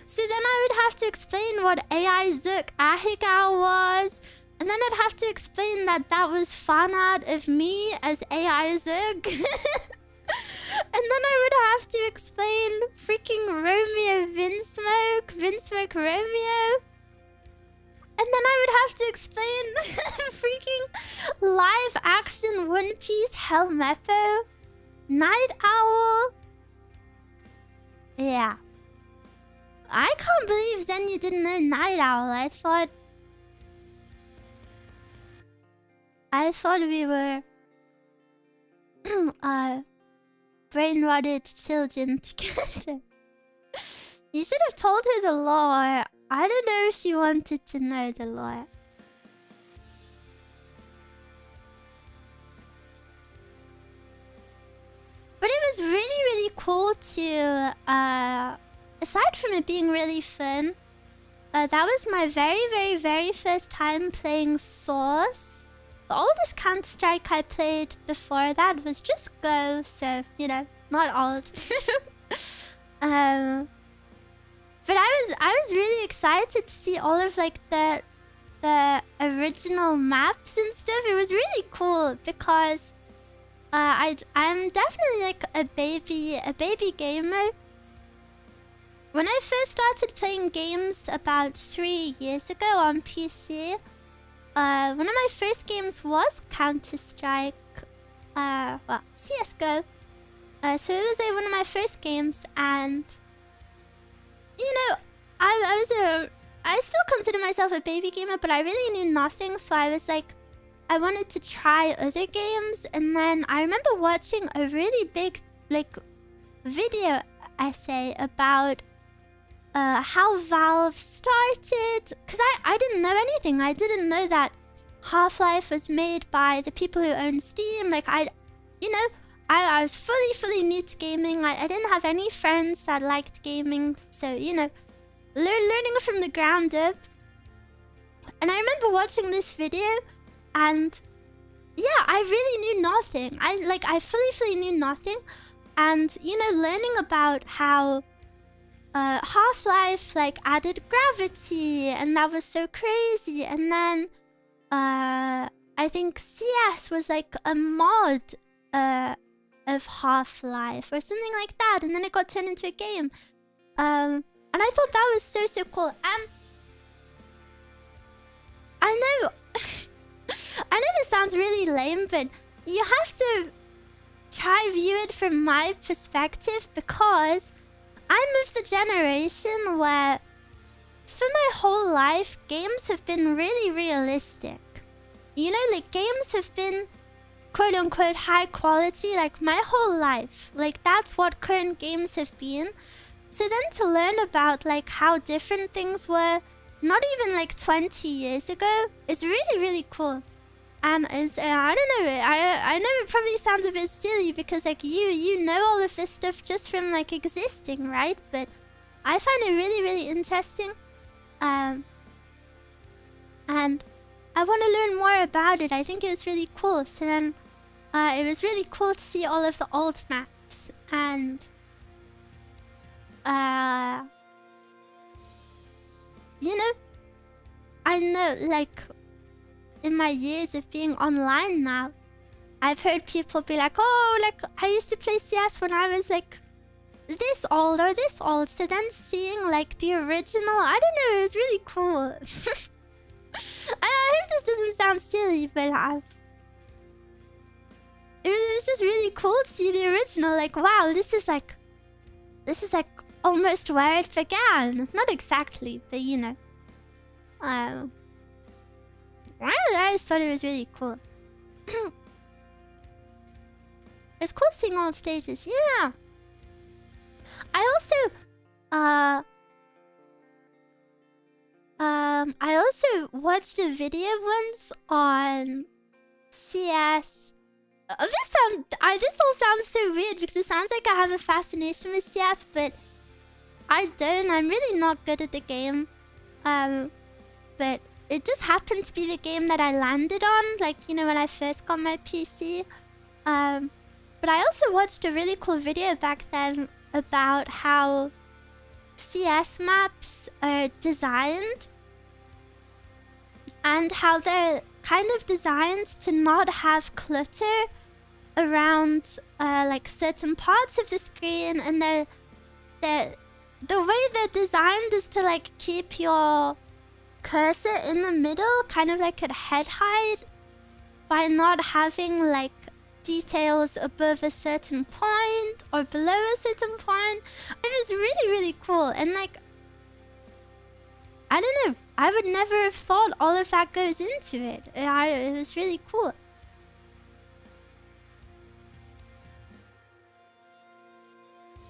So then I would have to explain what AI Zook Ahigao was. And then I'd have to explain that that was fan art of me as AI Zook. And then I would have to explain freaking Romeo Vinsmoke Romeo. And then I would have to explain freaking live action One Piece Helmeppo, Night Owl. Yeah. I can't believe Xenia didn't know Night Owl. I thought I thought we were brain-rotted children together. You should have told her the lore. I don't know if she wanted to know the lore. But it was really cool to, aside from it being really fun, that was my very first time playing Source. The oldest Counter-Strike I played before that was just Go, so, you know, not old. But I was really excited to see all of like the original maps and stuff. It was really cool because I'm definitely like a baby gamer. When I first started playing games about 3 years ago on PC, one of my first games was Counter-Strike, well, CSGO. So it was one of my first games, and you know, I still consider myself a baby gamer, but I really knew nothing, so I was like, I wanted to try other games, and then I remember watching a really big, like, video essay about how Valve started, because I didn't know anything. I didn't know that Half-Life was made by the people who own Steam. Like, I was fully new to gaming. I didn't have any friends that liked gaming, so, you know, learning from the ground up. And I remember watching this video, and yeah, I really knew nothing. I fully knew nothing. And, you know, learning about how Half-Life, like, added gravity, and that was so crazy. And then, I think CS was, like, a mod, of Half-Life, or something like that. And then it got turned into a game. And I thought that was so cool. And I know, I know this sounds really lame, but you have to try view it from my perspective, because I'm of the generation where for my whole life, games have been really realistic. You know, like, games have been quote-unquote high quality, like, my whole life. Like, that's what current games have been. So then to learn about, like, how different things were, not even, like, 20 years ago, is really cool. And is I don't know, I know it probably sounds a bit silly, because, like, you know all of this stuff just from, like, existing, right? But I find it really interesting. And I want to learn more about it. I think it was really cool. So then it was really cool to see all of the old maps. And you know, I know, like, in my years of being online now, I've heard people be like, oh, like, I used to play CS when I was, like, this old or this old. So then seeing, like, the original, I don't know, it was really cool. I hope this doesn't sound silly, but it was just really cool to see the original. Like, wow, this is like almost where it began. Not exactly, but you know. I just thought it was really cool. It's cool seeing old stages. Yeah. I also watched a video once on CS. This all sounds so weird, because it sounds like I have a fascination with CS, but I don't. I'm really not good at the game. But it just happened to be the game that I landed on, like, you know, when I first got my PC. But I also watched a really cool video back then about how CS maps are designed, and how they're kind of designed to not have clutter around like certain parts of the screen, and the way they're designed is to, like, keep your cursor in the middle, kind of like at head height, by not having, like, details above a certain point or below a certain point. It was really cool. And, like, I don't know, I would never have thought all of that goes into it. It was really cool.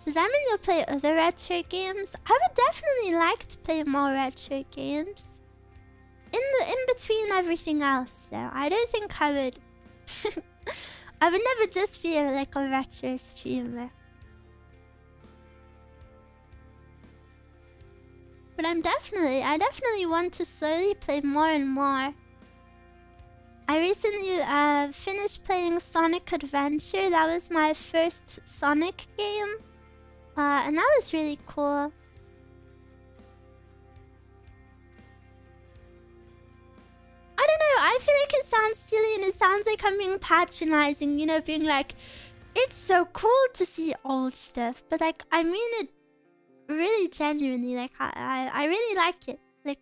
Does that mean you'll play other retro games? I would definitely like to play more retro games. In between everything else, though, I don't think I would. I would never just be like a retro streamer. But I definitely want to slowly play more and more. I recently finished playing Sonic Adventure. That was my first Sonic game. And that was really cool. I don't know, I feel like it sounds silly and it sounds like I'm being patronizing, you know, being like, it's so cool to see old stuff. But like, I mean it really genuinely, like, I really like it. Like,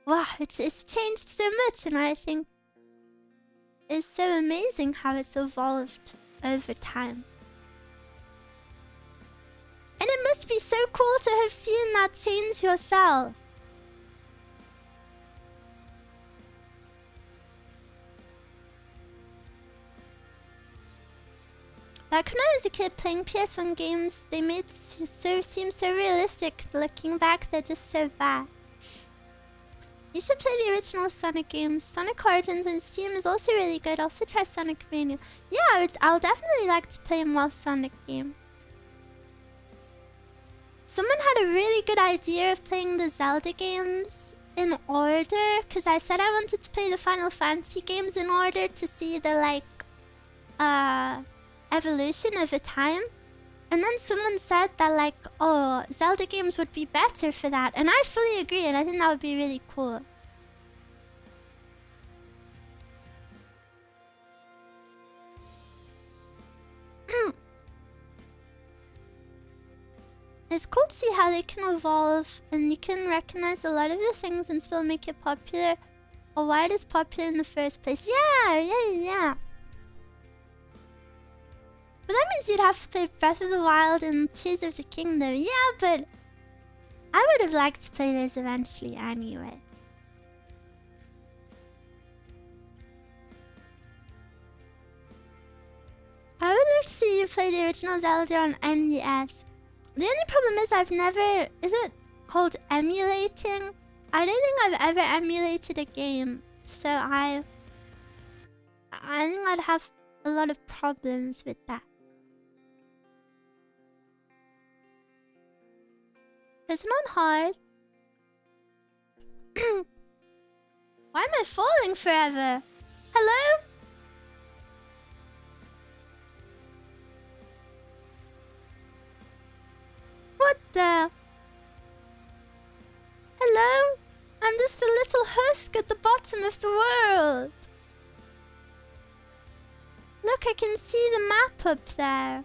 wow, it's changed so much, and I think it's so amazing how it's evolved over time. And it must be so cool to have seen that change yourself. Like when I was a kid playing PS1 games, they made seem so realistic. Looking back, they're just so bad. You should play the original Sonic games. Sonic Origins on Steam is also really good. Also try Sonic Mania. Yeah, I'll definitely like to play more Sonic games. Someone had a really good idea of playing the Zelda games in order, because I said I wanted to play the Final Fantasy games in order to see the, like, evolution over time. And then someone said that, like, oh, Zelda games would be better for that. And I fully agree, and I think that would be really cool. It's cool to see how they can evolve, and you can recognize a lot of the things and still make it popular, or why it is popular in the first place. Yeah. But that means you'd have to play Breath of the Wild and Tears of the Kingdom. Yeah, but I would have liked to play those eventually anyway. I would love to see you play the original Zelda on NES. The only problem is I've never... Is it called emulating? I don't think I've ever emulated a game. So I think I'd have a lot of problems with that. It's not hard. Why am I falling forever? Hello? What the? Hello? I'm just a little husk at the bottom of the world. Look, I can see the map up there.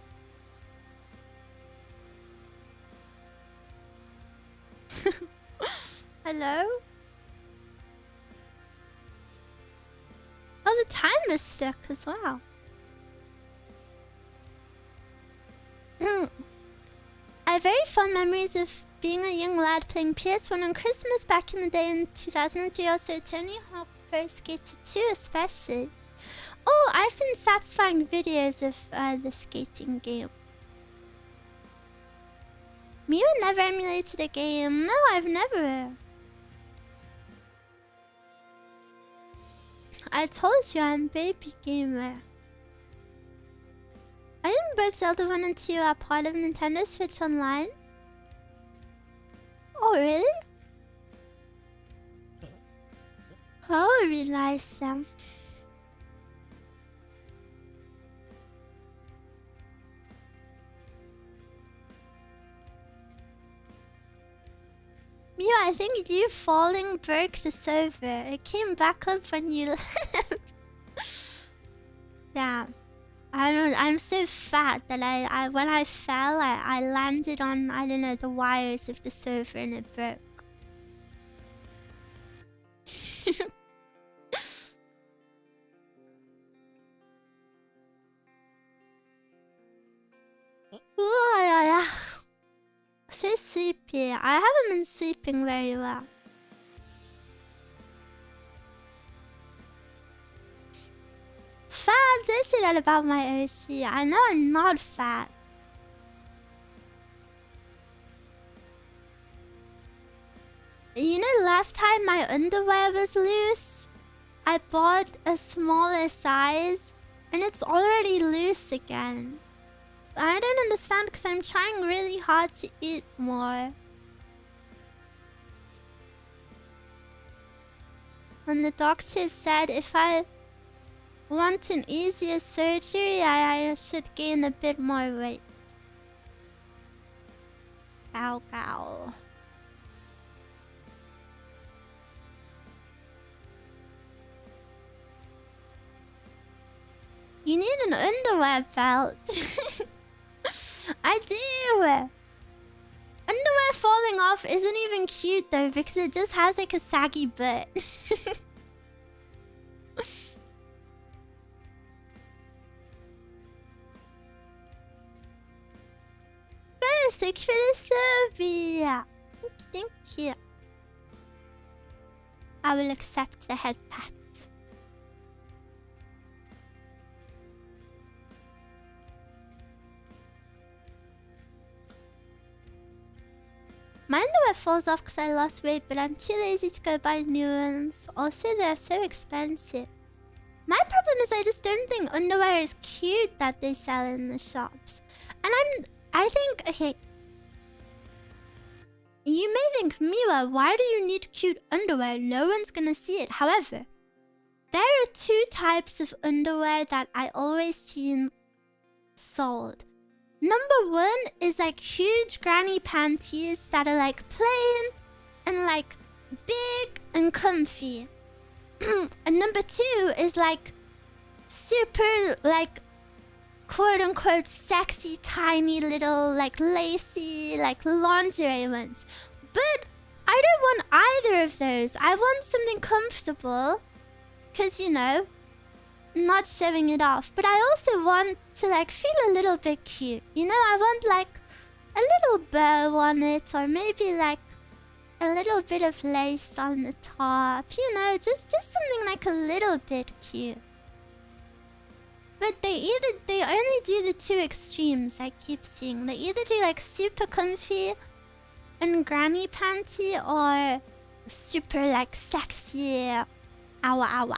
Hello? Oh, the timer's stuck as well. I have very fond memories of being a young lad playing PS1 on Christmas back in the day in 2003. Also, Tony Hawk Pro Skater 2 especially. Oh, I've seen satisfying videos of the skating game. Miwa never emulated a game. No, I've never. I told you I'm a baby gamer. I think both Zelda 1 and 2 are part of Nintendo Switch Online. Oh, really? I realize them. Miwa, I think you falling broke the server. It came back up when you left. Damn. I'm so fat that I when I fell, I landed on, I don't know, the wires of the server and it broke. So sleepy. I haven't been sleeping very well. that about my Oshi. I know I'm not fat. You know, last time my underwear was loose, I bought a smaller size, and it's already loose again. I don't understand because I'm trying really hard to eat more. And the doctor said if I want an easier surgery, I should gain a bit more weight. Ow, ow. You need an underwear belt. I do. Underwear falling off isn't even cute though because it just has like a saggy butt. Thank you for the sub. Thank you. I will accept the head pat. My underwear falls off because I lost weight, but I'm too lazy to go buy new ones. Also, they're so expensive. My problem is I just don't think underwear is cute that they sell in the shops. And I think, okay. You may think, Miwa, why do you need cute underwear? No one's gonna see it. However, there are two types of underwear that I always see sold. Number one is like huge granny panties that are like plain and like big and comfy. And number two is like super like quote unquote sexy tiny little like lacy like lingerie ones. But I don't want either of those. I want something comfortable because, you know, not showing it off, but I also want to like feel a little bit cute. You know, I want like a little bow on it, or maybe like a little bit of lace on the top. You know, just something like a little bit cute. But they only do the two extremes I keep seeing. They either do like super comfy and granny panty, or super like sexy awa awa.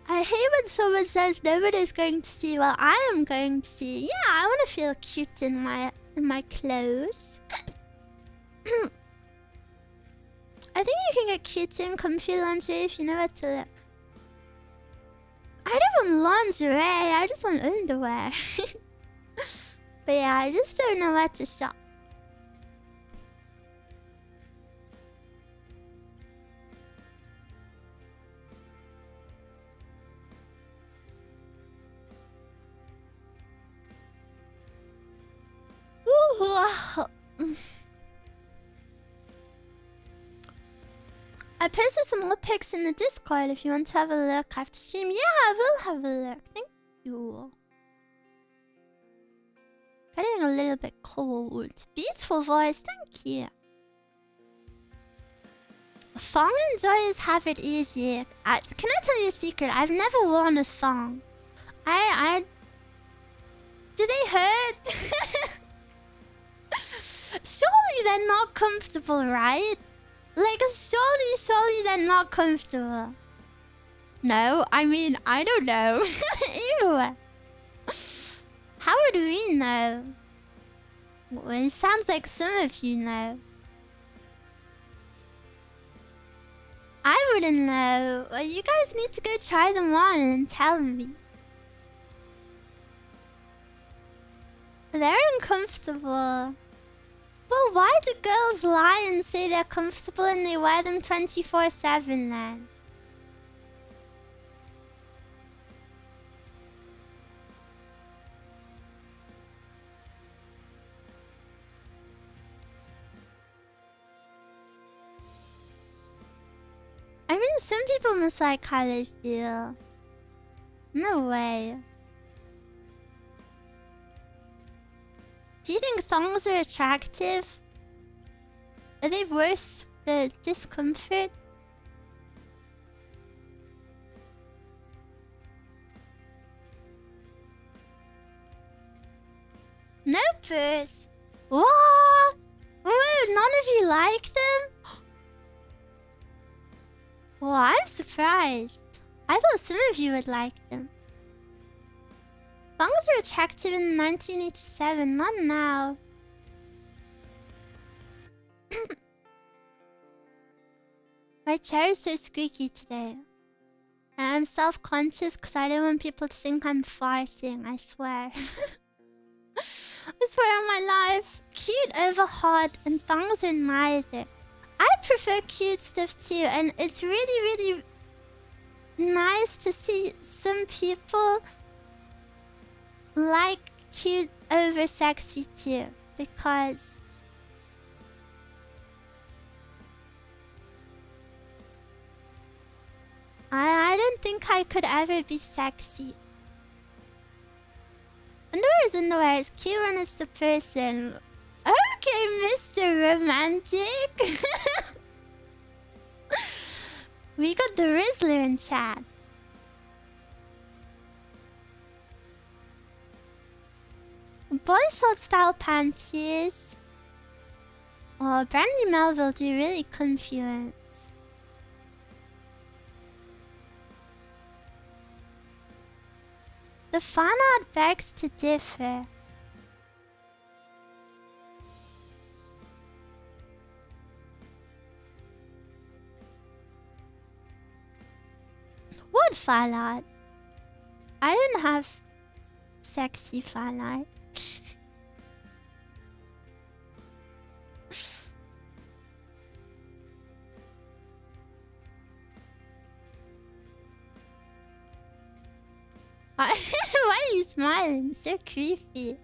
I hate when someone says nobody's going to see. Well, I am going to see. Yeah, I want to feel cute in my clothes. I think you can get cute and comfy lingerie if you know where to look. I don't want lingerie, I just want underwear. But yeah, I just don't know where to shop. I posted some more pics in the Discord if you want to have a look after stream. Yeah, I will have a look. Thank you. Getting a little bit cold. Beautiful voice, thank you. Thong enjoyers have it easy. Can I tell you a secret? I've never worn a thong. Do they hurt? Surely they're not comfortable, right? Like, surely they're not comfortable. No, I mean, I don't know. Ew. How would we know? Well, it sounds like some of you know. I wouldn't know. Well, you guys need to go try them on and tell me. They're uncomfortable. Well, why do girls lie and say they're comfortable and they wear them 24/7 then? I mean, some people must like how they feel. No way. Do you think thongs are attractive? Are they worth the discomfort? No purse. What? Oh, none of you like them? Well, I'm surprised. I thought some of you would like them. Thongs were attractive in 1987, not now. My chair is so squeaky today. And I'm self-conscious because I don't want people to think I'm farting, I swear. I swear on my life. Cute over hard and thongs are neither. I prefer cute stuff too, and it's really, really nice to see some people like cute over sexy too, because I don't think I could ever be sexy. Underwear is underwear, it's cute when it's the person. Okay, Mr. Romantic. We got the Rizzler in chat. Boy short style panties. Oh, Brandy Melville do really confluence. The fan art begs to differ. What fan art? I don't have sexy fan art. Why are you smiling? So creepy.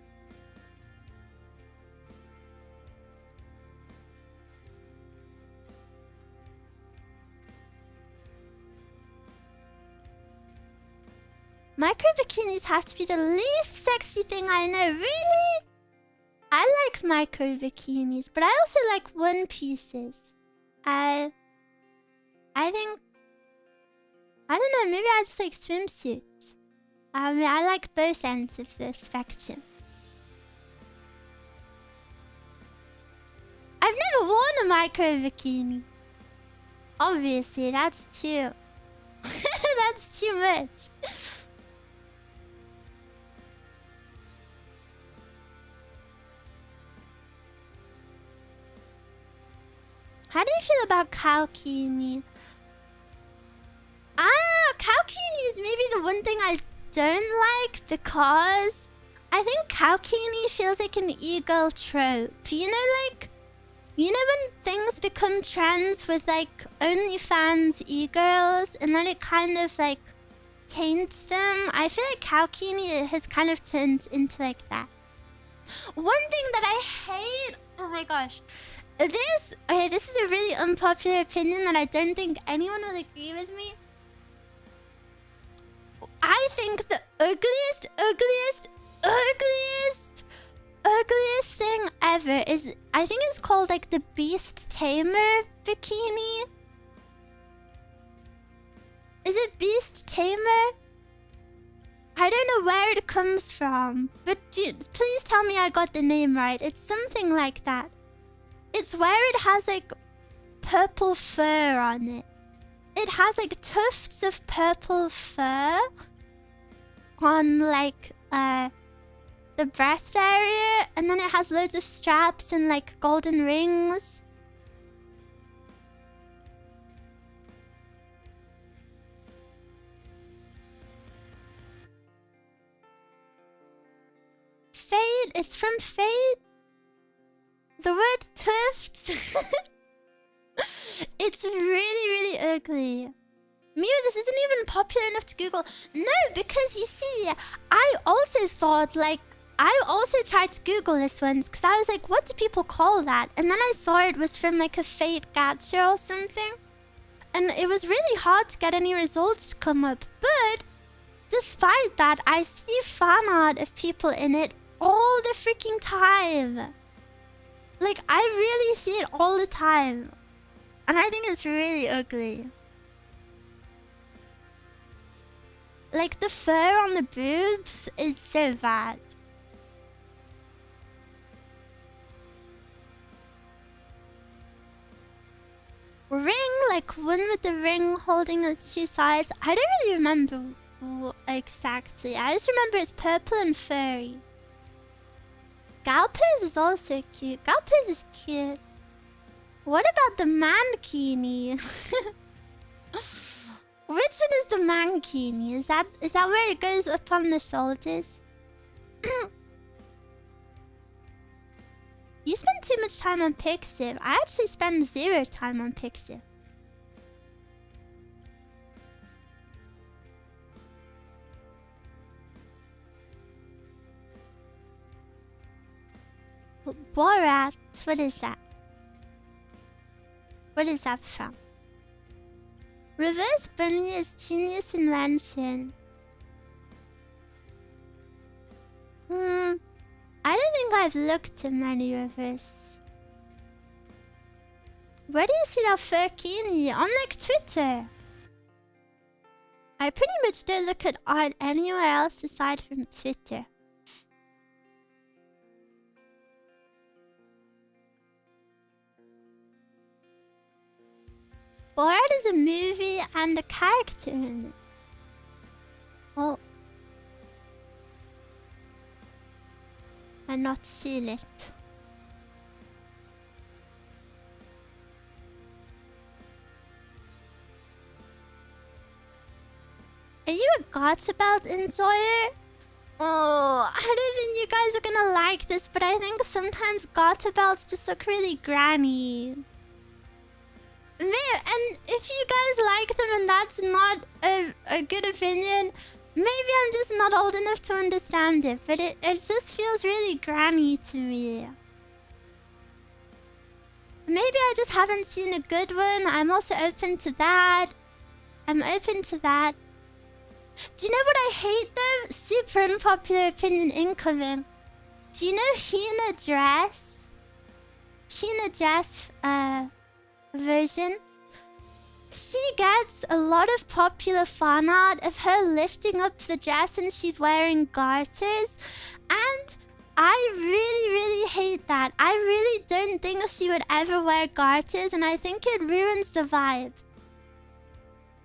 Micro bikinis have to be the least sexy thing I know. Really? I like micro bikinis, but I also like one pieces. I think, I don't know, maybe I just like swimsuits. I mean, I like both ends of the spectrum. I've never worn a micro bikini. Obviously, that's too... that's too much. How do you feel about cowkini? Cowkini is maybe the one thing I don't like, because I think cowkini feels like an e-girl trope. You know, like, you know when things become trends with like OnlyFans e-girls, and then it kind of like taints them? I feel like cowkini has kind of turned into like that. One thing that I hate, oh my gosh, this is a really unpopular opinion that I don't think anyone will agree with me. I think the ugliest thing ever is, I think it's called like the Beast Tamer bikini. Is it Beast Tamer? I don't know where it comes from, but please tell me I got the name right. It's something like that. It's where it has like purple fur on it. It has like tufts of purple fur on like the breast area, and then it has loads of straps and like golden rings. Fade, it's from Fade. The word tufts. It's really, really ugly. Miwa, this isn't even popular enough to Google. No, because you see, I also thought, like, I also tried to Google this once, because I was like, what do people call that? And then I saw it was from like a Fate gacha or something. And it was really hard to get any results to come up. But despite that, I see fan art of people in it all the freaking time. Like, I really see it all the time. And I think it's really ugly. Like, the fur on the boobs is so bad. Ring, like one with the ring holding its two sides. I don't really remember exactly. I just remember it's purple and furry. Galpers is also cute. Galpers is cute. What about the mankini? Which one is the mankini? Is that where it goes up on the shoulders? You spend too much time on Pixiv. I actually spend 0 time on Pixiv. Borat? What is that? What is that from? Reverse bunny is genius invention. I don't think I've looked at many reverse. Where do you see that furkini? On like Twitter. I pretty much don't look at art anywhere else aside from Twitter. Borat is a movie and a character in it. Oh. I've not seen it. Are you a Gotsabelt enjoyer? Oh, I don't think you guys are gonna like this, but I think sometimes Gotsabelts just look really granny. And if you guys like them and that's not a good opinion, maybe I'm just not old enough to understand it, but it just feels really granny to me. Maybe I just haven't seen a good one. I'm also open to that. I'm open to that. Do you know what I hate though? Super unpopular opinion incoming. Do you know Hina Dress? Hina Dress version? She gets a lot of popular fan art of her lifting up the dress and she's wearing garters. And I really, really hate that. I really don't think she would ever wear garters and I think it ruins the vibe.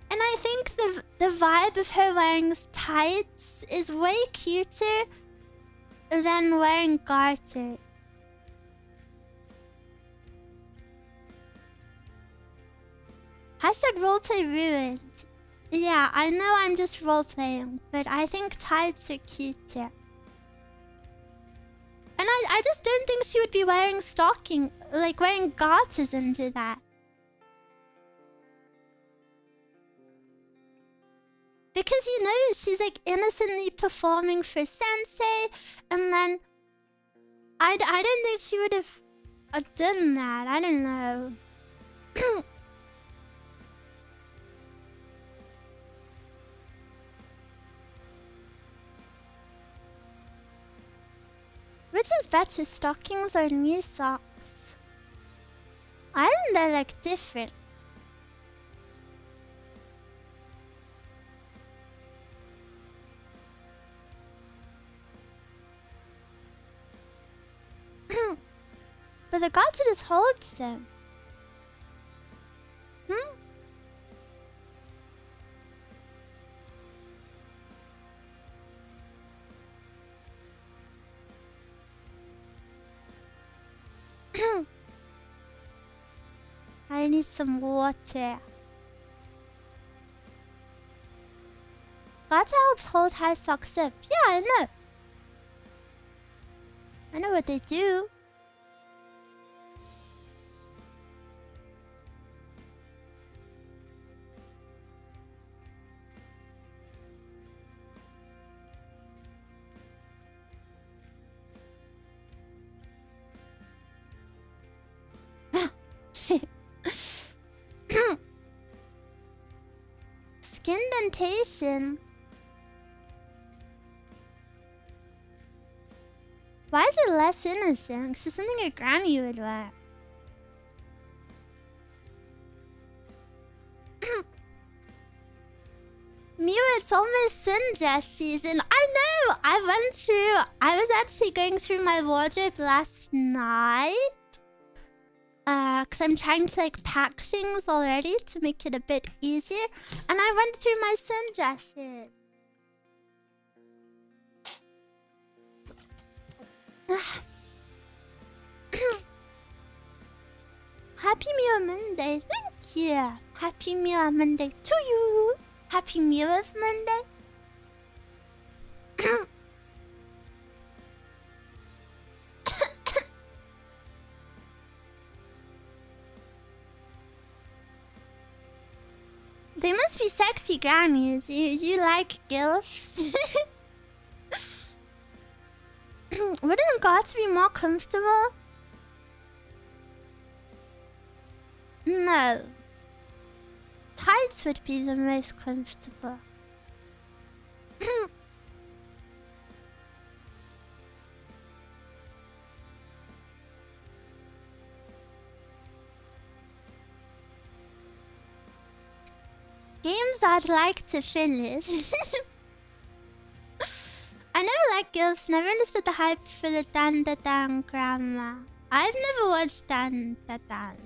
And I think the vibe of her wearing tights is way cuter than wearing garters. Hashtag roleplay ruined. Yeah, I know I'm just roleplaying, but I think tights are cuter. And I just don't think she would be wearing stocking, like wearing garters under that. Because, you know, she's like innocently performing for Sensei, and then I don't think she would have done that. I don't know. Which is better, stockings or new socks? I think they're like different. But the garter just holds them. I need some water. Garter helps hold high socks up. Yeah, I know. I know what they do. Skin dentation. Why is it less innocent. So something a granny would wear. Miwa, it's almost sundress season. I know! I was actually going through my wardrobe last night. Cause I'm trying to like pack things already to make it a bit easier. And I went through my sundresses. Happy Miwa Monday. Thank you. Happy Miwa Monday to you. Happy Miwa Monday. They must be sexy grannies. You like gilfs? Wouldn't God be more comfortable? No. Tights would be the most comfortable. Games I'd like to finish. I never liked gilfs, never understood the hype for the Dan Da Dan grandma. I've never watched Dan Da Dan.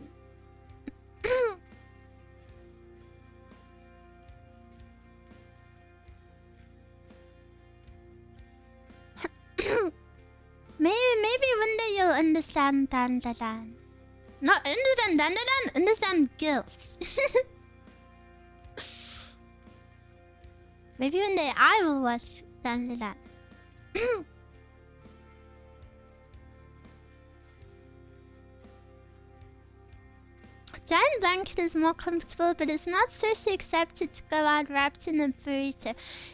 Maybe one day you'll understand Dan Da Dan. Not understand Dan Da Dan, understand gilfs. Maybe one day I will watch Dan Da Dan. Giant blanket is more comfortable, but it's not socially accepted to go out wrapped in a burrito.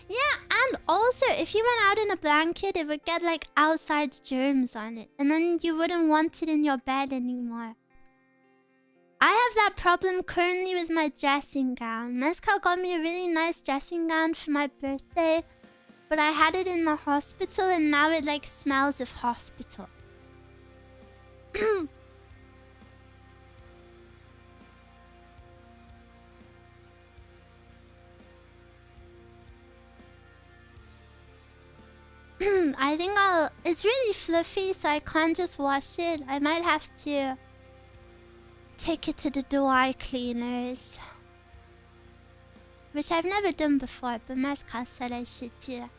Yeah, and also if you went out in a blanket, it would get like outside germs on it, and then you wouldn't want it in your bed anymore. I have that problem currently with my dressing gown. Mezcal got me a really nice dressing gown for my birthday, but I had it in the hospital and now it like smells of hospital. I think it's really fluffy, so I can't just wash it. I might have to take it to the dry cleaners, which I've never done before, but Mezcal said I should do.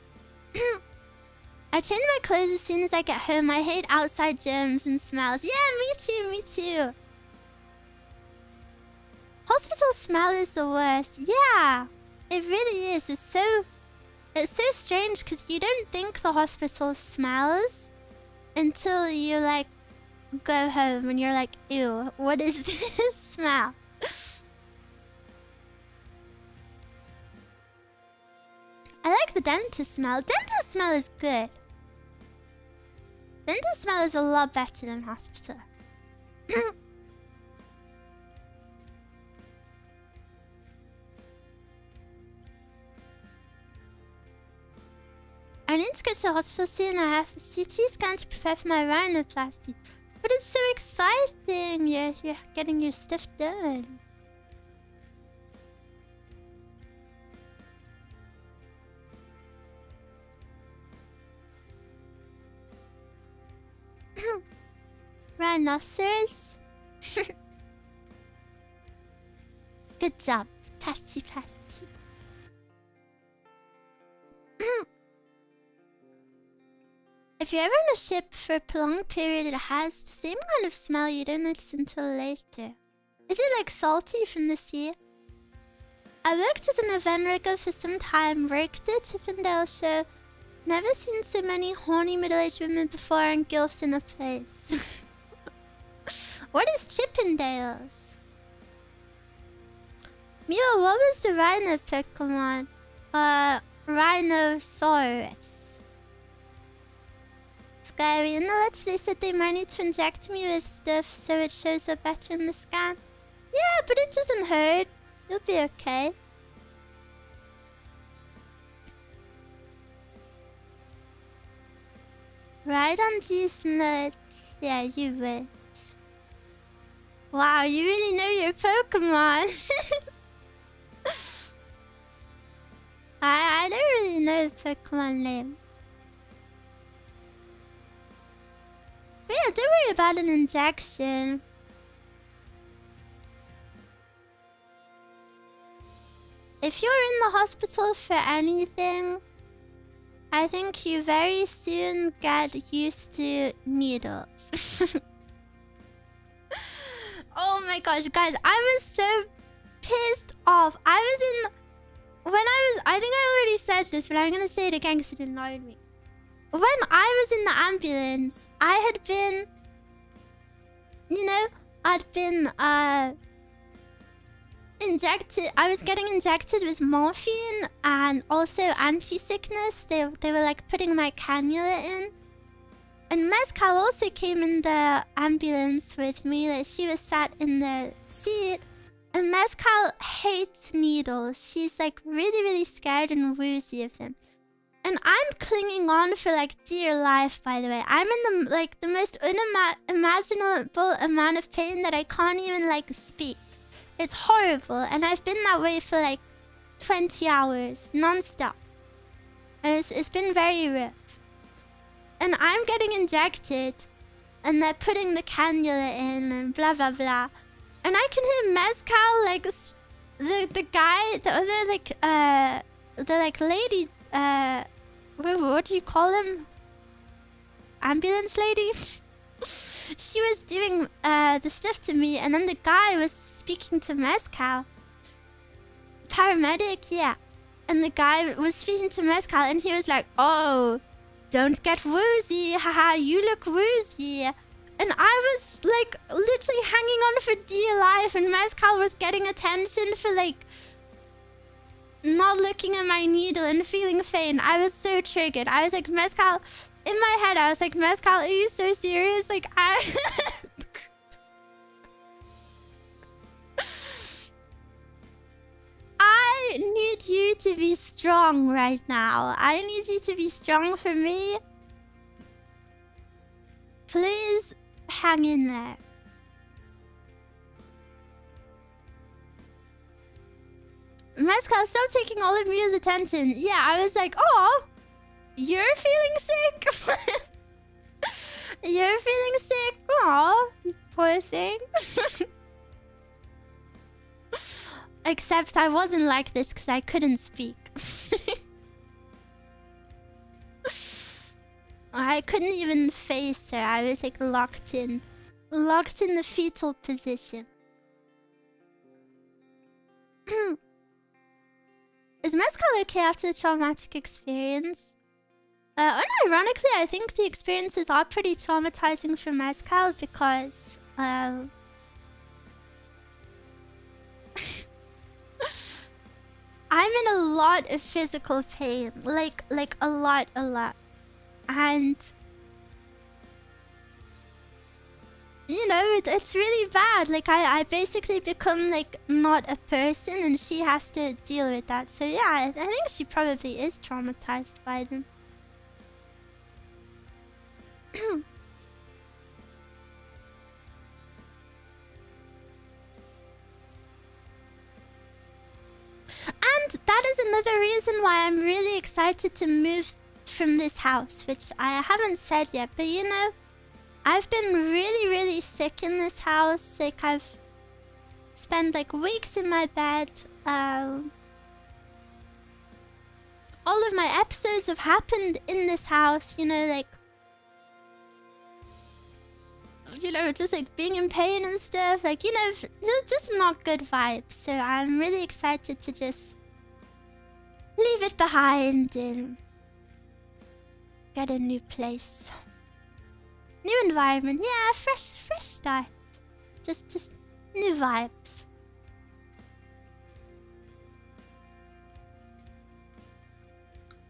I change my clothes as soon as I get home. I hate outside germs and smells. Yeah, me too. Hospital smell is the worst. Yeah, it really is. It's so strange because you don't think the hospital smells until you like go home and you're like, ew, what is this smell? I like the dentist smell. Dentist smell is good. Dentist smell is a lot better than hospital. I need to go to the hospital soon. I have a CT scan to prepare for my rhinoplasty. But it's so exciting. You're getting your stuff done. Rhinoceros? Good job, Patty. If you're ever on a ship for a prolonged period, it has the same kind of smell you don't notice until later. Is it like salty from the sea? I worked as an event rigger for some time, worked at Tiffindale show. Never seen so many horny middle-aged women before and gilfs in a place. What is Chippendales? Miwa, what was the rhino Pokemon? Rhinosaurus. Scary. In the letter they said they might need to inject me with stuff so it shows up better in the scan. Yeah, but it doesn't hurt. You'll be okay. Ride on these nuts. Yeah, you wish. Wow, you really know your Pokemon. I don't really know the Pokemon name. But yeah, don't worry about an injection. If you're in the hospital for anything, I think you very soon get used to needles. Oh my gosh, guys, I was so pissed off. I think I already said this, but I'm gonna say it again because it annoyed me. When I was in the ambulance, I had been, injected. I was getting injected with morphine and also anti-sickness. They were like putting my cannula in. And Mezcal also came in the ambulance with me. Like, she was sat in the seat. And Mezcal hates needles. She's like really, really scared and woozy of them. And I'm clinging on for like dear life, by the way. I'm in the most unimaginable amount of pain that I can't even like speak. It's horrible. And I've been that way for like 20 hours non-stop. And it's been very rough. And I'm getting injected, and they're putting the cannula in, and blah blah blah. And I can hear Mezcal, like the guy, the lady, what do you call him? Ambulance lady. She was doing the stuff to me, and then the guy was speaking to Mezcal. Paramedic, yeah. And the guy was speaking to Mezcal, and he was like, "Oh, don't get woozy, haha, you look woozy." And I was like literally hanging on for dear life, and Mezcal was getting attention for like not looking at my needle and feeling pain. I was so triggered. I was like, Mezcal, in my head, I was like, Mezcal, are you so serious? Like, I need you to be strong right now. I need you to be strong for me. Please hang in there. Mezcal, stop taking all of Mia's attention. Yeah, I was like, oh, you're feeling sick? You're feeling sick? Oh, poor thing. Except I wasn't like this because I couldn't speak. I couldn't even face her. I was like locked in the fetal position. Is Mezcal okay after the traumatic experience? Unironically, I think the experiences are pretty traumatizing for Mezcal because I'm in a lot of physical pain, like a lot. And it's really bad. Like I basically become like not a person, and she has to deal with that. So yeah, I think she probably is traumatized by them. And that is another reason why I'm really excited to move from this house, which I haven't said yet, but I've been really, really sick in this house. Like, I've spent like weeks in my bed. All of my episodes have happened in this house, just like being in pain and stuff. Like, just not good vibes. So I'm really excited to just leave it behind and get a new place. New environment. Yeah, fresh start. Just new vibes.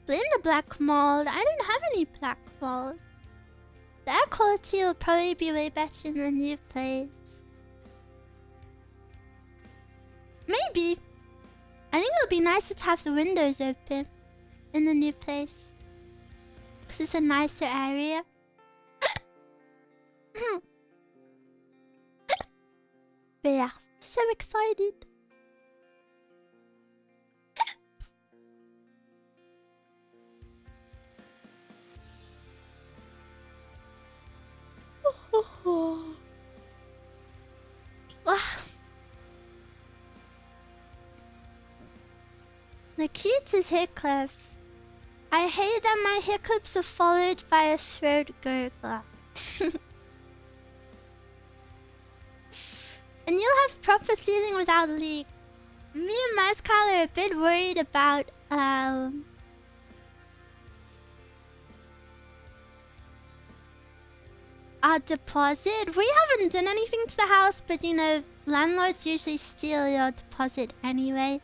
Blame the black mold. I don't have any black mold. The air quality will probably be way better in the new place. Maybe. I think it'll be nicer to have the windows open in the new place, because it's a nicer area. But yeah, so excited. The cutest hiccups. I hate that my hiccups are followed by a throat gurgle. And you'll have proper sealing without leak. Me and Mascal are a bit worried about our deposit. We haven't done anything to the house, but you know, landlords usually steal your deposit anyway.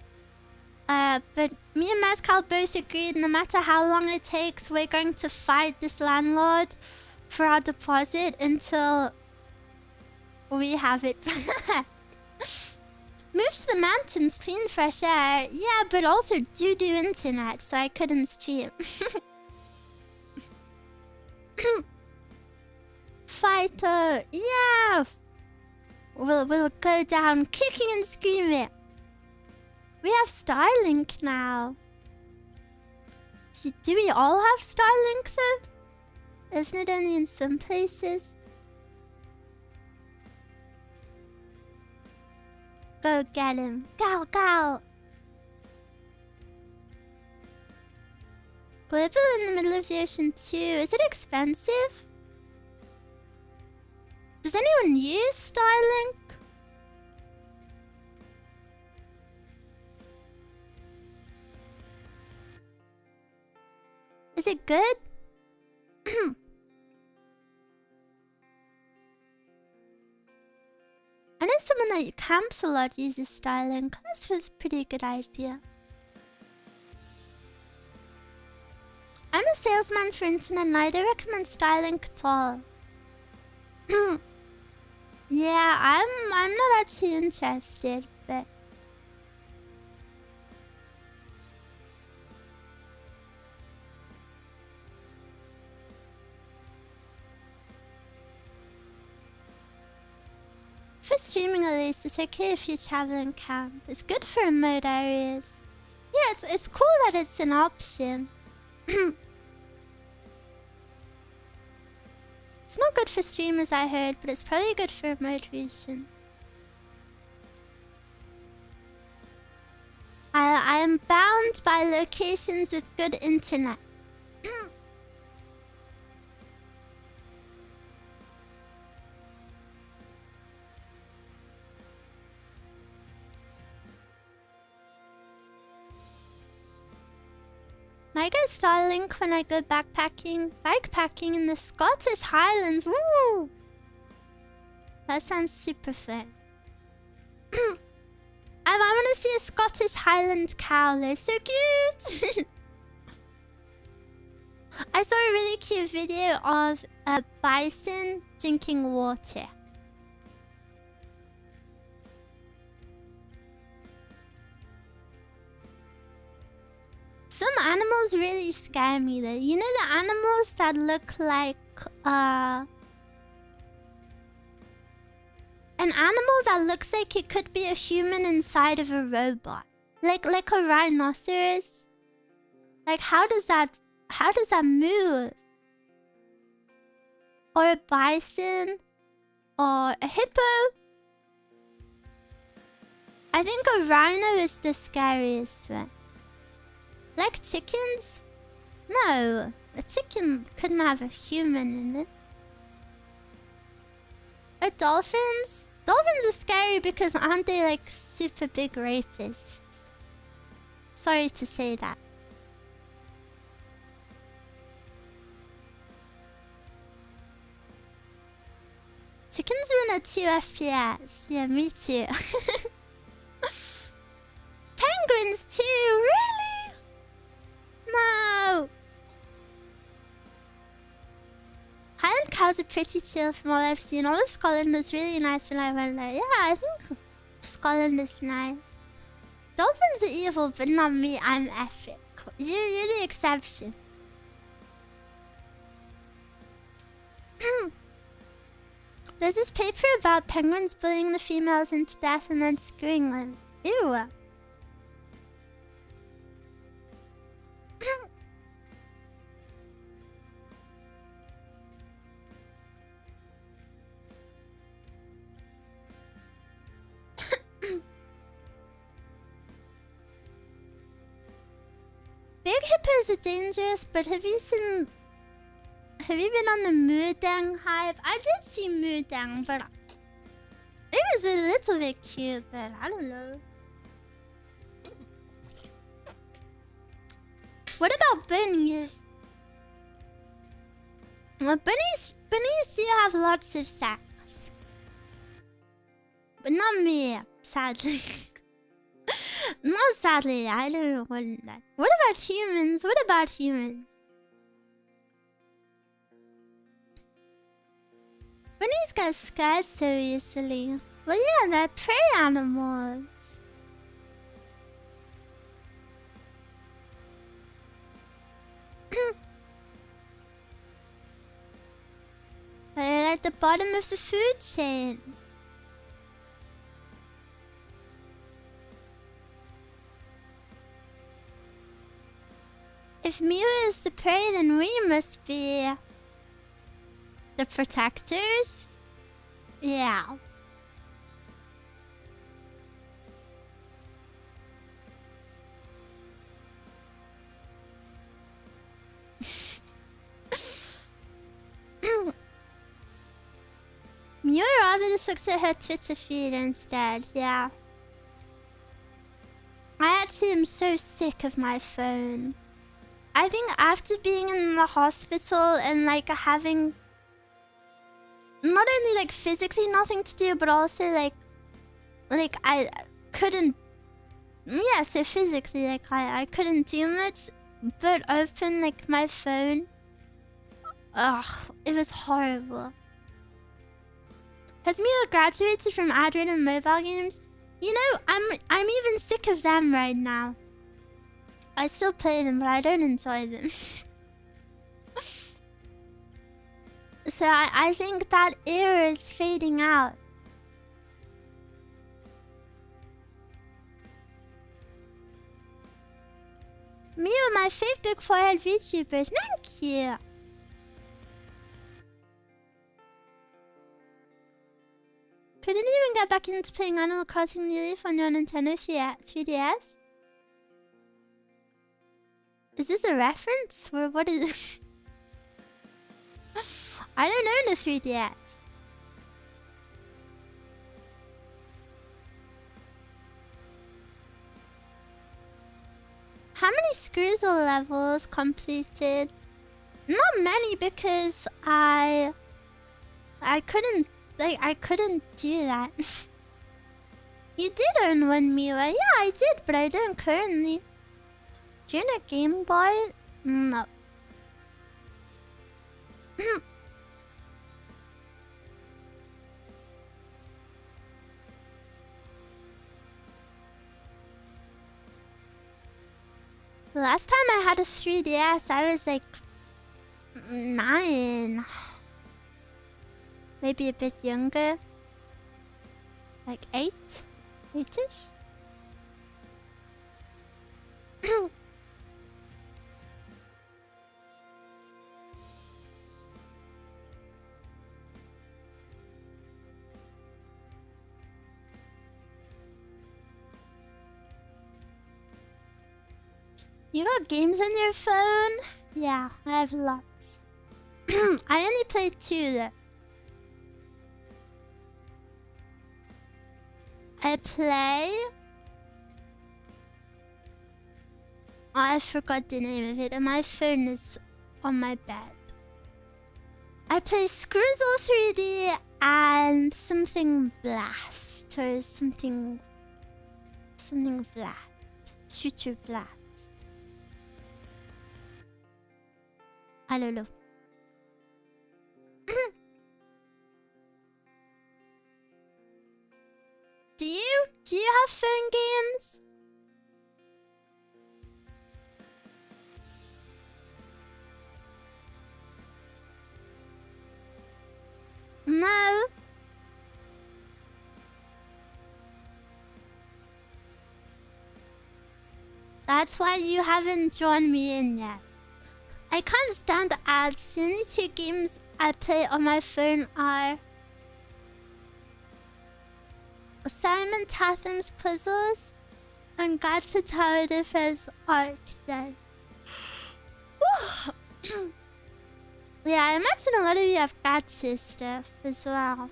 But me and Mascal both agreed no matter how long it takes, we're going to fight this landlord for our deposit until we have it back. Move to the mountains, clean fresh air. Yeah, but also do internet, so I couldn't stream. Fighter, yeah! We'll go down kicking and screaming. We have Starlink now. Do we all have Starlink though? Isn't it only in some places? Go get him. Go, go! Global in the middle of the ocean too. Is it expensive? Does anyone use Starlink? Is it good? I know someone that camps a lot uses Starlink. This was a pretty good idea. I'm a salesman for internet and I don't recommend Starlink at all. Yeah, I'm not actually interested, but for streaming at least, it's okay if you travel and camp. It's good for remote areas. Yeah, it's cool that it's an option. It's not good for streamers, I heard, but it's probably good for remote regions. I am bound by locations with good internet. I get Starlink when I go bikepacking in the Scottish Highlands. Woo! That sounds super fun. I want to see a Scottish Highland cow. They're so cute. I saw a really cute video of a bison drinking water. Some animals really scare me though. You know the animals that look like an animal that looks like it could be a human inside of a robot. Like a rhinoceros. Like how does that move? Or a bison or a hippo. I think a rhino is the scariest one. Like chickens? No, a chicken couldn't have a human in it. Or dolphins? Dolphins are scary because aren't they like super big rapists? Sorry to say that. Chickens run at 2 FPS. Yeah, me too. Penguins too, really? No! Highland cows are pretty chill from all I've seen. All of Scotland was really nice when I went there. Yeah, I think Scotland is nice. Dolphins are evil, but not me. I'm epic. You're the exception. There's this paper about penguins bullying the females into death and then screwing them. Ew. Big hippos are dangerous, but have you been on the Mudang hype? I did see Mudang, but it was a little bit cute, but I don't know. What about bunnies? Well, bunnies do have lots of sex. But not me, sadly. Not sadly, I don't want that. What about humans? What about humans? Bunnies get scared so easily. Well, yeah, they're prey animals. They're at the bottom of the food chain. If Miwa is the prey, then we must be the protectors? Yeah. Miwa rather just looks at her Twitter feed instead, yeah. I actually am so sick of my phone. I think after being in the hospital and like having not only like physically nothing to do, but also like I couldn't, yeah, so physically like I couldn't do much but open like my phone. Ugh, it was horrible. Has Miwa graduated from ad-rated mobile games? You know, I'm even sick of them right now. I still play them, but I don't enjoy them. So I think that era is fading out. Miwa, my fave big forehead VTubers. Thank you. Couldn't even get back into playing Animal Crossing New Leaf on your Nintendo 3DS? Is this a reference? Or what is it? I don't own a 3DS. How many Scrizzle levels completed? Not many because I couldn't do that. You did own one, Miwa. Yeah, I did, but I don't currently. Do you own a Game Boy? No. The last time I had a 3DS, I was like 9. Maybe a bit younger. Like 8? 8-ish? You got games on your phone? Yeah, I have lots. I only played 2 though. I play... Oh, I forgot the name of it, and my phone is on my bed. I play Scrizzle 3D and something Blast, or something Blast. Shooter Blast. I don't know. Do you have phone games? No. That's why you haven't joined me in yet. I can't stand the ads. The only 2 games I play on my phone are Simon Tatham's Puzzles and Gacha Tower Defense Archery. Yeah, I imagine a lot of you have gacha stuff as well.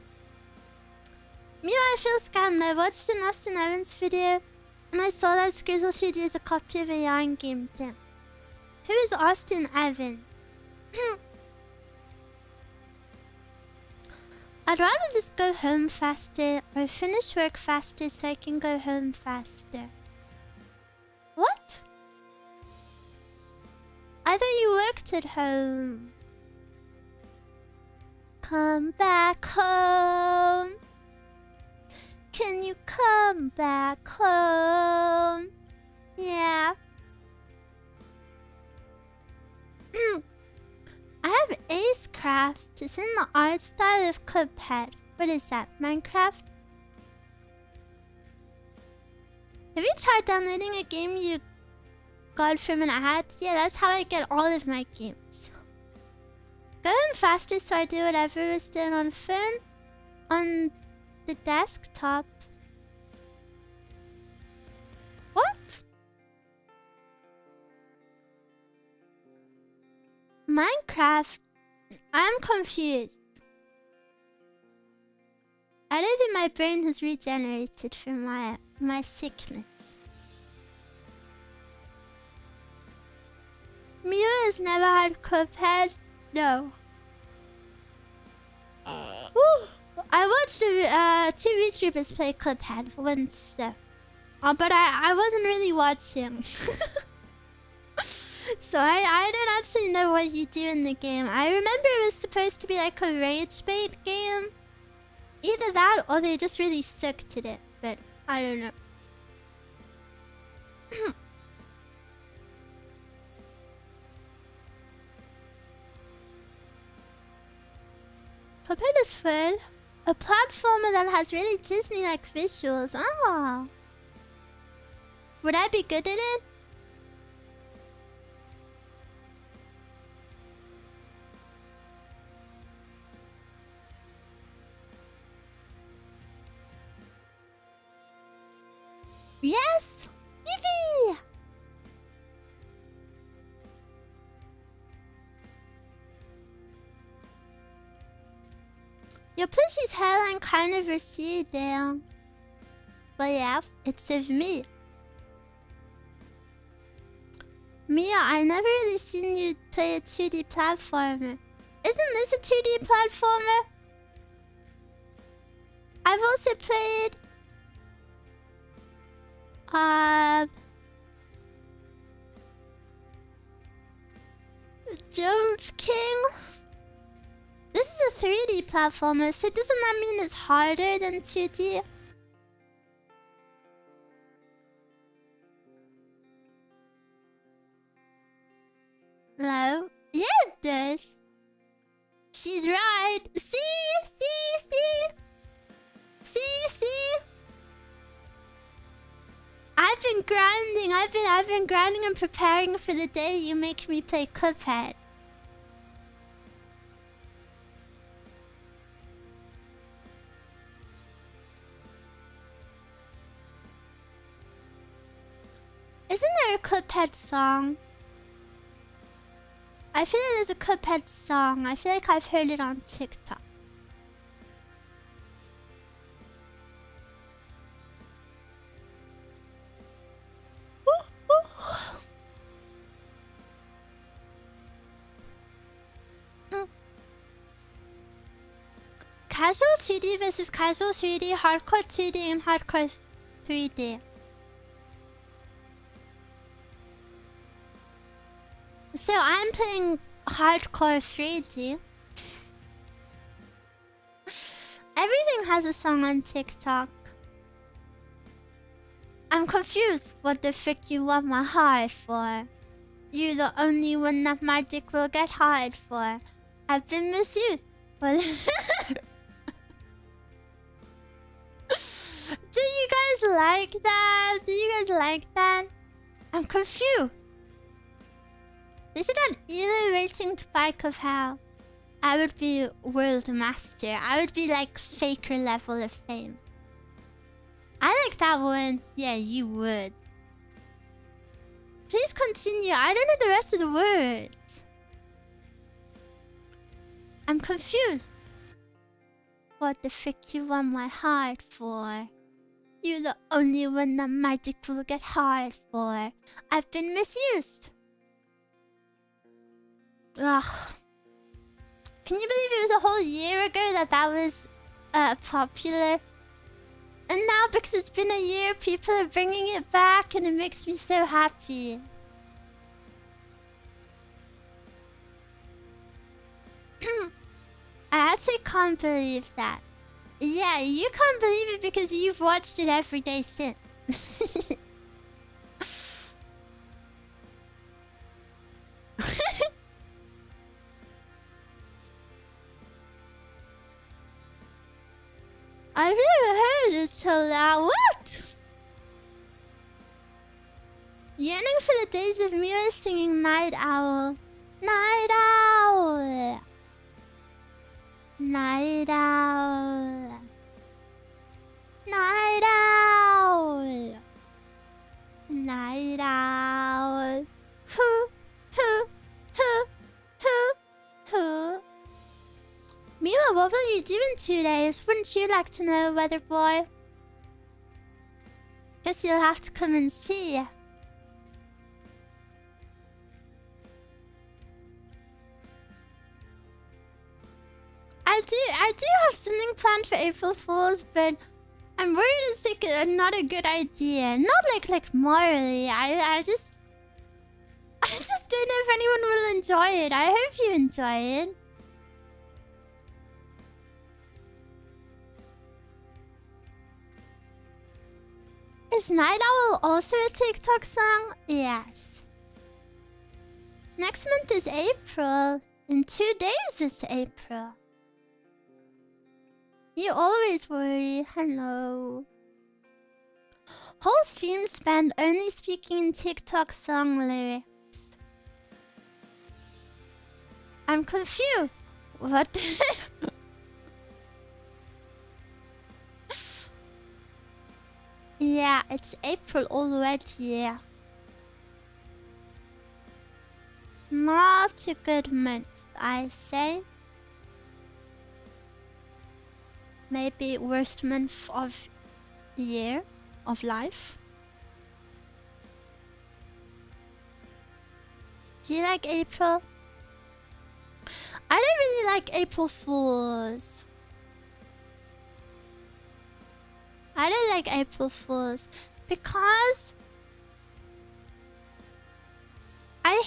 Miwa, I feel scammed. I watched an Austin Evans video and I saw that Scrizzle 3D is a copy of a yarn game thing. Who is Austin Evans? I'd rather just go home faster or finish work faster so I can go home faster. What? I thought you worked at home. Come back home. Can you come back home? Yeah. I have Acecraft. It's in the art style of Cuphead. What is that? Minecraft? Have you tried downloading a game you got from an ad? Yeah, that's how I get all of my games. Going faster so I do whatever was done on phone, on the desktop. What? Minecraft? I'm confused. I don't think my brain has regenerated from my sickness. Miwa has never had Cuphead? No. I watched 2 VTubers play Cuphead once though. But I wasn't really watching. So I don't actually know what you do in the game. I remember it was supposed to be like a rage bait game. Either that or they just really sucked at it. But I don't know. Cuphead is fun. A platformer that has really Disney-like visuals. Oh. Would I be good at it? Yes! Yippee! Your plushie's hairline kind of receding. But yeah, it's of me. Mia, I never really seen you play a 2D platformer. Isn't this a 2D platformer? I've also played Jump King. This is a 3D platformer, so doesn't that mean it's harder than 2D? No? Yeah, it does. She's right. See? I've been grinding and preparing for the day you make me play Cuphead. Isn't there a Cuphead song? I feel like there's a Cuphead song. I feel like I've heard it on TikTok. Casual 2D versus casual 3D, hardcore 2D, and hardcore 3D. So I'm playing hardcore 3D. Everything has a song on TikTok. I'm confused. What the frick you want my heart for? You're the only one that my dick will get hard for. I've been misused. Well, do you guys like that? Do you guys like that? I'm confused. This is an elevating spike of how I would be world master. I would be like faker level of fame. I like that one. Yeah, you would. Please continue. I don't know the rest of the words. I'm confused. What the frick you want my heart for? You're the only one that my dick will get hard for. I've been misused. Ugh. Can you believe it was a whole year ago that was popular? And now because it's been a year, people are bringing it back and it makes me so happy. I actually can't believe that. Yeah, you can't believe it because you've watched it every day since. I've never heard it till now. What? Yearning for the days of Miwa singing Night Owl. Night Owl. Night Owl. Night Owl. Night Owl. Hoo, hoo, hoo, hoo, hoo. Miwa, what will you do in 2 days? Wouldn't you like to know, weather boy? Guess you'll have to come and see. I do have something planned for April Fools, but I'm worried it's like not a good idea. Not like morally. I just don't know if anyone will enjoy it. I hope you enjoy it. Is Night Owl also a TikTok song? Yes. Next month is April. In 2 days is April. You always worry. Hello. Whole stream spent only speaking in TikTok song lyrics. I'm confused. What? Yeah, it's April already. Yeah. Not a good month, I say. Maybe worst month of year of life. Do you like April? I don't really like April Fools. I don't like April Fools because I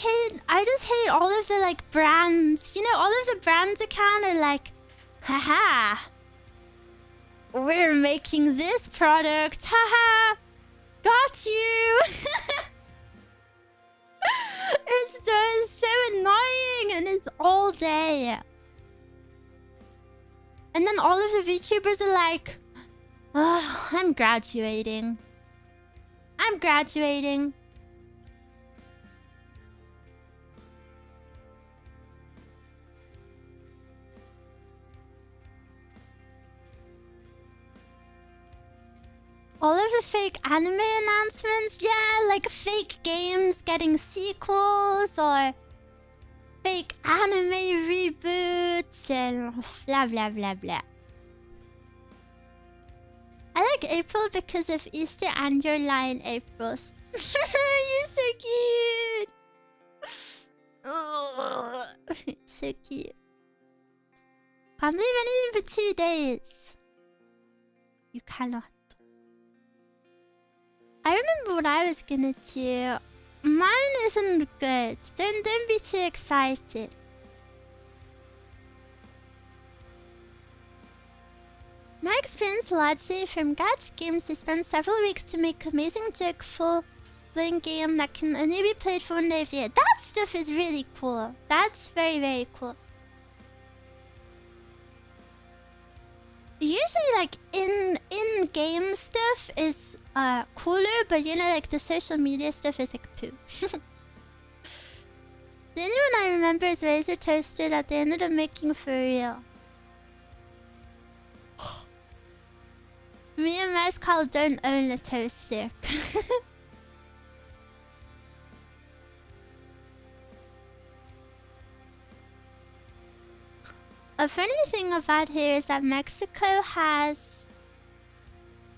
just hate all of the like brands. You know, all of the brands are kind of like, haha, we're making this product, haha, got you. It's just so annoying and it's all day. And then all of the VTubers are like, oh, I'm graduating. I'm graduating. All of the fake anime announcements, yeah, like fake games getting sequels or fake anime reboots and blah blah blah blah. I like April because of Easter and your lion Aprils. You're so cute. Oh, so cute. Can't believe anything for 2 days. You cannot. I remember what I was gonna do. Mine isn't good. Don't be too excited. My experience largely from gacha games is spent several weeks to make amazing joke full-blown game that can only be played for 1 day of the year. That stuff is really cool. That's very, very cool. usually like in game stuff is cooler, but you know, like the social media stuff is like poo. The only one I remember is Razor Toaster that they ended up making for real. Me and Mouse Carl don't own a toaster. A funny thing about here is that Mexico has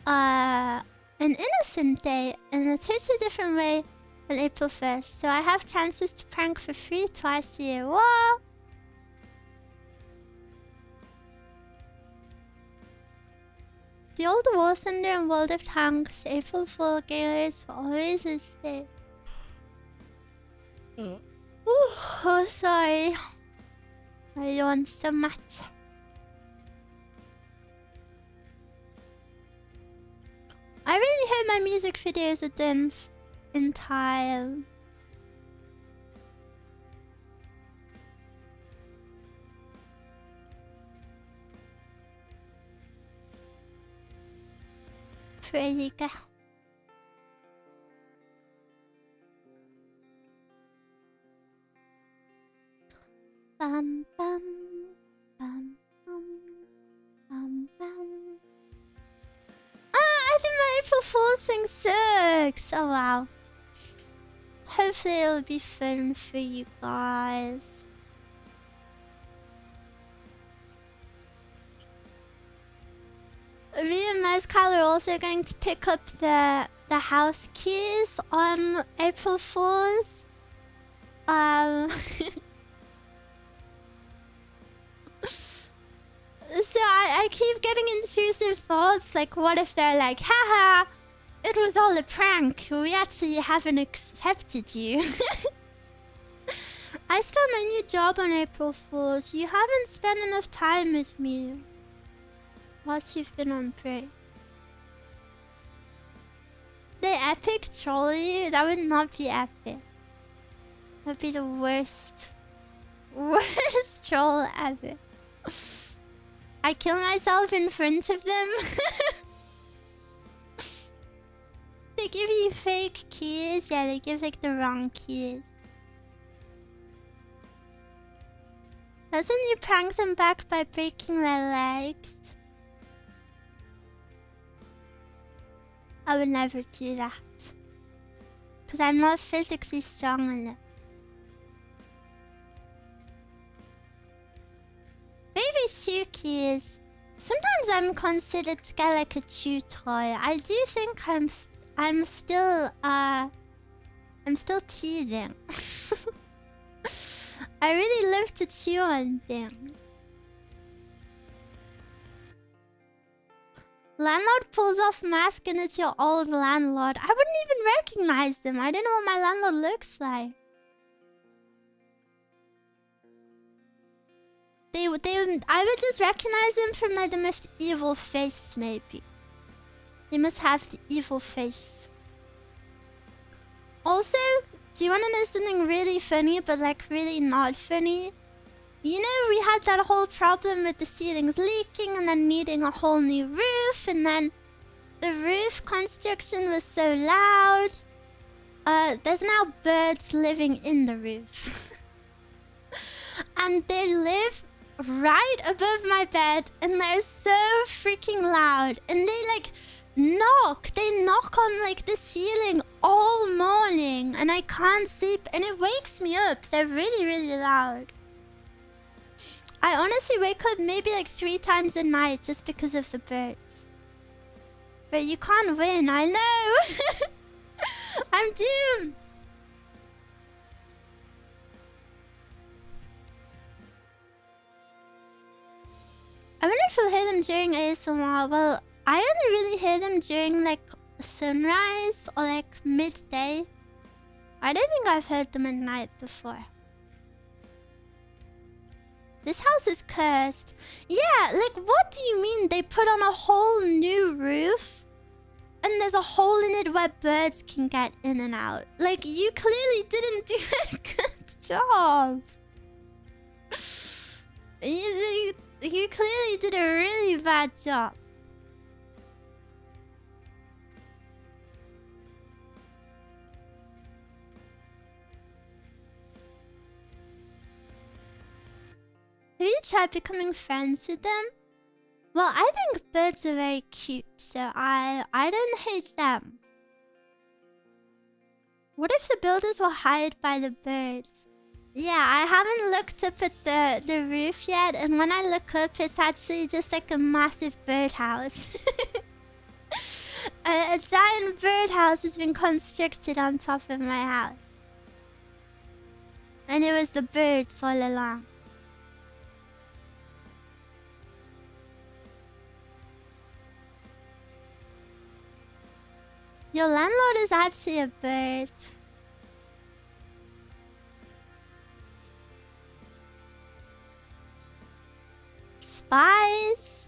an innocent day in a totally different way than April 1st. So I have chances to prank for free twice a year. Whoa! The old War Thunder and World of Tanks April Fool gamers always is there. Oh, sorry. I yawn so much. I really hope my music videos are done in time. There you go. Bum bum bum bum bum bum. I think my April Fool's thing sucks. Oh wow. Hopefully it'll be fun for you guys. Me and Mezcal are also going to pick up the house keys on April Fool's. So I keep getting intrusive thoughts, like what if they're like, haha, it was all a prank, we actually haven't accepted you. I start my new job on April Fool's. You haven't spent enough time with me whilst you've been on break. They epic troll you? That would not be epic. That would be the worst troll ever. I kill myself in front of them. They give you fake keys. Yeah, they give like the wrong keys. Doesn't you prank them back by breaking their legs? I would never do that. Because I'm not physically strong enough. Baby shoe keys. Sometimes I'm considered to get like a chew toy. I do think I'm still teething. I really love to chew on things. Landlord pulls off mask and it's your old landlord. I wouldn't even recognize them. I don't know what my landlord looks like. I would just recognize them from like the most evil face, maybe. They must have the evil face. Also, do you want to know something really funny, but like really not funny? You know, we had that whole problem with the ceilings leaking and then needing a whole new roof, and then the roof construction was so loud. There's now birds living in the roof. And they live right above my bed, and they're so freaking loud. And they like knock on like the ceiling all morning, and I can't sleep, and it wakes me up. They're really, really loud. I honestly wake up maybe like 3 times a night just because of the birds. But you can't win, I know. I'm doomed. I wonder if you'll hear them during ASMR. Well, I only really hear them during like sunrise or like midday. I don't think I've heard them at night before. This house is cursed. Yeah, like what do you mean they put on a whole new roof and there's a hole in it where birds can get in and out? Like you clearly didn't do a good job. You clearly did a really bad job. Have you tried becoming friends with them? Well, I think birds are very cute, so I don't hate them. What if the builders were hired by the birds? Yeah, I haven't looked up at the roof yet, and when I look up, it's actually just like a massive birdhouse. A giant birdhouse has been constructed on top of my house. And it was the birds all along. Your landlord is actually a bird. Spies.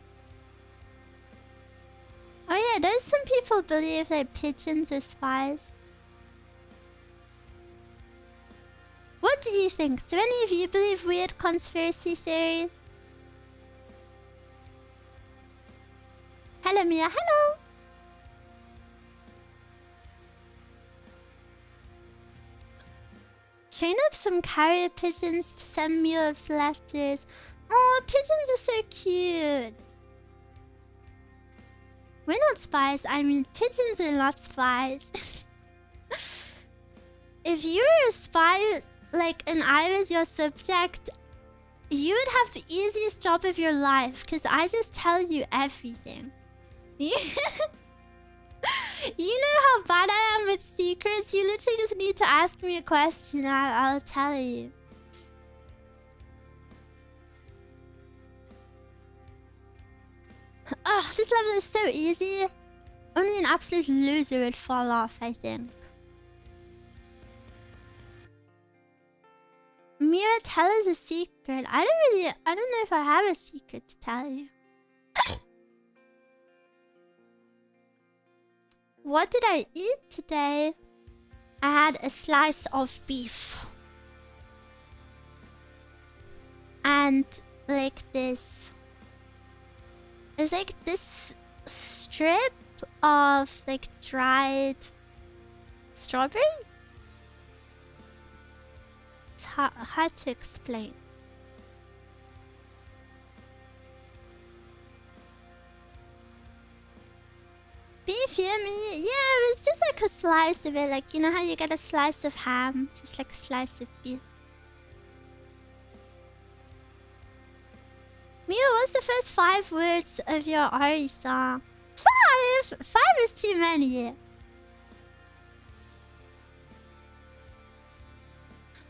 Oh yeah, there's some people believe that pigeons are spies. What do you think? Do any of you believe weird conspiracy theories? Hello, Mia. Hello. Train up some carrier pigeons to send Miwa's letters. Oh, pigeons are so cute. We're not spies. I mean, pigeons are not spies. If you were a spy, like, and I was your subject, you would have the easiest job of your life, because I just tell you everything. You know how bad I am with secrets? You literally just need to ask me a question, I'll tell you. Oh, this level is so easy. Only an absolute loser would fall off, I think. Mira, tell us a secret. I don't know if I have a secret to tell you. What did I eat today? I had a slice of beef. And like this. It's like this strip of like dried strawberry? It's hard to explain. Beef yummy. Yeah, it was just like a slice of it. Like, you know how you get a slice of ham? Just like a slice of beef. Mia, what's the first 5 words of your Ari song? 5? 5 is too many.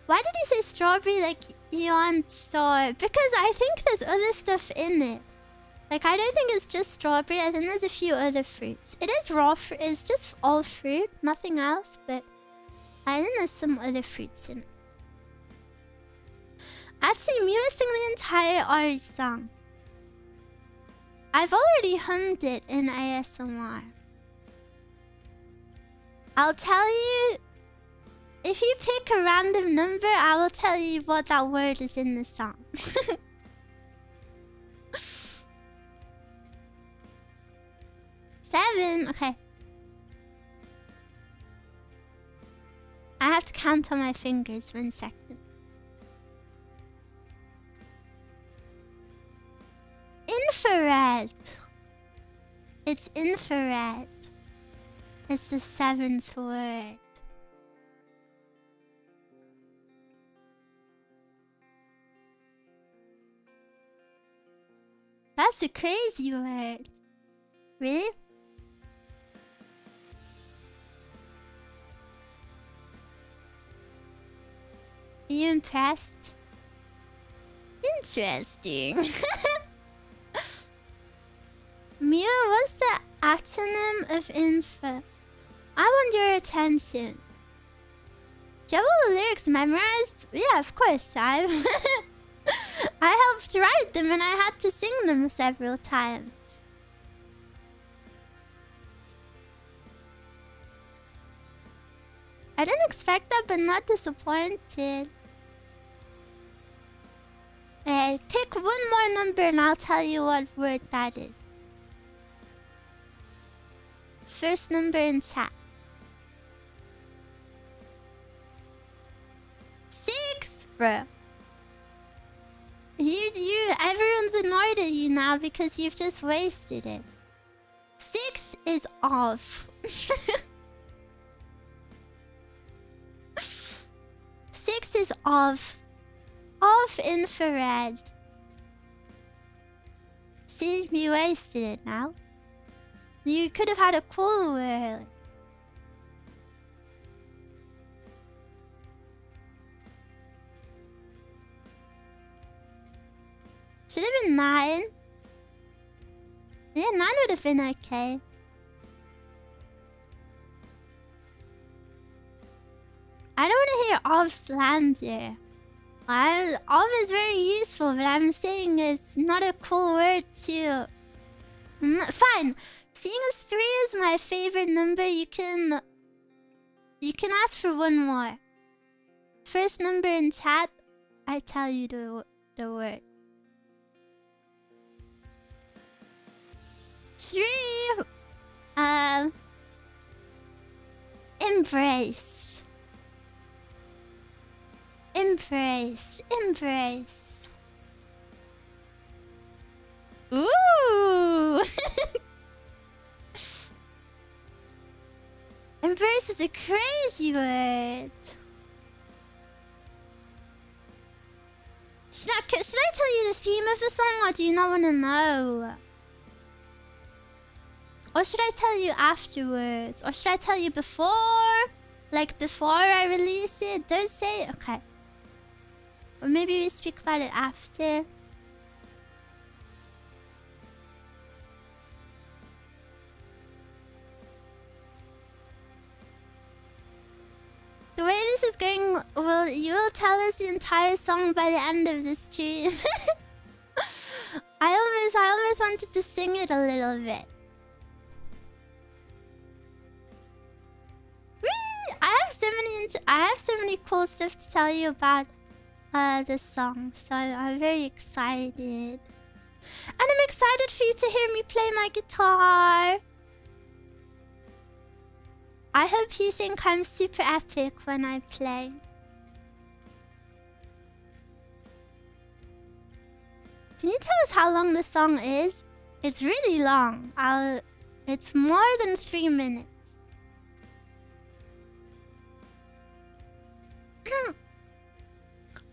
Why did you say strawberry like you aren't sure? Because I think there's other stuff in it. Like, I don't think it's just strawberry. I think there's a few other fruits. It is raw fruit. It's just all fruit, nothing else. But I think there's some other fruits in it. Actually, Miwa sang the entire Ari song. I've already hummed it in ASMR. I'll tell you... If you pick a random number, I will tell you what that word is in the song. 7? Okay. I have to count on my fingers. 1 second. Infrared. It's infrared. It's the 7th word. That's a crazy word. Really? Are you impressed? Interesting. Miwa, what's the acronym of info? I want your attention. Do you have all the lyrics memorized? Yeah, of course. I helped write them and I had to sing them several times. I didn't expect that, but not disappointed. Pick one more number and I'll tell you what word that is. First number in chat. 6, bro. Everyone's annoyed at you now because you've just wasted it. 6 is off. 6 is off. Off infrared. See, you wasted it now. You could have had a cool word. Should have been 9. Yeah, 9 would have been okay. I don't want to hear of slander. Of is very useful, but I'm saying it's not a cool word too. Fine. Seeing as 3 is my favorite number, you can ask for one more. First number in chat, I tell you the word. 3. Embrace. Embrace. Embrace. Ooh! Embrace is a crazy word. Should I tell you the theme of the song, or do you not want to know? Or should I tell you afterwards? Or should I tell you before? Like before I release it? Don't say it? Okay. Or maybe we speak about it after. The way this is going, you will tell us the entire song by the end of the stream. I almost wanted to sing it a little bit. I have so many cool stuff to tell you about this song, so I'm very excited. And I'm excited for you to hear me play my guitar. I hope you think I'm super epic when I play. Can you tell us how long this song is? It's really long. It's more than 3 minutes.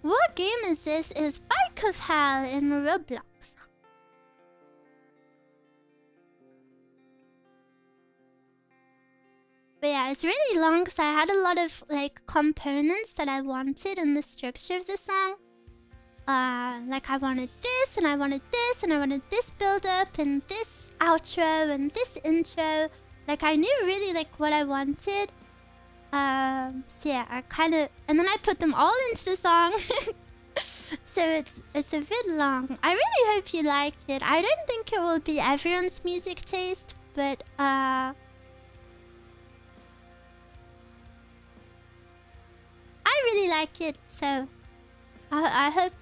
What game is this? Is Bike of Hell in Roblox. But yeah, it's really long because I had a lot of like components that I wanted in the structure of the song. Like I wanted this, and I wanted this, and I wanted this build up, and this outro, and this intro. Like I knew really like what I wanted. So yeah, I kind of, and then I put them all into the song. So it's a bit long. I really hope you like it. I don't think it will be everyone's music taste, but I really like it, so I hope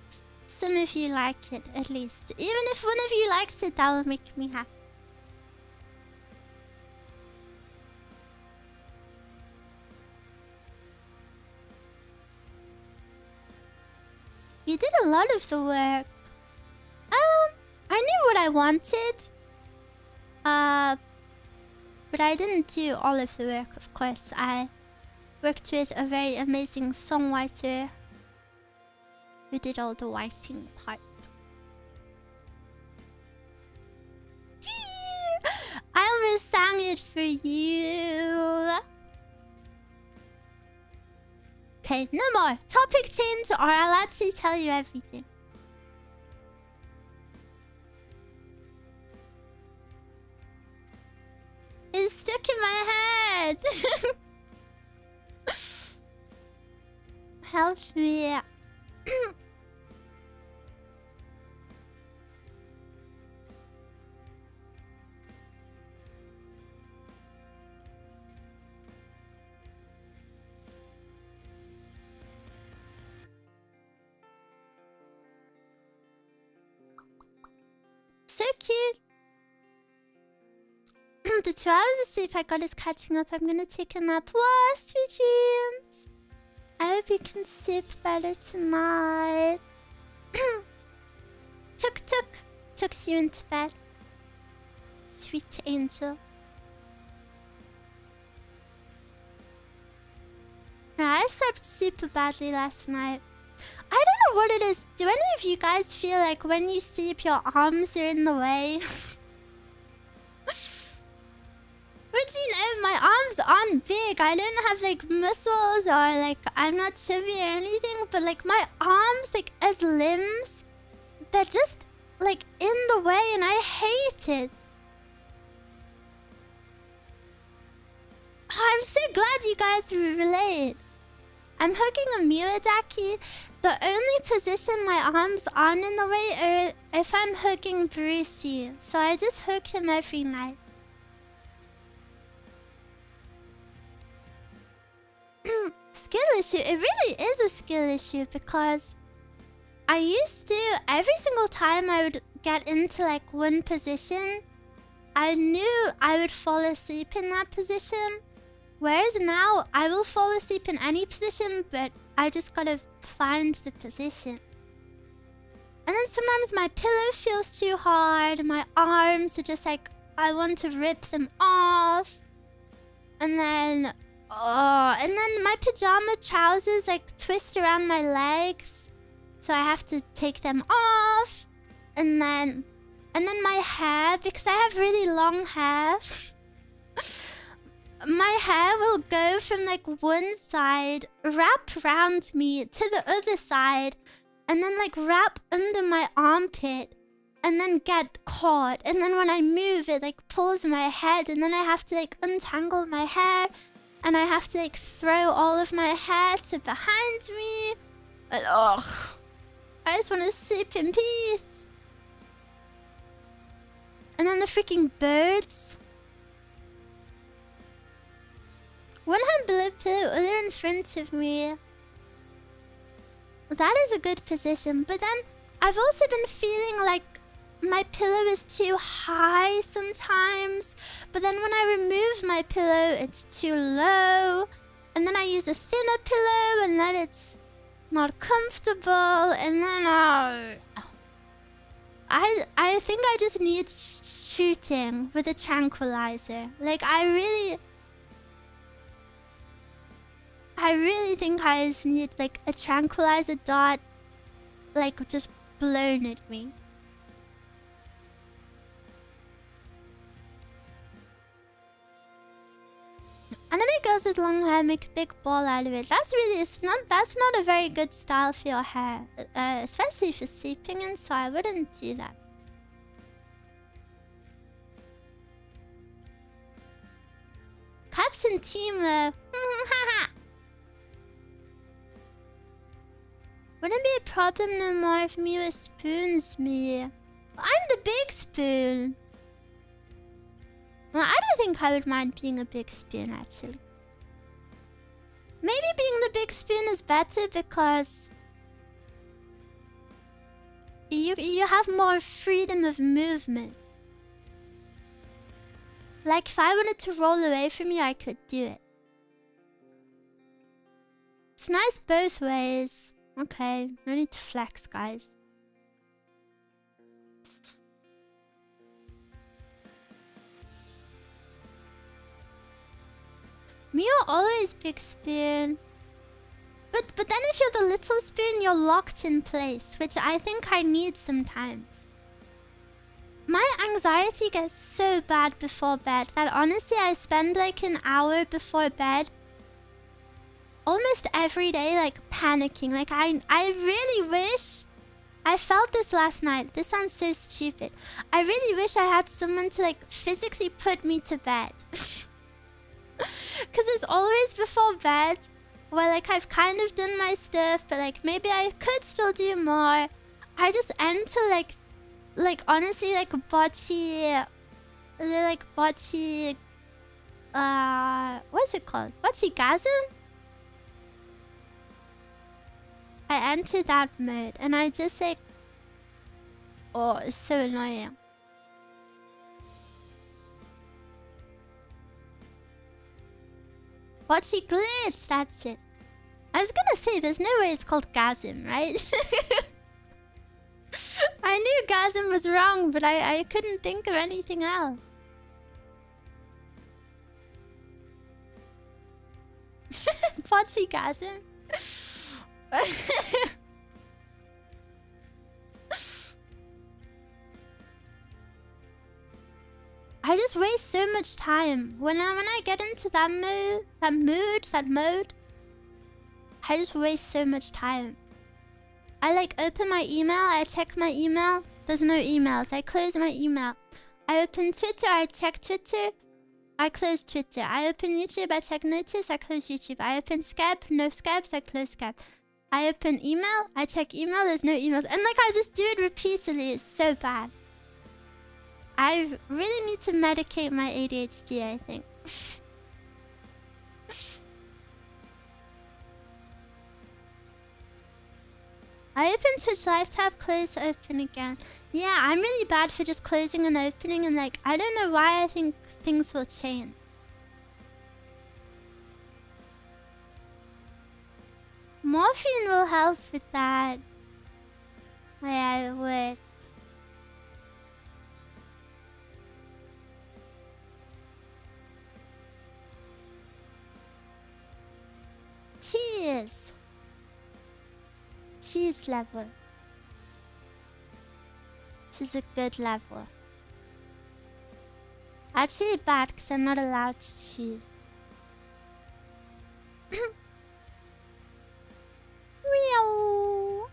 some of you like it at least. Even if one of you likes it, that will make me happy. You did a lot of the work. I knew what I wanted. But I didn't do all of the work, of course. I worked with a very amazing songwriter who did all the writing part. I almost sang it for you. Okay, no more. Topic change, or I'll actually tell you everything. It's stuck in my head. Help me. cute. The 2 hours of sleep I got is catching up. I'm gonna take a nap. Whoa, sweet dreams. I hope you can sleep better tonight. Took you into bed. Sweet angel. No, I slept super badly last night. I don't know what it is. Do any of you guys feel like when you sleep your arms are in the way? But you know, my arms aren't big. I don't have like muscles or like I'm not chubby or anything. But like my arms, like as limbs, they're just like in the way and I hate it. I'm so glad you guys relate. I'm hooking a Miwa Daki. The only position my arms aren't in the way are if I'm hooking Brucey. So I just hook him every night. Skill issue. It really is a skill issue because I used to, every single time I would get into like one position, I knew I would fall asleep in that position. Whereas now, I will fall asleep in any position, but I just gotta find the position. And then sometimes my pillow feels too hard, my arms are just like, I want to rip them off. And then my pajama trousers like twist around my legs. So I have to take them off. And then my hair, because I have really long hair. My hair will go from like one side, wrap around me to the other side, and then like wrap under my armpit, and then get caught. And then when I move, it like pulls my head, and then I have to like untangle my hair, and I have to like throw all of my hair to behind me. And I just want to sleep in peace. And then the freaking birds. One hand below pillow, other in front of me. That is a good position. But then I've also been feeling like my pillow is too high sometimes. But then when I remove my pillow, it's too low. And then I use a thinner pillow and then it's not comfortable. And then I think I just need shooting with a tranquilizer. Like I really think I just need like a tranquilizer dot like just blown at me. Anime girls with long hair make a big ball out of it. That's not a very good style for your hair. Especially for sleeping in, so I wouldn't do that. Caps and team wouldn't be a problem no more if Miwa spoons me. I'm the big spoon. Well, I don't think I would mind being a big spoon, actually. Maybe being the big spoon is better because you have more freedom of movement. Like, if I wanted to roll away from you, I could do it. It's nice both ways. Okay, no need to flex, guys. Miwa always big spoon. But then if you're the little spoon, you're locked in place, which I think I need sometimes. My anxiety gets so bad before bed that honestly I spend like an hour before bed almost every day like panicking. Like I really wish I felt this last night. This sounds so stupid. I really wish I had someone to like physically put me to bed. Because it's always before bed where like I've kind of done my stuff, but like maybe I could still do more. I just enter like honestly like bocce, what's it called? Bocce-gasm? I enter that mode and I just like, oh, it's so annoying. Bocce glitch, that's it. I was gonna say, there's no way it's called gasm, right? I knew gasm was wrong, but I couldn't think of anything else. Bocce gasm. I just waste so much time when I get into that mode. I just waste so much time. I like open my email, I check my email. There's no emails. I close my email. I open Twitter, I check Twitter. I close Twitter. I open YouTube, I check notice, I close YouTube. I open Skype, no Skypes, I close Skype. I open email, I check email, there's no emails. And like I just do it repeatedly. It's so bad. I really need to medicate my ADHD, I think. I open Twitch Live tab, close, open again. Yeah, I'm really bad for just closing and opening, and like, I don't know why I think things will change. Morphine will help with that. Yeah, I would. Cheese. Cheese level. This is a good level. Actually bad because I'm not allowed to choose. Meow.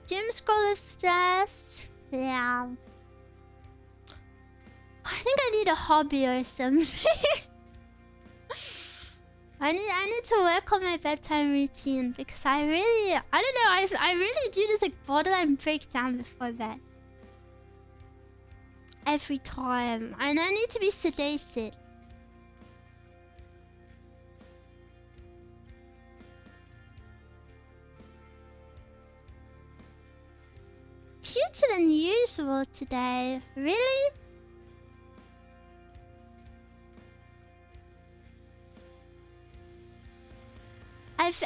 Doom scroll of stress. Yeah. I think I need a hobby or something. I need to work on my bedtime routine because I don't know, I really do this like borderline breakdown before bed. Every time. And I need to be sedated. Cuter than usual today. Really?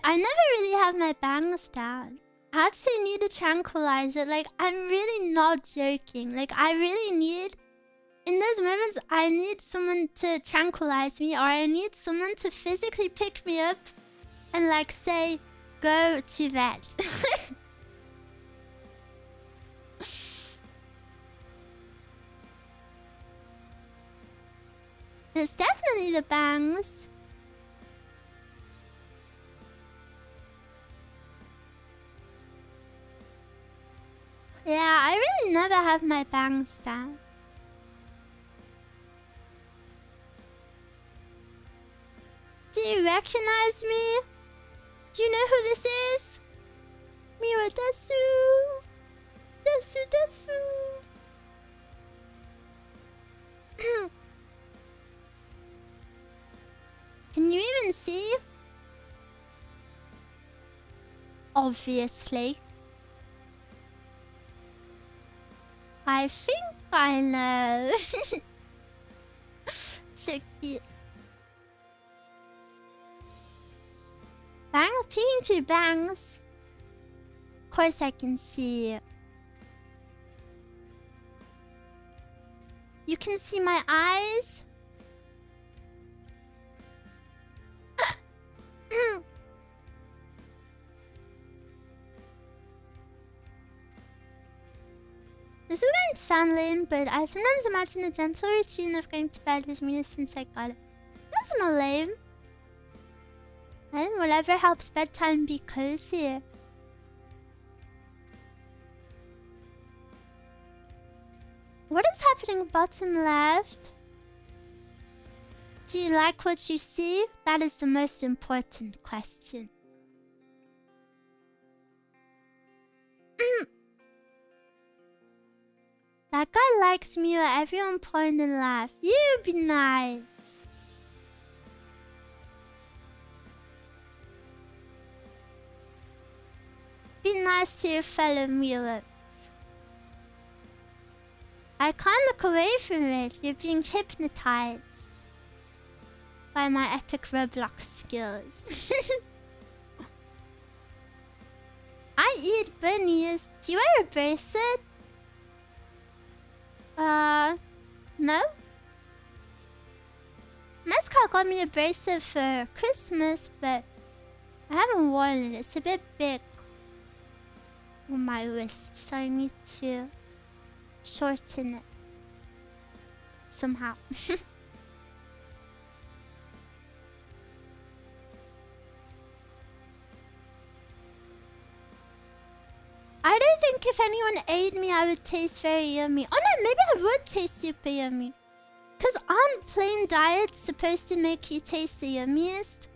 I never really have my bangs down. I actually need a tranquilizer. Like, I'm really not joking. Like, I really need... In those moments, I need someone to tranquilize me, or I need someone to physically pick me up and, like, say, go to bed. It's definitely the bangs. Yeah, I really never have my bangs down. Do you recognize me? Do you know who this is? Miwa desu. Desu desu. Can you even see? Obviously. I think I know. So cute. Bang, peeking through bangs. Of course I can see. You can see my eyes. This is going to sound lame, but I sometimes imagine a gentle routine of going to bed with me since I got it. That's not lame. And whatever helps bedtime be cozier. What is happening bottom left? Do you like what you see? That is the most important question. That guy likes me, or everyone point and laugh. You be nice. Be nice to your fellow Miwas. I can't look away from it. You're being hypnotized by my epic Roblox skills. I eat bunnies. Do you wear a bracelet? No? Mascot got me a bracelet for Christmas, but I haven't worn it. It's a bit big on my wrist, so I need to shorten it somehow. I don't think if anyone ate me, I would taste very yummy. Oh no, maybe I would taste super yummy. Because aren't plain diets supposed to make you taste the yummiest?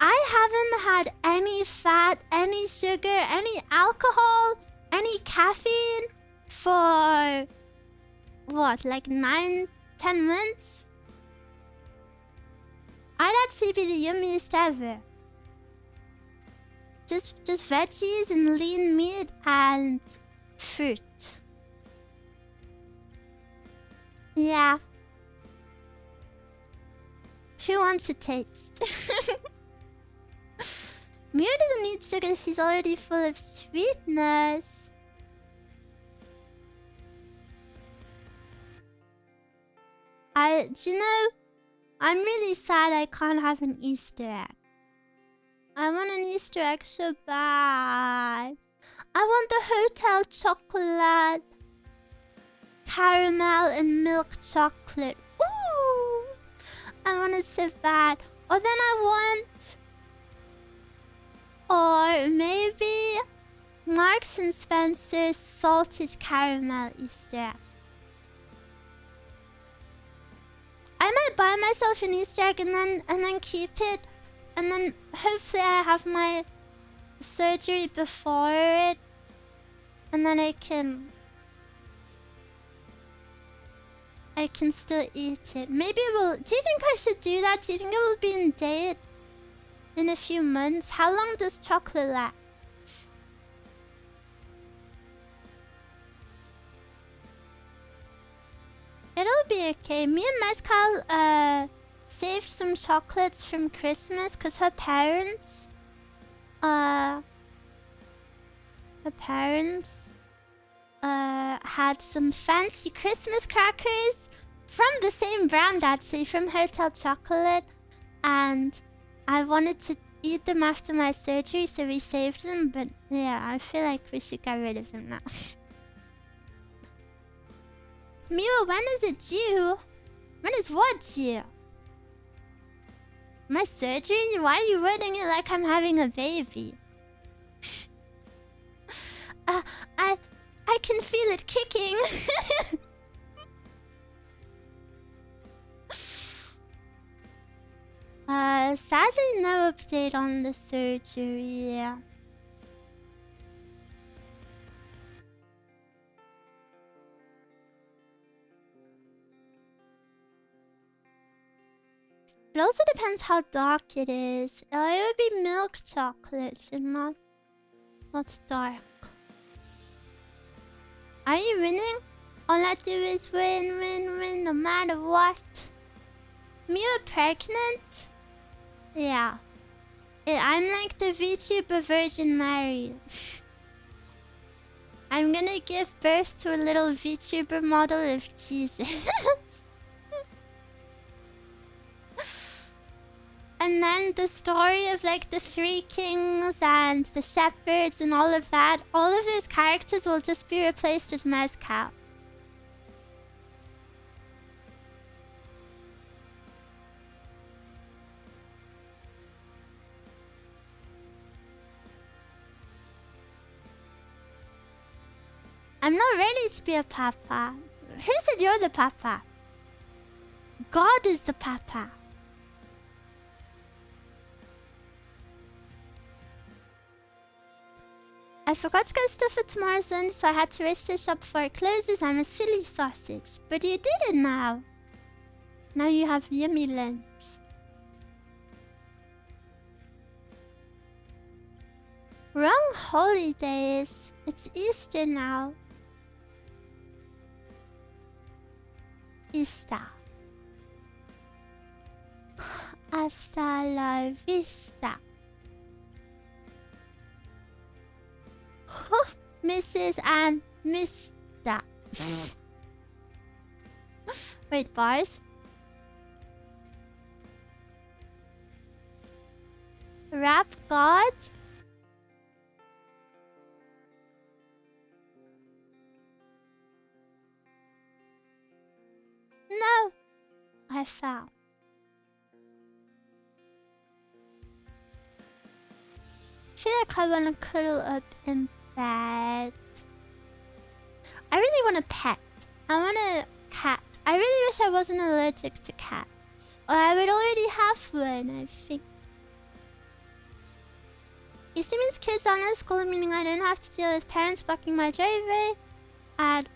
I haven't had any fat, any sugar, any alcohol, any caffeine for, what, like 9-10 months? I'd actually be the yummiest ever. Just veggies and lean meat and fruit. Yeah. Who wants a taste? Miwa doesn't need sugar, she's already full of sweetness. Do you know, I'm really sad I can't have an Easter egg. I want an Easter egg so bad. I want the hotel chocolate. Caramel and milk chocolate. Ooh! I want it so bad. Or then I want... Or maybe Marks and Spencer's salted caramel Easter egg. I might buy myself an Easter egg and then keep it. And then hopefully I have my surgery before it. And then I can still eat it. Maybe it will... Do you think I should do that? Do you think it will be in date in a few months? How long does chocolate last? It'll be okay. Me and Mezcal saved some chocolates from Christmas because her parents had some fancy Christmas crackers from the same brand, actually, from Hotel Chocolate, and I wanted to eat them after my surgery, so we saved them. But yeah, I feel like we should get rid of them now. Miwa, when is it due? When is what due? My surgery? Why are you wording it like I'm having a baby? I can feel it kicking. Sadly, no update on the surgery. Yeah. It also depends how dark it is. It would be milk chocolates and not dark. Are you winning? All I do is win, win, win, no matter what. Miwa pregnant? Yeah. I'm like the VTuber Virgin Mary. I'm gonna give birth to a little VTuber model of Jesus. And then the story of like the three kings and the shepherds and all of that, all of those characters will just be replaced with Mezcal. I'm not ready to be a papa. Who said you're the papa? God is the papa. I forgot to get stuff for tomorrow's lunch, so I had to rush to the shop before it closes. I'm a silly sausage. But you did it now. Now you have yummy lunch. Wrong holidays. It's Easter now. vista. Hasta la vista. Mrs. and Mr. Wait, bars? Rap God? No, I fell. I feel like I want to cuddle up in bed. I really want a pet. I want a cat. I really wish I wasn't allergic to cats. Or I would already have one, I think. Easter means kids on at school, meaning I don't have to deal with parents blocking my driveway at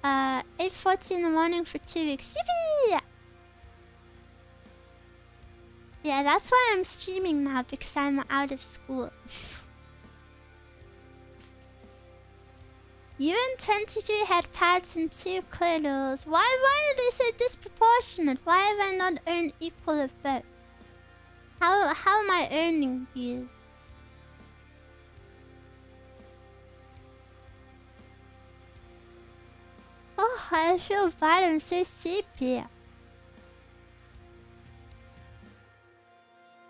8:40 in the morning for 2 weeks. Yippee! Yeah, that's why I'm streaming now, because I'm out of school. You and 23 had pads and 2 clitoris. Why are they so disproportionate? Why have I not earned equal of both? How am I earning these? Oh, I feel bad. I'm so sleepy.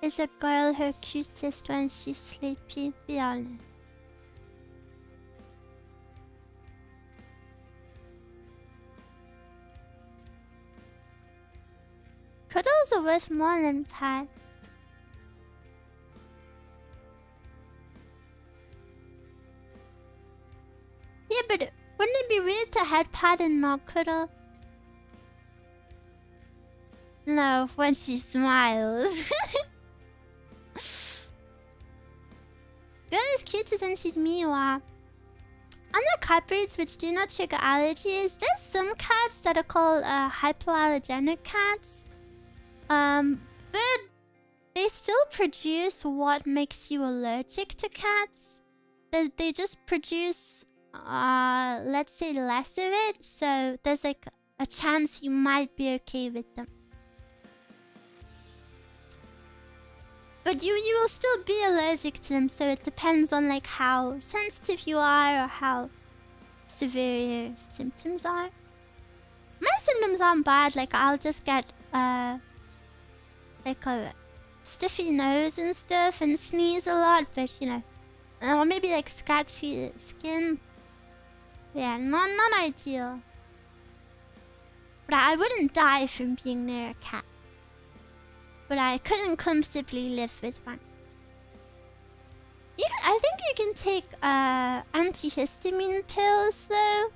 Is a girl her cutest when she's sleepy? Be honest. Cuddles are worth more than pets. Yeah, but wouldn't it be weird to head pat and not cuddle? No, when she smiles. Girl is cutest when she's Miwa. Unlike cat breeds which do not trigger allergies, there's some cats that are called hypoallergenic cats. But they still produce what makes you allergic to cats. They just produce, let's say, less of it. So there's like a chance you might be okay with them. But you will still be allergic to them, so it depends on like how sensitive you are or how severe your symptoms are. My symptoms aren't bad, like I'll just get like a stuffy nose and stuff and sneeze a lot, but you know, or maybe like scratchy skin. Yeah, not ideal. But I wouldn't die from being near a cat. But I couldn't comfortably live with one. I think you can take antihistamine pills though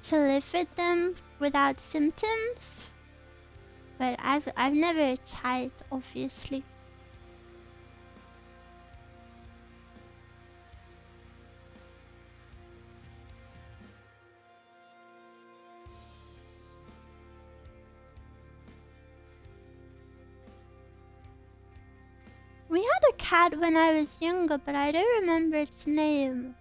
to live with them without symptoms. But I've never tried, obviously. We had a cat when I was younger, but I don't remember its name.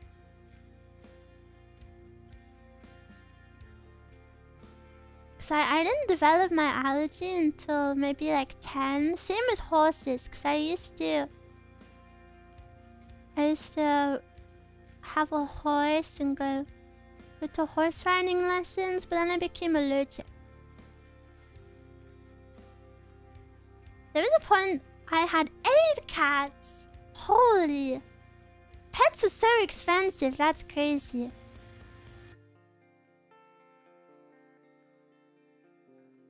Cause I didn't develop my allergy until maybe like 10. Same with horses, cause I used to have a horse and go to horse riding lessons, but then I became allergic. There was a point I had 8 cats. Holy. Pets are so expensive, that's crazy.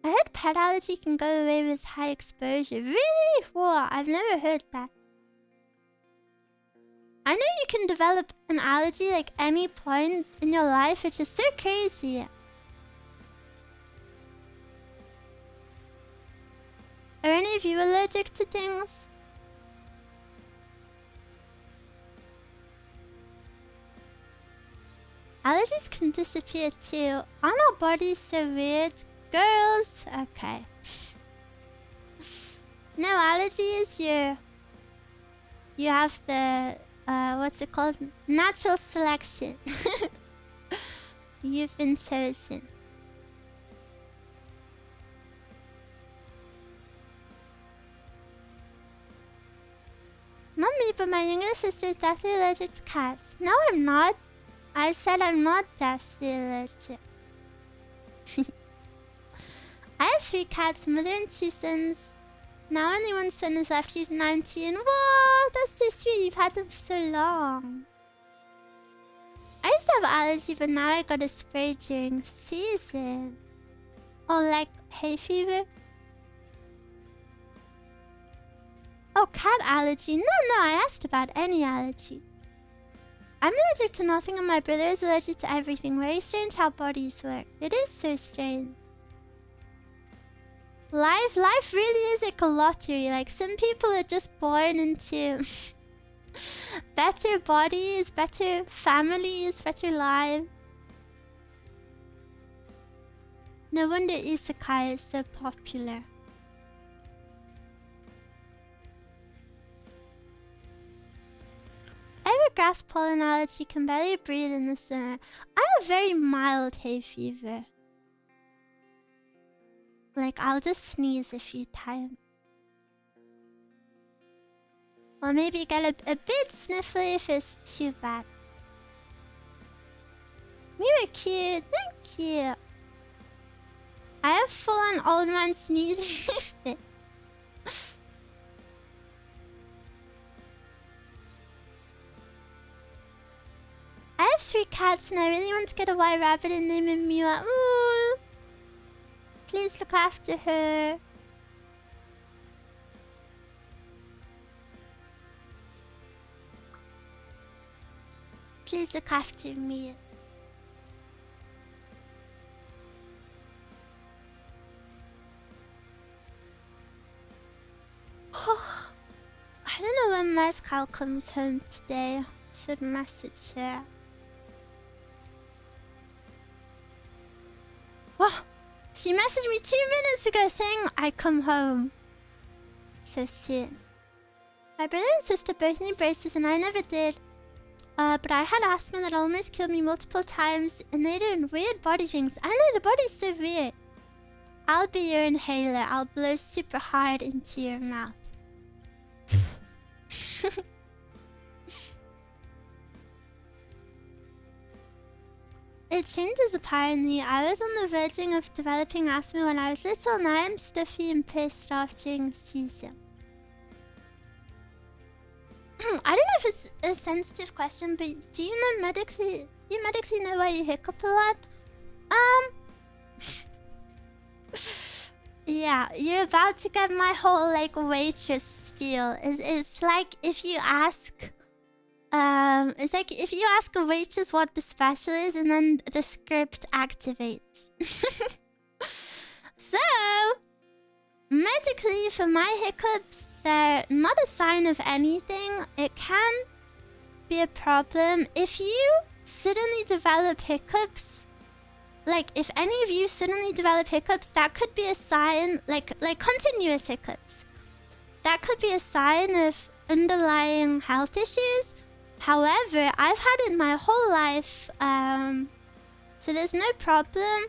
I heard pet allergy can go away with high exposure. Really? Whoa, I've never heard that. I know you can develop an allergy like any point in your life, which is so crazy. Are any of you allergic to things? Allergies can disappear too. Aren't our bodies so weird? Girls? Okay. No allergies, you have the, what's it called? Natural selection. You've been chosen. Not me, but my younger sister is deathly allergic to cats. No, I'm not. I said I'm not deathly allergic. I have 3 cats, mother and 2 sons. Now only 1 son is left. He's 19. Whoa, that's so sweet. You've had them for so long. I used to have allergy, but now I got a spray during season. Oh, like hay fever? Oh, cat allergy. No, I asked about any allergy. I'm allergic to nothing and my brother is allergic to everything. Very strange how bodies work. It is so strange. Life really is like a lottery. Like, some people are just born into better bodies, better families, better lives. No wonder isekai is so popular. I have a grass pollen allergy, can barely breathe in the summer. I have very mild hay fever. Like, I'll just sneeze a few times. Or maybe get a bit sniffly if it's too bad. Miwa cute, thank you. I have full-on old man sneezing fit. I have 3 cats and I really want to get a white rabbit and name him Miwa. Ooh. Please look after her. Please look after me. I don't know when Mezcal comes home today. Should message her. Whoa! She messaged me 2 minutes ago saying I come home. So soon. My brother and sister both need braces and I never did. But I had asthma that almost killed me multiple times and they're doing weird body things. I know, the body's so weird. I'll be your inhaler. I'll blow super hard into your mouth. It changes apparently. I was on the verging of developing asthma when I was little. Now I'm stuffy and pissed off during season. I don't know if it's a sensitive question, but do you know medically? Do you medically know why you hiccup a lot? Yeah, you're about to get my whole like waitress spiel. It's like if you ask, it's like if you ask a waitress what the special is, and then the script activates. So, medically, for my hiccups, they're not a sign of anything. It can be a problem if you suddenly develop hiccups. Like, if any of you suddenly develop hiccups, that could be a sign, like continuous hiccups. That could be a sign of underlying health issues. However, I've had it my whole life, so there's no problem.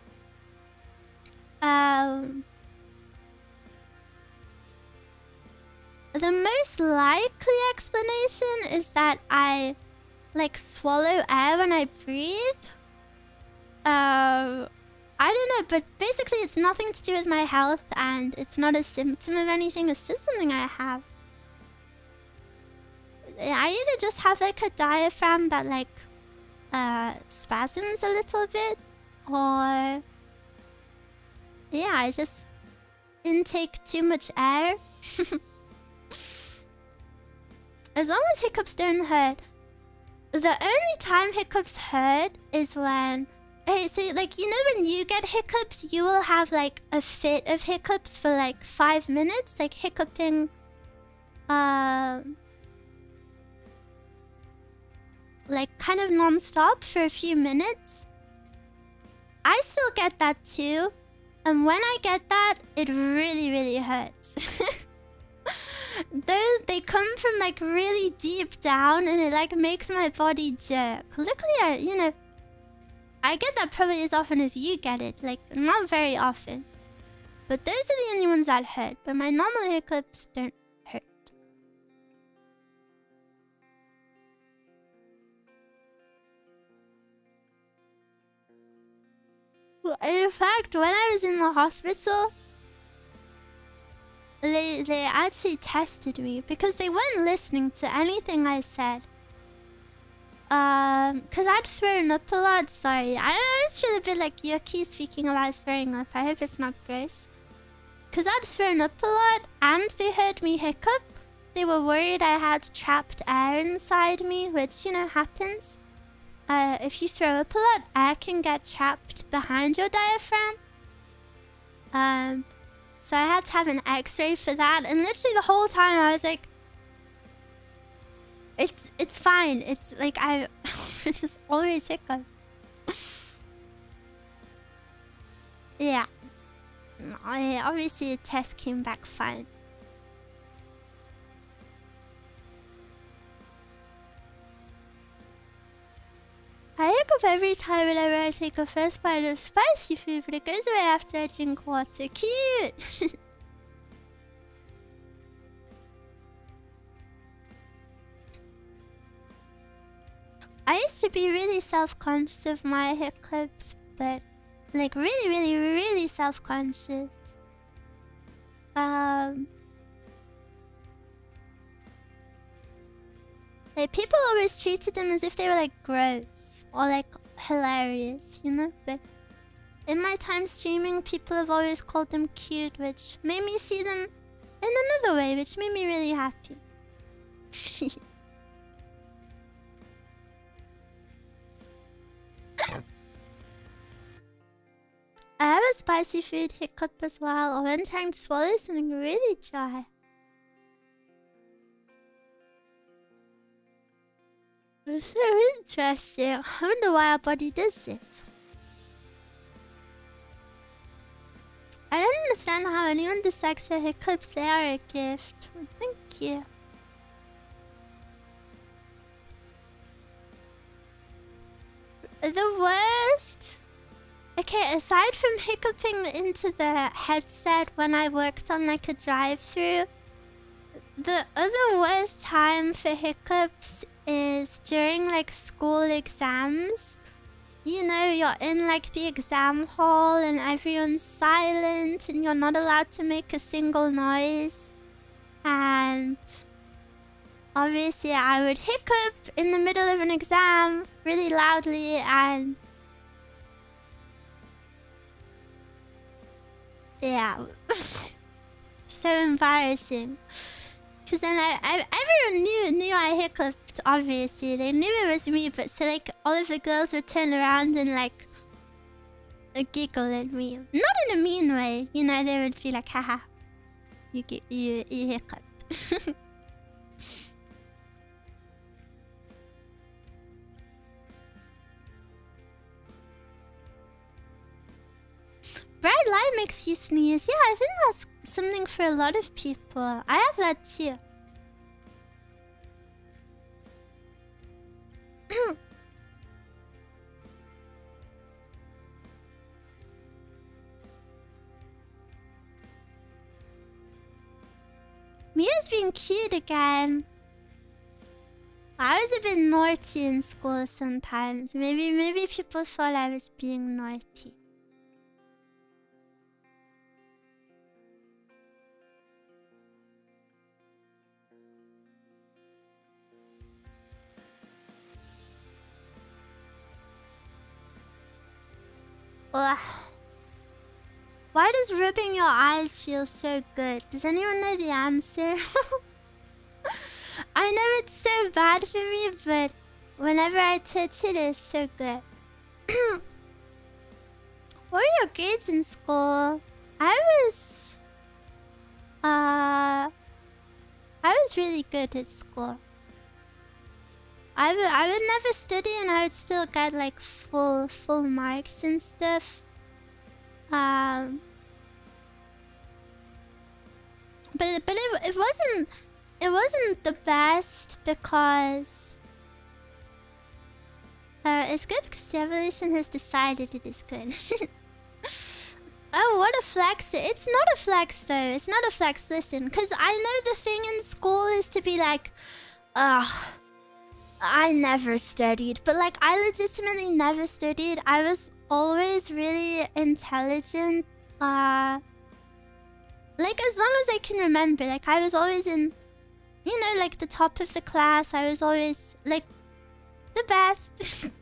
The most likely explanation is that I, like, swallow air when I breathe. I don't know, but basically it's nothing to do with my health and it's not a symptom of anything, it's just something I have. I either just have like a diaphragm that like spasms a little bit, or yeah, I just intake too much air. As long as hiccups don't hurt. The only time hiccups hurt is when... Hey, so like, you know when you get hiccups, you will have like a fit of hiccups for like 5 minutes, like hiccuping, like kind of non-stop for a few minutes. I still get that too, and when I get that, it really, really hurts. They come from like really deep down, and it like makes my body jerk. Luckily, I get that probably as often as you get it. Like, not very often. But those are the only ones that hurt. But my normal hiccups don't hurt. In fact, when I was in the hospital, they actually tested me because they weren't listening to anything I said. Cause I'd thrown up a lot. Sorry, I always feel a bit like yucky speaking about throwing up. I hope it's not gross. Cause I'd thrown up a lot and they heard me hiccup. They were worried I had trapped air inside me, which, you know, happens. If you throw up a lot, air can get trapped behind your diaphragm. So I had to have an X-ray for that, and literally the whole time I was like, "It's fine." It's like I just always hiccup. Yeah. Obviously the test came back fine. I hiccup every time whenever I take a first bite of spicy food, but it goes away after I drink water. Cute! I used to be really self-conscious of my hiccups, but like really self-conscious. Like, people always treated them as if they were like gross or like hilarious, you know? But in my time streaming, people have always called them cute, which made me see them in another way, which made me really happy. I have a spicy food hiccup as well, or when trying to swallow something really dry. It's so interesting. I wonder why our body does this. I don't understand how anyone decides for hiccups. They are a gift. Thank you. The worst... Okay, aside from hiccuping into the headset when I worked on like a drive-thru, the other worst time for hiccups is during like school exams. You know, you're in like the exam hall and everyone's silent and you're not allowed to make a single noise. And obviously I would hiccup in the middle of an exam really loudly, and yeah. So embarrassing. Cause then everyone knew I hiccuped, obviously. They knew it was me, but so like all of the girls would turn around and like giggle at me. Not in a mean way, you know, they would be like, haha, you hiccuped. Bright light makes you sneeze. Yeah, I think that's something for a lot of people. I have that too. Mia's being cute again. I was a bit naughty in school sometimes. Maybe people thought I was being naughty. Ugh. Why does rubbing your eyes feel so good? Does anyone know the answer? I know it's so bad for me, but whenever I touch it, it's so good. What were your grades in school? I was really good at school. I would never study and I would still get like full marks and stuff. But it wasn't the best because It's good because the evolution has decided it is good. Oh, what a flex. It's not a flex, though. It's not a flex. Listen, because I know the thing in school is to be like, I never studied. But, like, I legitimately never studied. I was always really intelligent. Like, as long as I can remember. Like, I was always in, you know, like, the top of the class. I was always, like, the best. And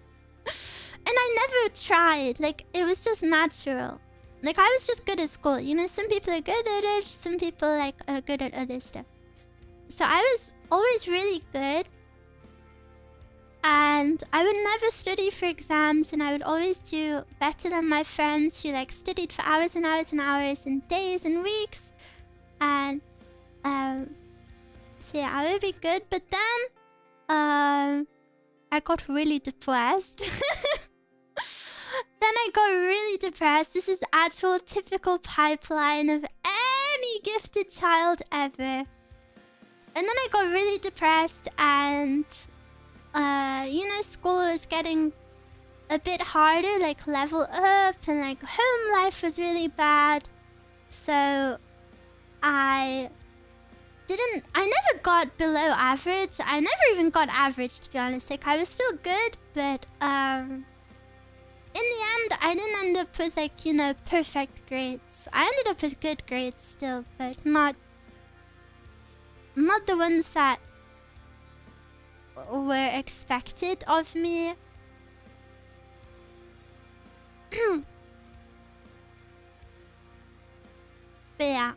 I never tried. Like, it was just natural. Like, I was just good at school. You know, some people are good at it. Some people, like, are good at other stuff. So I was always really good. And I would never study for exams. And I would always do better than my friends who, like, studied for hours and hours and hours and days and weeks. And, so yeah, I would be good. But then, I got really depressed. Then I got really depressed. This is actual typical pipeline of any gifted child ever. And then I got really depressed and, you know, school was getting a bit harder, like level up, and like home life was really bad. So I never got below average. I never even got average, to be honest. Like, I was still good, but, in the end, I didn't end up with, like, you know, perfect grades. I ended up with good grades still, but not the ones that were expected of me. But yeah.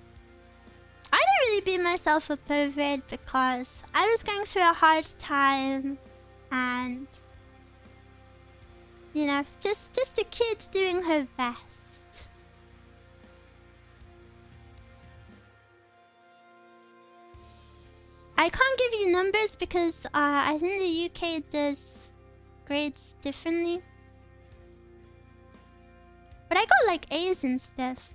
I don't really beat myself up over it because I was going through a hard time and, you know, just a kid doing her best. I can't give you numbers because I think the UK does grades differently. But I got like A's and stuff.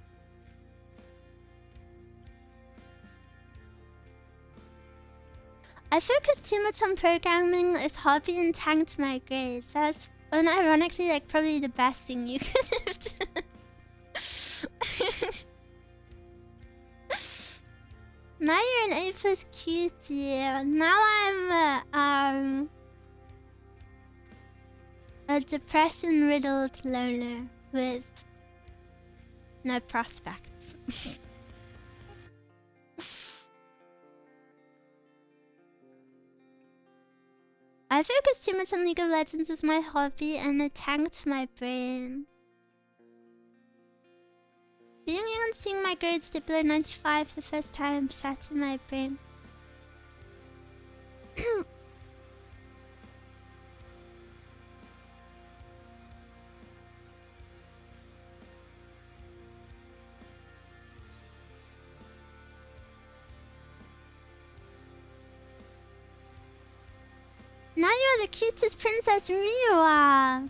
I focused too much on programming as hobby and tanked my grades. That's unironically like probably the best thing you could have done. Now you're an A+ cutie. Now I'm a depression-riddled loner with no prospects. I focused too much on League of Legends as my hobby and it tanked my brain. Being young and seeing my grades dip below 95 for the first time shattered my brain. Now you're the cutest Princess Miwa.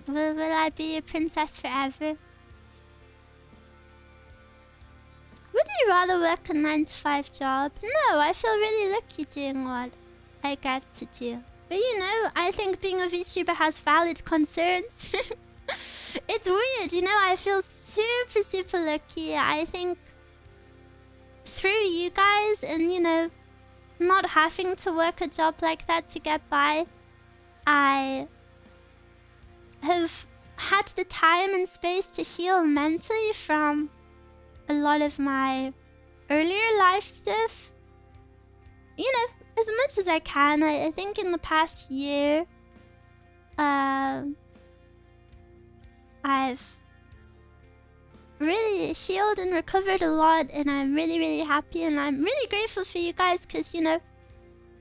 Will I be a princess forever? Would you rather work a 9-to-5 job? No, I feel really lucky doing what I get to do. But you know, I think being a VTuber has valid concerns. It's weird, you know, I feel super lucky. I think through you guys and, you know, not having to work a job like that to get by, I have had the time and space to heal mentally from a lot of my earlier life stuff. You know, as much as I can. I think in the past year, I've really healed and recovered a lot, and I'm really happy, and I'm really grateful for you guys, because, you know,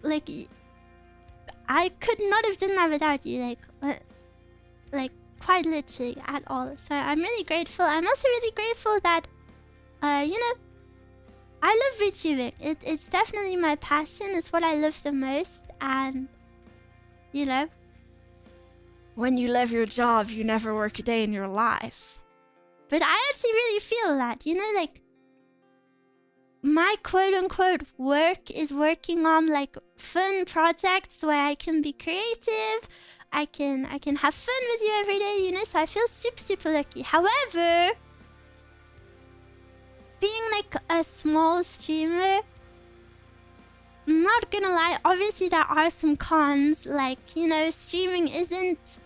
like, I could not have done that without you, like quite literally at all. So I'm really grateful. I'm also really grateful that, you know, I love VTubing. It's definitely my passion. It's what I love the most, and, you know, when you love your job, you never work a day in your life. But I actually really feel that, you know, like, my quote-unquote work is working on like fun projects where I can be creative. I can have fun with you every day, you know, so I feel super lucky. However, being like a small streamer, I'm not gonna lie, obviously there are some cons, like, you know, streaming isn't...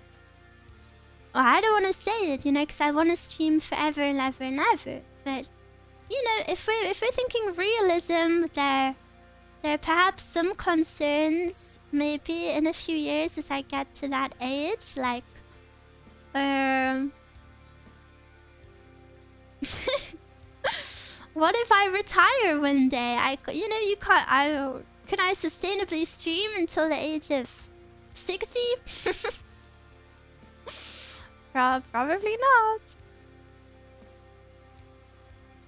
Well, I don't want to say it, you know, because I want to stream forever and ever and ever. But, you know, if we're thinking realism, there are perhaps some concerns, maybe in a few years as I get to that age, like, what if I retire one day? You know, you can't... Can I sustainably stream until the age of 60? Probably not.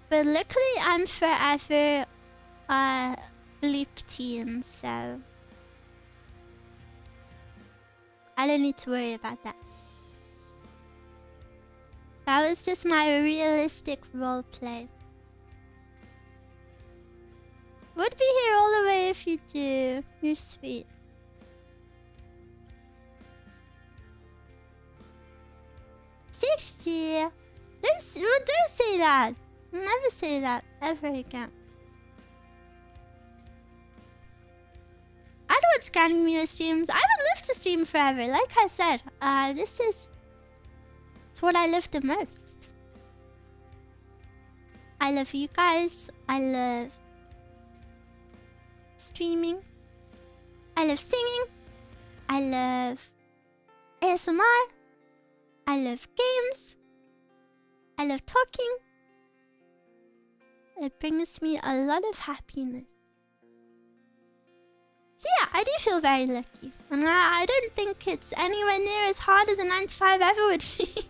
But luckily, I'm forever bleep teen, so I don't need to worry about that. That was just my realistic roleplay. Would be here all the way if you do. You're sweet. $60. Don't say that. Never say that ever again. I'd watch Granny Miwa streams. I would love to stream forever. Like I said, it's what I love the most. I love you guys. I love streaming. I love singing. I love ASMR. I love games. I love talking. It brings me a lot of happiness. So yeah, I do feel very lucky. And I don't think it's anywhere near as hard as a 9-to-5 ever would be.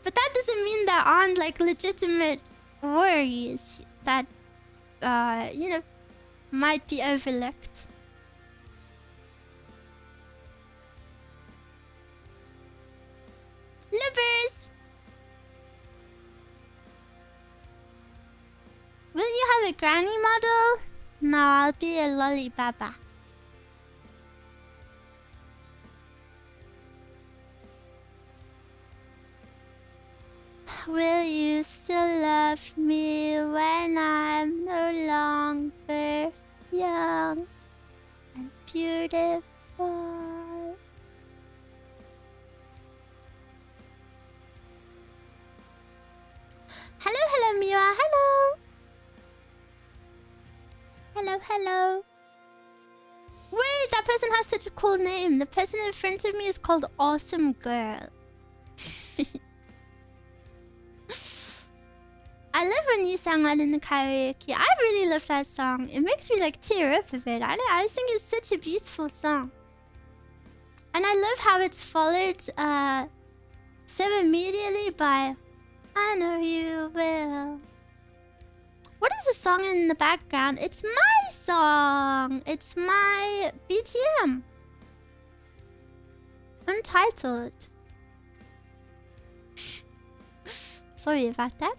But that doesn't mean there aren't like legitimate worries that, you know, might be overlooked. Lubbers! Will you have a granny model? No, I'll be a lolly baba. Will you still love me when I'm no longer young and beautiful? Hello, Miwa. Hello. Hello. Wait, that person has such a cool name. The person in front of me is called Awesome Girl. I love when you sang that in the karaoke. I really love that song. It makes me like tear up a bit. I just think it's such a beautiful song. And I love how it's followed so immediately by I Know You Will. What is the song in the background? It's my song. It's my BTM. Untitled. Sorry about that.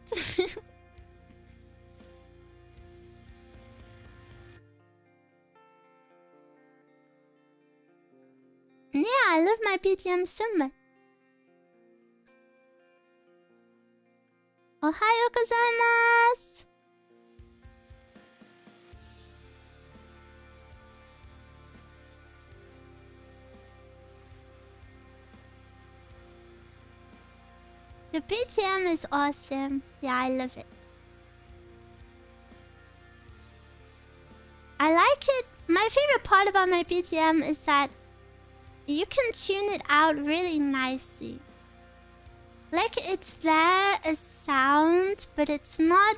Yeah, I love my BTM so much. Ohayo gozaimasu. The BTM is awesome. Yeah, I love it. I like it. My favorite part about my BTM is that you can tune it out really nicely. Like it's there as sound, but it's not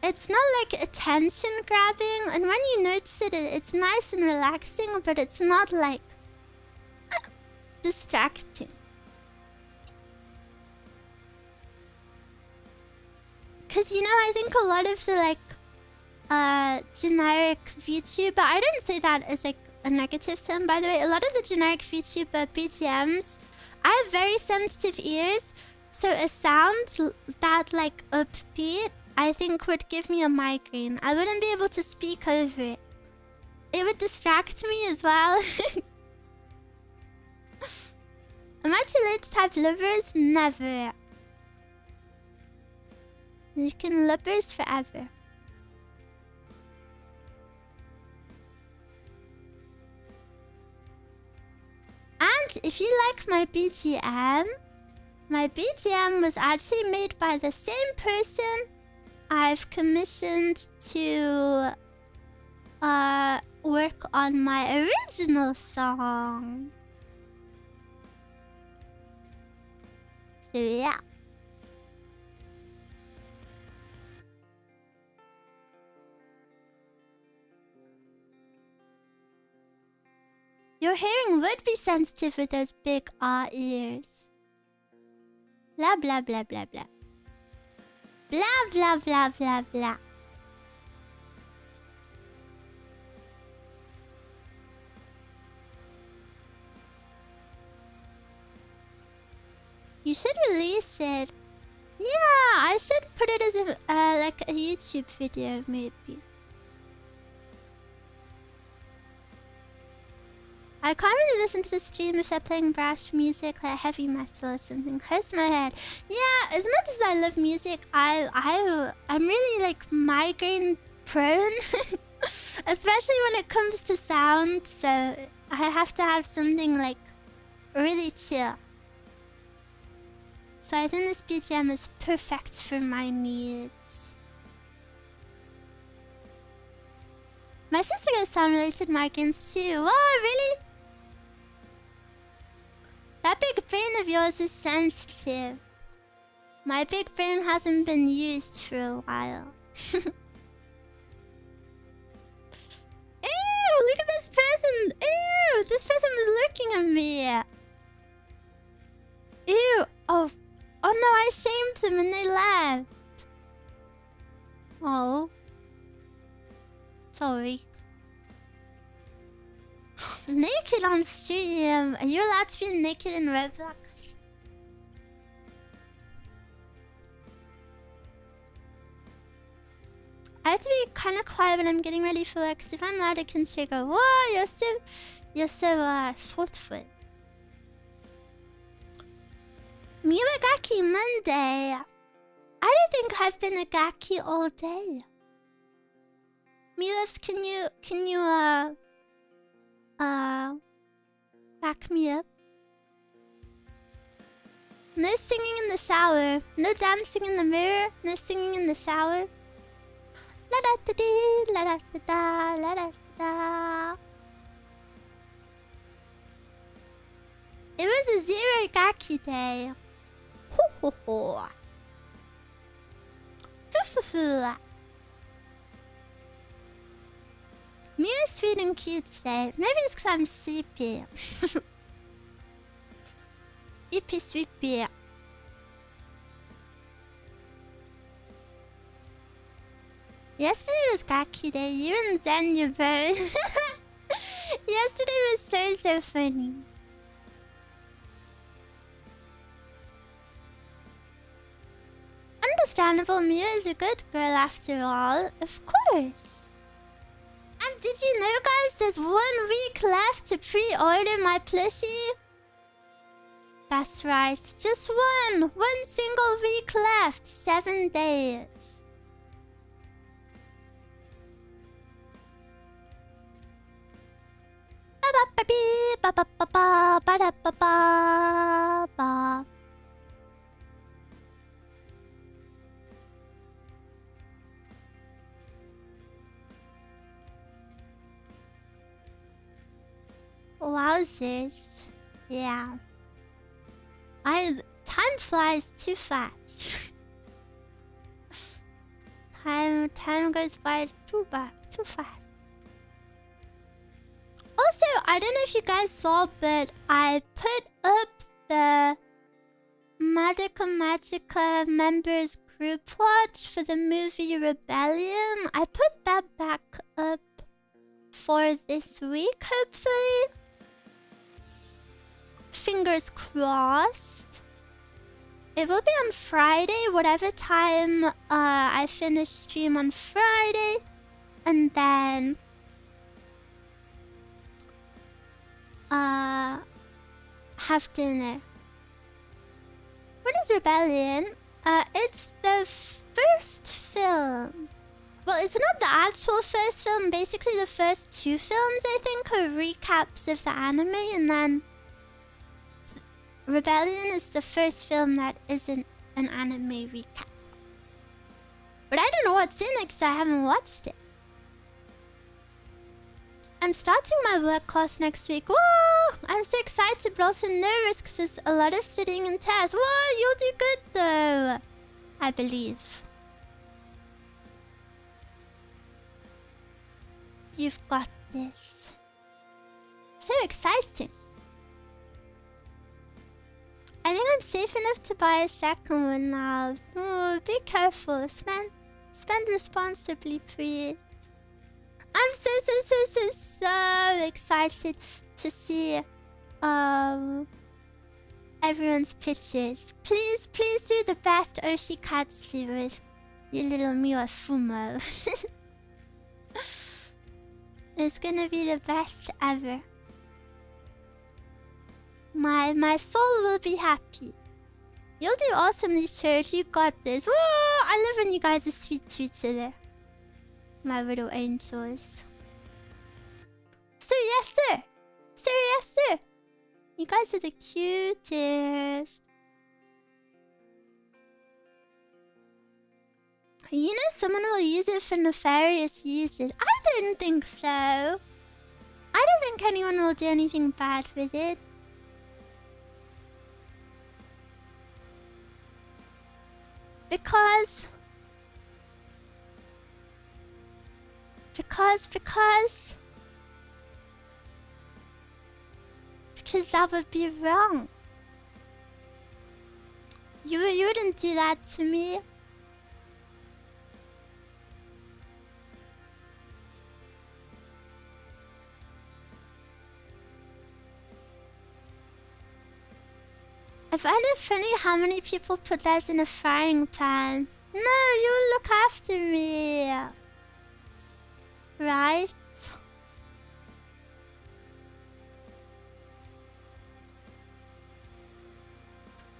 like attention grabbing. And when you notice it, it's nice and relaxing, but it's not like distracting. Because, you know, I think a lot of the, like, generic VTuber... I don't say that as, like, a negative term, by the way. A lot of the generic VTuber BTMs... I have very sensitive ears. So a sound that, like, upbeat... I think would give me a migraine. I wouldn't be able to speak over it. It would distract me as well. Am I too late to type livers? Never. You can livers forever. And if you like my BGM was actually made by the same person I've commissioned to work on my original song. So yeah. Your hearing would be sensitive with those big ears. Blah blah blah blah blah. Blah blah blah blah blah. You should release it. Yeah, I should put it as a like a YouTube video maybe. I can't really listen to the stream if they're playing brash music like heavy metal or something. Hurts my head. Yeah, as much as I love music, I'm really like migraine prone, especially when it comes to sound. So I have to have something like really chill. So I think this BGM is perfect for my needs. My sister gets sound-related migraines too. Whoa, really? That big brain of yours is sensitive. My big brain hasn't been used for a while. Ew, look at this person. Ew, this person was looking at me. Ew, oh no, I shamed them and they left. Oh. Sorry. Naked on stream. Are you allowed to be naked in Roblox? I have to be kind of quiet when I'm getting ready for work, because if I'm loud, I can go, whoa, you're so thoughtful. Miwa Gaki Monday. I don't think I've been a Gaki all day. Miwas, can you back me up? No singing in the shower. No dancing in the mirror. No singing in the shower. La da da dee, la da da da, la da da. It was a zero Gaki day. Ho ho ho. Foo foo foo. Miwa's sweet and cute today. Maybe it's because I'm sleepy. Sleepy, sleepy. Yesterday was Gaki day. You and Zen, you both. Yesterday was so funny. Understandable, Miwa is a good girl after all. Of course. And did you know, guys, there's 1 week left to pre-order my plushie? That's right, just one single week left, 7 days. Wowzers. Yeah. Time flies too fast. Time goes by too fast. Also, I don't know if you guys saw, but I put up the Magica members group watch for the movie Rebellion. I put that back up for this week, hopefully. Fingers crossed. It will be on Friday, whatever time I finish stream on Friday. And then have dinner. What is Rebellion? It's the first film. Well, it's not the actual first film. Basically, the first 2 films, I think, are recaps of the anime, and then Rebellion is the first film that isn't an anime recap. But I don't know what's in it because I haven't watched it. I'm starting my work course next week. Whoa! I'm so excited but also nervous because there's a lot of studying and tests. Whoa! You'll do good though. I believe. You've got this. So exciting. I think I'm safe enough to buy a second one now. Oh, be careful. Spend responsibly, please. I'm so excited to see everyone's pictures. Please do the best Oshi Katsu with your little Miwa Fumo. It's gonna be the best ever. My soul will be happy. You'll do awesomely, Church. You got this. Whoa! I love when you guys are sweet to each other. My little angels. Sir, yes, sir. Sir, yes, sir. You guys are the cutest. You know someone will use it for nefarious uses. I don't think so. I don't think anyone will do anything bad with it. Because that would be wrong. You wouldn't do that to me. I find it funny how many people put theirs in a frying pan. No, you look after me. Right?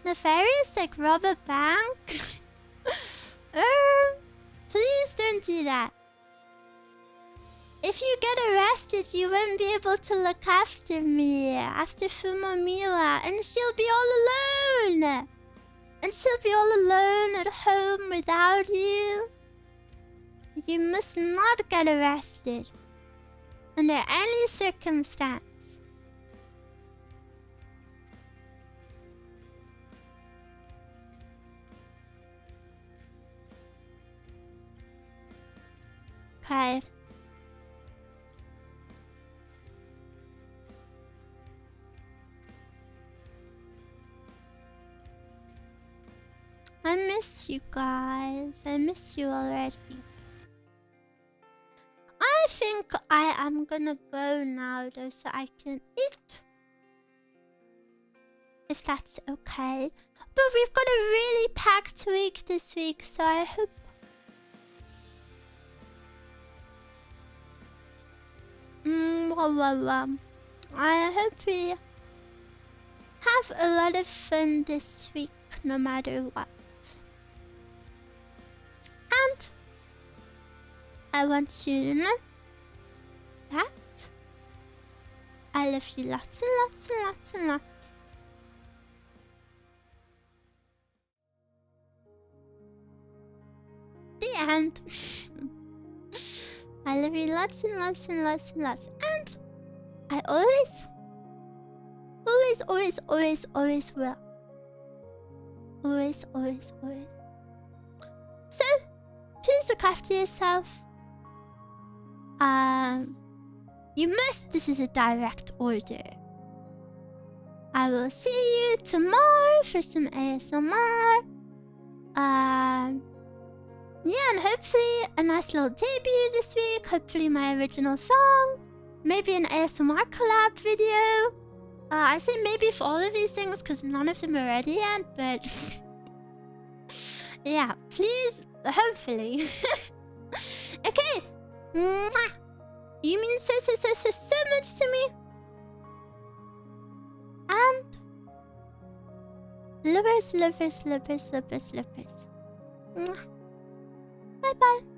Nefarious like rob a bank? Please don't do that. If you get arrested, you won't be able to look after me after Fumo Miwa, and she'll be all alone. And she'll be all alone at home without you. You must not get arrested under any circumstance. Okay. I miss you guys. I miss you already. I think I am gonna go now though so I can eat. If that's okay. But we've got a really packed week this week, so I hope... I hope we have a lot of fun this week, no matter what. And I want you to know that I love you lots and lots and lots and lots. The end. I love you lots and lots and lots and lots. And I always will. Always. So, please look after yourself. You must. This is a direct order. I will see you tomorrow for some ASMR. Yeah, and hopefully a nice little debut this week. Hopefully my original song. Maybe an ASMR collab video. I say maybe for all of these things because none of them are ready yet, but Yeah, please, hopefully. Okay. Mwah. You mean so much to me. And lovers. Bye bye.